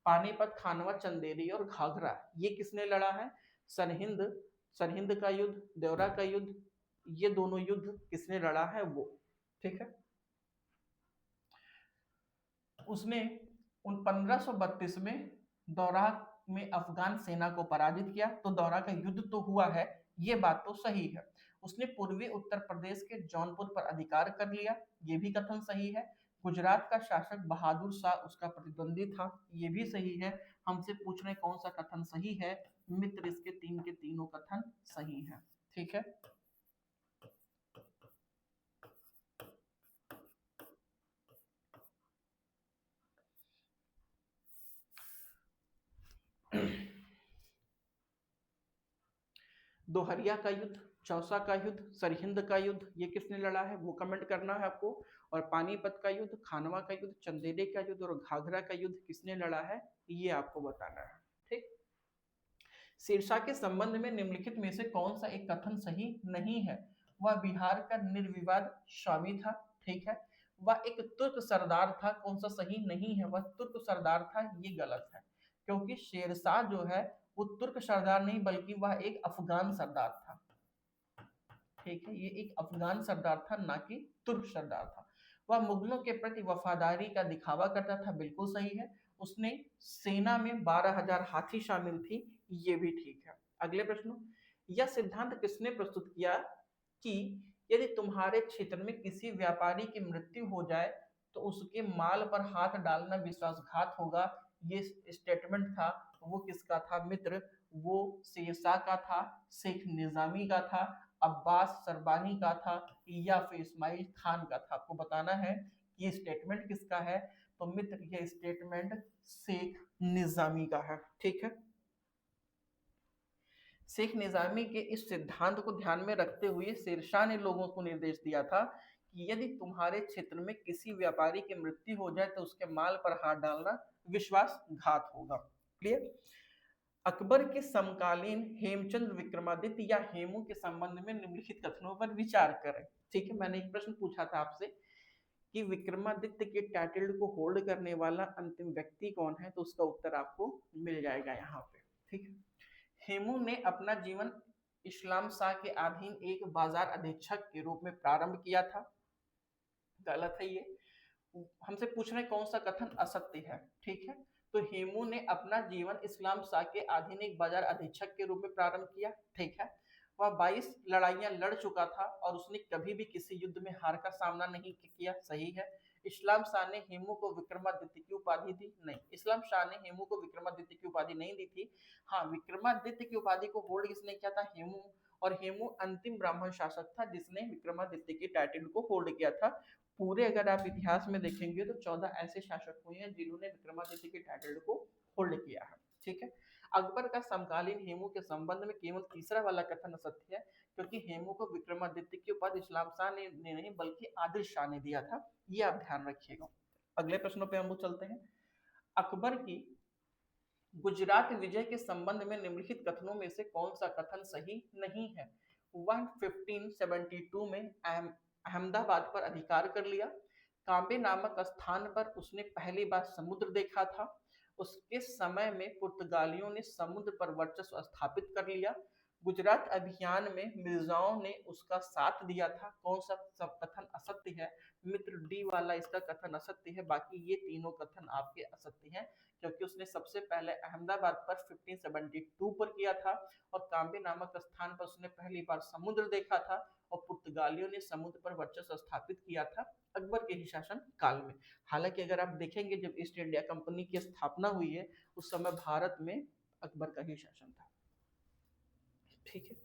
पानीपत, खानवा, चंदेरी और घाघरा, ये किसने लड़ा है? सरहिंद, सरहिंद का युद्ध, देवरा का युद्ध, ये दोनों युद्ध किसने लड़ा है? वो, ठीक है। उसने उन 1532 में दौरा में अफगान सेना को पराजित किया। तो दौरा का युद्ध तो हुआ है, ये बात तो सही है। उसने पूर्वी उत्तर प्रदेश के जौनपुर पर अधिकार कर लिया, ये भी कथन सही है। गुजरात का शासक बहादुर शाह उसका प्रतिद्वंदी था, ये भी सही है। हमसे पूछ रहे कौन सा कथन सही है? मित्र, इसके 3 के तीनों कथन सही है, ठीक है। दोहरिया का युद्ध, चौसा का युद्ध, सरहिंद का युद्ध, ये किसने लड़ा है वो कमेंट करना है आपको। और पानीपत का युद्ध, खानवा का युद्ध, चंदेरी का युद्ध और घाघरा का युद्ध किसने लड़ा है, ये आपको बताना है, ठीक। सिरसा के संबंध में निम्नलिखित में से कौन सा एक कथन सही नहीं है? वह बिहार का निर्विवाद स्वामी था, ठीक है। वह एक तुर्क सरदार था, कौन सा सही नहीं है? वह तुर्क सरदार था, ये गलत है, क्योंकि शेरशाह जो है वो तुर्क सरदार नहीं बल्कि वह एक अफगान सरदार था, ठीक है। ये एक अफगान सरदार था, ना कि तुर्क सरदार था। वह मुगलों के प्रति वफादारी का दिखावा करता था, बिल्कुल सही है। उसने सेना में 12,000 हाथी शामिल थी, ये भी ठीक है। अगले प्रश्न, यह सिद्धांत किसने प्रस्तुत किया कि यदि तुम्हारे क्षेत्र में किसी व्यापारी की मृत्यु हो जाए तो उसके माल पर हाथ डालना विश्वासघात होगा। ये स्टेटमेंट था, वो किसका था मित्र? वो शेरशाह का था, शेख निजामी का था, अब्बास सरबानी का था, या फिर इस्माइल खान का था। आपको बताना है कि ये स्टेटमेंट किसका है। तो मित्र ये स्टेटमेंट शेख निजामी का है। ठीक है, शेख निजामी के इस सिद्धांत को ध्यान में रखते हुए शेरशाह ने लोगों को निर्देश दिया था कि यदि तुम्हारे क्षेत्र में किसी व्यापारी की मृत्यु हो जाए तो उसके माल पर हाथ डालना विश्वासघात होगा। क्लियर? अकबर के समकालीन हेमचंद विक्रमादित्य या हेमू के संबंध में निम्नलिखित कथनों पर विचार करें। ठीक है, मैंने एक प्रश्न पूछा था आपसे कि विक्रमादित्य के टाइटल को होल्ड करने वाला अंतिम व्यक्ति कौन है, तो उसका उत्तर आपको मिल जाएगा यहाँ पे। ठीक है, हेमू ने अपना जीवन इस्लाम शाह के अधीन एक बाजार अधीक्षक के रूप में प्रारंभ किया था। गलत है ये, हमसे पूछ रहे कौन सा कथन असत्य है। ठीक है, तो हेमू ने अपना जीवन इस्लाम शाह के अधीन एक बाजार अधीक्षक के रूप में प्रारंभ किया। ठीक है, वह 22 लड़ाइयां लड़ चुका था और उसने कभी भी किसी युद्ध में हार का सामना नहीं किया। सही है। इस्लाम शाह ने हेमू को विक्रमादित्य की उपाधि दी? नहीं, इस्लाम शाह ने हेमू को विक्रमादित्य की उपाधि नहीं दी थी। हाँ, विक्रमादित्य की उपाधि को होल्ड किसने किया था? हेमू। और हेमू अंतिम ब्राह्मण शासक था जिसने विक्रमादित्य की टाइटल को होल्ड किया था। पूरे अगर आप इतिहास में देखेंगे तो 14 ऐसे शासक हुए हैं जिन्होंने विक्रमादित्य के टाइटल को होल्ड किया है। ठीक है, अकबर का समकालीन हेमू के संबंध में केवल तीसरा वाला कथन असत्य है, क्योंकि हेमू को विक्रमादित्य की उपाधि इस्लाम शाह ने नहीं बल्कि आदिल शाह ने दिया था। ये आप ध्यान रखिएगा। अगले प्रश्नों पे हम लोग चलते हैं। अकबर की गुजरात विजय के संबंध में निम्नलिखित कथनों में से कौन सा कथन सही नहीं है? वह 1572 में अहमदाबाद पर अधिकार कर लिया। कांबे नामक स्थान पर उसने पहली बार समुद्र देखा था। उसके समय में पुर्तगालियों ने समुद्र पर वर्चस्व स्थापित कर लिया। गुजरात अभियान में मिर्जाओं ने उसका साथ दिया था। कौन सा सब कथन असत्य है? मित्र डी वाला इसका कथन असत्य है। बाकी ये तीनों कथन आपके असत्य हैं, क्योंकि उसने सबसे पहले अहमदाबाद पर 1572 पर किया था और कांबे नामक स्थान पर उसने पहली बार समुद्र देखा था और पुर्तगालियों ने समुद्र पर वर्चस्व स्थापित किया था अकबर के ही शासन काल में। हालांकि अगर आप देखेंगे जब ईस्ट इंडिया कंपनी की स्थापना हुई है उस समय भारत में अकबर का ही शासन था। ठीक है,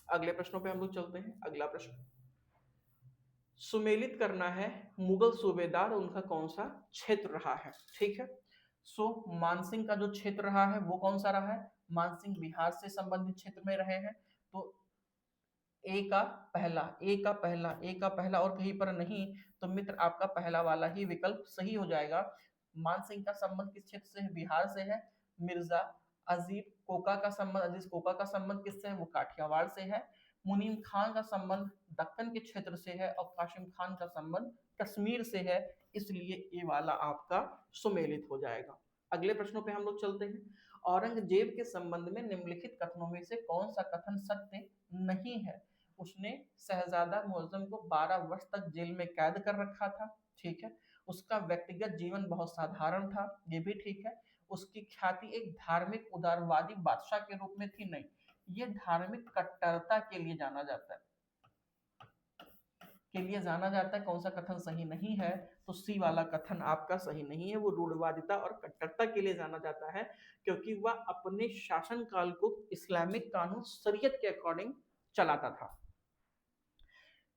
अगले प्रश्नों पे हम लोग चलते हैं। अगला प्रश्न, सुमेलित करना है मुगल सूबेदार उनका कौन सा क्षेत्र रहा है। ठीक है, सो मानसिंह का जो क्षेत्र रहा है वो कौन सा रहा है? मानसिंह बिहार से संबंधित क्षेत्र में रहे हैं। तो ए का पहला और कहीं पर नहीं, तो मित्र आपका पहला वाला ही विकल्प सही हो जाएगा। मानसिंह का संबंध किस क्षेत्र से है? बिहार से है। मिर्जा अजीज कोका का संबंध किससे है? वो काठियावाड़ से है। मुनीम खान का संबंध दक्कन के क्षेत्र से है और कासिम खान का संबंध कश्मीर से है, इसलिए ये वाला आपका सुमेलित हो जाएगा। अगले प्रश्नों पे हम लोग चलते हैं। औरंगजेब के संबंध में निम्नलिखित कथनों में से कौन सा कथन सत्य नहीं है? उसने शहजादा मुअज्जम को 12 वर्ष तक जेल में कैद कर रखा था। ठीक है, उसका व्यक्तिगत जीवन बहुत साधारण था, ये भी ठीक है। उसकी ख्याति एक धार्मिक उदारवादी बादशाह के रूप में थी? नहीं, ये धार्मिक कट्टरता के लिए जाना जाता है, कौन सा कथन सही नहीं है? तो सी वाला कथन आपका सही नहीं है। वो रूढ़वादिता और कट्टरता के लिए जाना जाता है, क्योंकि वह अपने शासनकाल को इस्लामिक कानून शरीयत के अकॉर्डिंग चलाता था।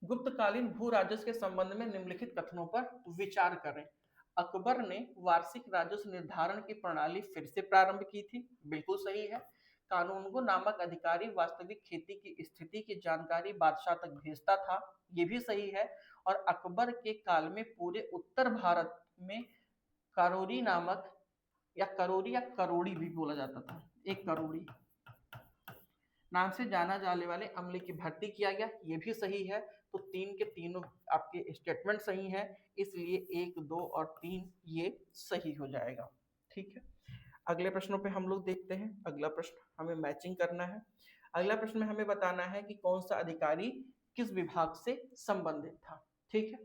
गुप्तकालीन भू राजस्व के संबंध में निम्नलिखित कथनों पर विचार करें। अकबर ने वार्षिक राजस्व निर्धारण की प्रणाली फिर से प्रारंभ की थी, बिल्कुल सही है। कानूनगो नामक अधिकारी वास्तविक खेती की स्थिति की जानकारी बादशाह तक भेजता था, ये भी सही है। और अकबर के काल में पूरे उत्तर भारत में करोरी नामक या करोड़ी भी बोला जाता था, एक करोड़ी नाम से जाना जाने वाले अमले की भर्ती किया गया, ये भी सही है। तो तीन के तीनों आपके स्टेटमेंट सही है, इसलिए 1, 2 और 3 ये सही हो जाएगा। ठीक है, अगले प्रश्नों पे हम लोग देखते हैं। अगला प्रश्न हमें मैचिंग करना है। अगला प्रश्न में हमें बताना है कि कौन सा अधिकारी किस विभाग से संबंधित था। ठीक है,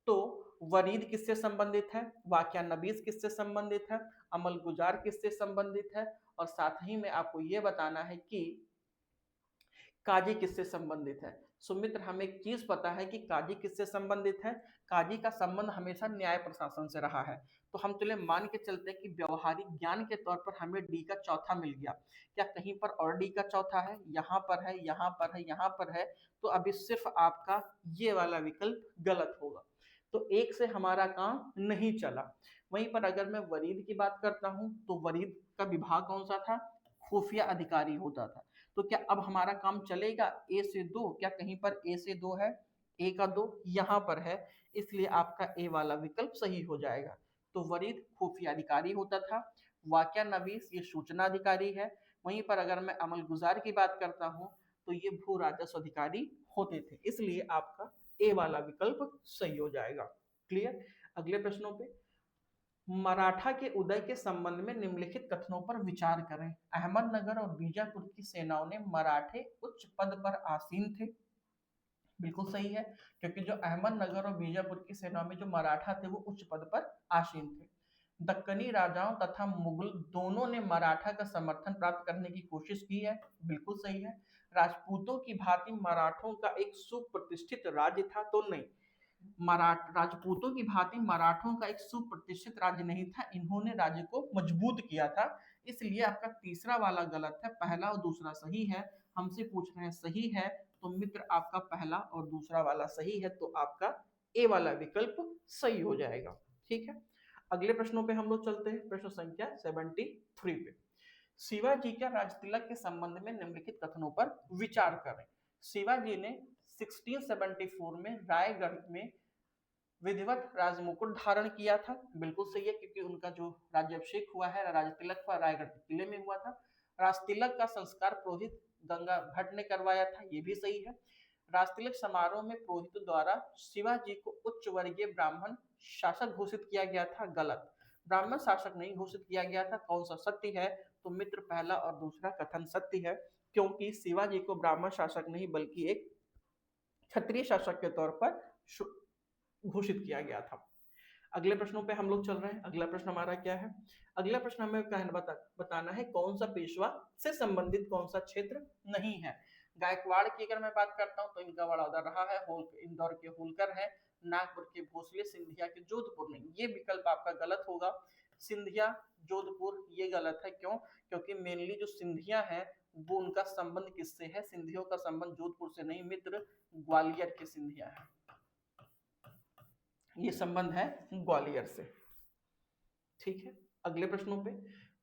तो वरीद किससे संबंधित है, वाकया नबीस किससे संबंधित है, अमल गुजार किससे संबंधित है, और साथ ही में आपको यह बताना है कि काजी किससे संबंधित है। सो मित्र, हमें एक चीज पता है कि काजी किससे संबंधित है। काजी का संबंध हमेशा न्याय प्रशासन से रहा है। तो हम चले मान के चलते हैं कि व्यवहारिक ज्ञान के तौर पर हमें डी का चौथा मिल गया। क्या कहीं पर और डी का चौथा है? यहाँ पर है, यहाँ पर है, यहाँ पर है। तो अभी सिर्फ आपका ये वाला विकल्प गलत होगा। तो एक से हमारा काम नहीं चला। वहीं पर अगर मैं वरीद की बात करता हूं तो वरीद का विभाग कौन सा था? खुफिया अधिकारी होता था। तो क्या अब हमारा काम चलेगा ए से दो? क्या कहीं पर ए से दो है? ए का दो यहां पर है, इसलिए आपका ए वाला विकल्प सही हो जाएगा। तो वरीद खुफिया अधिकारी होता था। वाक्या नवीस ये सूचना अधिकारी है। वहीं पर अगर मैं अमल गुजार की बात करता हूं तो ये भू राजस्व अधिकारी होते थे, इसलिए आपका ए वाला विकल्प सही हो जाएगा। क्लियर? अगले प्रश्नों पे, मराठा के उदय के संबंध में निम्नलिखित कथनों पर विचार करें। अहमदनगर और बीजापुर की सेनाओं ने मराठे उच्च पद पर आसीन थे। बिल्कुल सही है, क्योंकि जो अहमदनगर और बीजापुर की सेनाओं में जो मराठा थे वो उच्च पद पर आसीन थे। दक्कनी राजाओं तथा मुगल दोनों ने मराठा का समर्थन प्राप्त करने की कोशिश की है। बिल्कुल सही है। राजपूतों की भांति मराठों का एक सुप्रतिष्ठित राज्य था तो नहीं। राजपूतों की भांति मराठों का एक सुप्रतिष्ठित राज्य नहीं था, इन्होंने राज्य को मजबूत किया था। इसलिए आपका तीसरा वाला गलत है, पहला और दूसरा सही है। हमसे पूछ रहे हैं सही है, तो मित्र आपका पहला और दूसरा वाला सही है, तो आपका ए वाला विकल्प सही हो जाएगा। ठीक है, अगले प्रश्नों पे हम लोग चलते हैं। प्रश्न संख्या 73 पे, शिवाजी का राजतिलक के संबंध में निम्नलिखित कथनों पर विचार करें। शिवाजी ने 1674 में रायगढ़ में विधिवत राजमुकुट धारण किया था। बिल्कुल सही है, क्योंकि उनका जो राज्याभिषेक हुआ है राजतिलक हुआ रायगढ़ के किले में हुआ था। राजतिलक का संस्कार पुरोहित गंगा भट्ट ने करवाया था, ये भी सही है। राजतिलक समारोह में पुरोहित द्वारा शिवाजी को उच्च वर्गीय ब्राह्मण शासक घोषित किया गया था, गलत। ब्राह्मण शासक नहीं घोषित किया गया था। कौन सा सत्य है? तो मित्र पहला और दूसरा कथन सत्य है, क्योंकि शिवाजी को ब्राह्मण शासक नहीं बल्कि एक क्षत्रिय शासक के तौर पर घोषित किया गया था। अगले प्रश्नों पे हम लोग चल रहे हैं। अगला प्रश्न हमारा क्या है? अगला प्रश्न हमें बताना है कौन सा पेशवा से संबंधित कौन सा क्षेत्र नहीं है। गायकवाड़ की अगर मैं बात करता हूँ तो इनका बड़ौदा रहा है, इंदौर के होलकर है, नागपुर के भोसले, सिंधिया के जोधपुर नहीं। ये विकल्प आपका गलत होगा। सिंधिया जोधपुर ये गलत है। क्यों? क्योंकि मेनली जो सिंधिया है वो उनका संबंध किससे है? सिंधियों का संबंध जोधपुर से नहीं मित्र, ग्वालियर के सिंधिया है। ये संबंध है ग्वालियर से। ठीक है, अगले प्रश्नों पे,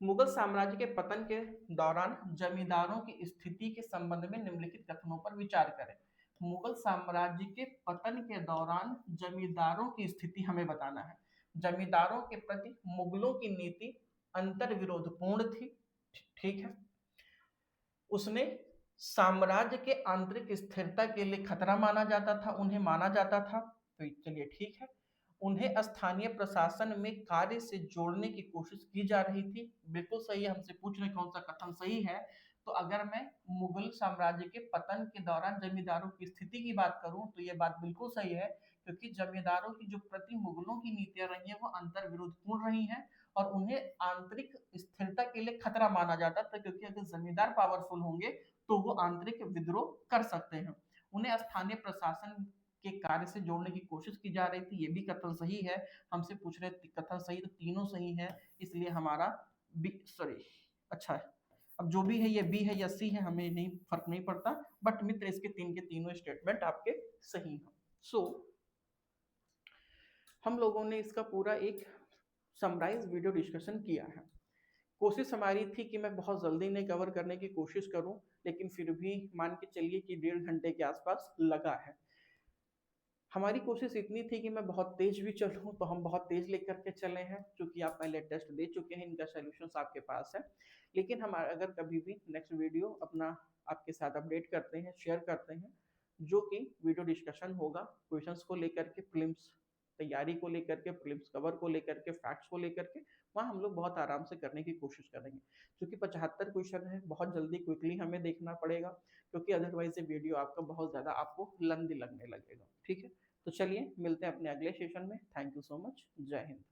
मुगल साम्राज्य के पतन के दौरान जमींदारों की स्थिति के संबंध में निम्नलिखित कथनों पर विचार करें। मुगल साम्राज्य के पतन के दौरान जमींदारों की स्थिति हमें बताना है। जमींदारों के प्रति मुगलों की नीति अंतर विरोधपूर्ण थी। ठीक है, उसने साम्राज्य के आंतरिक स्थिरता के लिए खतरा माना जाता था, उन्हें माना जाता था। तो चलिए ठीक है। उन्हें स्थानीय प्रशासन में कार्य से जोड़ने की कोशिश की जा रही थी। बिल्कुल सही है। हमसे पूछ रहे कौन सा कथन सही है। तो अगर मैं मुगल साम्राज्य के पतन के दौरान जमींदारों की स्थिति की बात करूं तो यह बात बिल्कुल सही है, क्योंकि जमींदारों की जो प्रति मुगलों की नीतियां रही हैं वो अंतर विरोधपूर्ण रही हैं और उन्हें आंतरिक स्थिरता के लिए खतरा माना जाता था, क्योंकि अगर जमींदार पावरफुल होंगे तो वो आंतरिक विद्रोह कर सकते हैं। उन्हें स्थानीय प्रशासन के कार्य से जोड़ने की कोशिश की जा रही थी, ये भी कथन सही है। हमसे पूछ रहे कथन सही, तो तीनों सही है, इसलिए हमारा बी सॉरी अच्छा है। अब जो भी है ये बी है या सी है हमें नहीं फर्क नहीं पड़ता, बट मित्र इसके तीन के तीनों स्टेटमेंट आपके सही हैं। सो हम लोगों ने इसका पूरा एक समराइज वीडियो डिस्कशन किया है। कोशिश हमारी थी कि मैं बहुत जल्दी नहीं कवर करने की कोशिश करूं, लेकिन फिर भी मान के चलिए कि 1.5 घंटे के आसपास लगा है। हमारी कोशिश इतनी थी कि मैं बहुत तेज भी चलूं, तो हम बहुत तेज लेकर के चले हैं, क्योंकि आप पहले टेस्ट दे चुके हैं, इनका सॉल्यूशंस आपके पास है। लेकिन हम अगर कभी भी नेक्स्ट वीडियो अपना आपके साथ अपडेट करते हैं, शेयर करते हैं, जो कि वीडियो डिस्कशन होगा क्वेश्चंस को लेकर के, फिल्म्स तैयारी को लेकर के, फिल्म्स कवर को लेकर के, फैक्ट्स को लेकर के, वहाँ हम लोग बहुत आराम से करने की कोशिश करेंगे। क्योंकि 75 क्वेश्चन है, बहुत जल्दी क्विकली हमें देखना पड़ेगा, क्योंकि अदरवाइज ये वीडियो आपका बहुत ज़्यादा आपको लंबी लगने लगेगा। ठीक है, तो चलिए मिलते हैं अपने अगले सेशन में। Thank you so much. जय हिंद।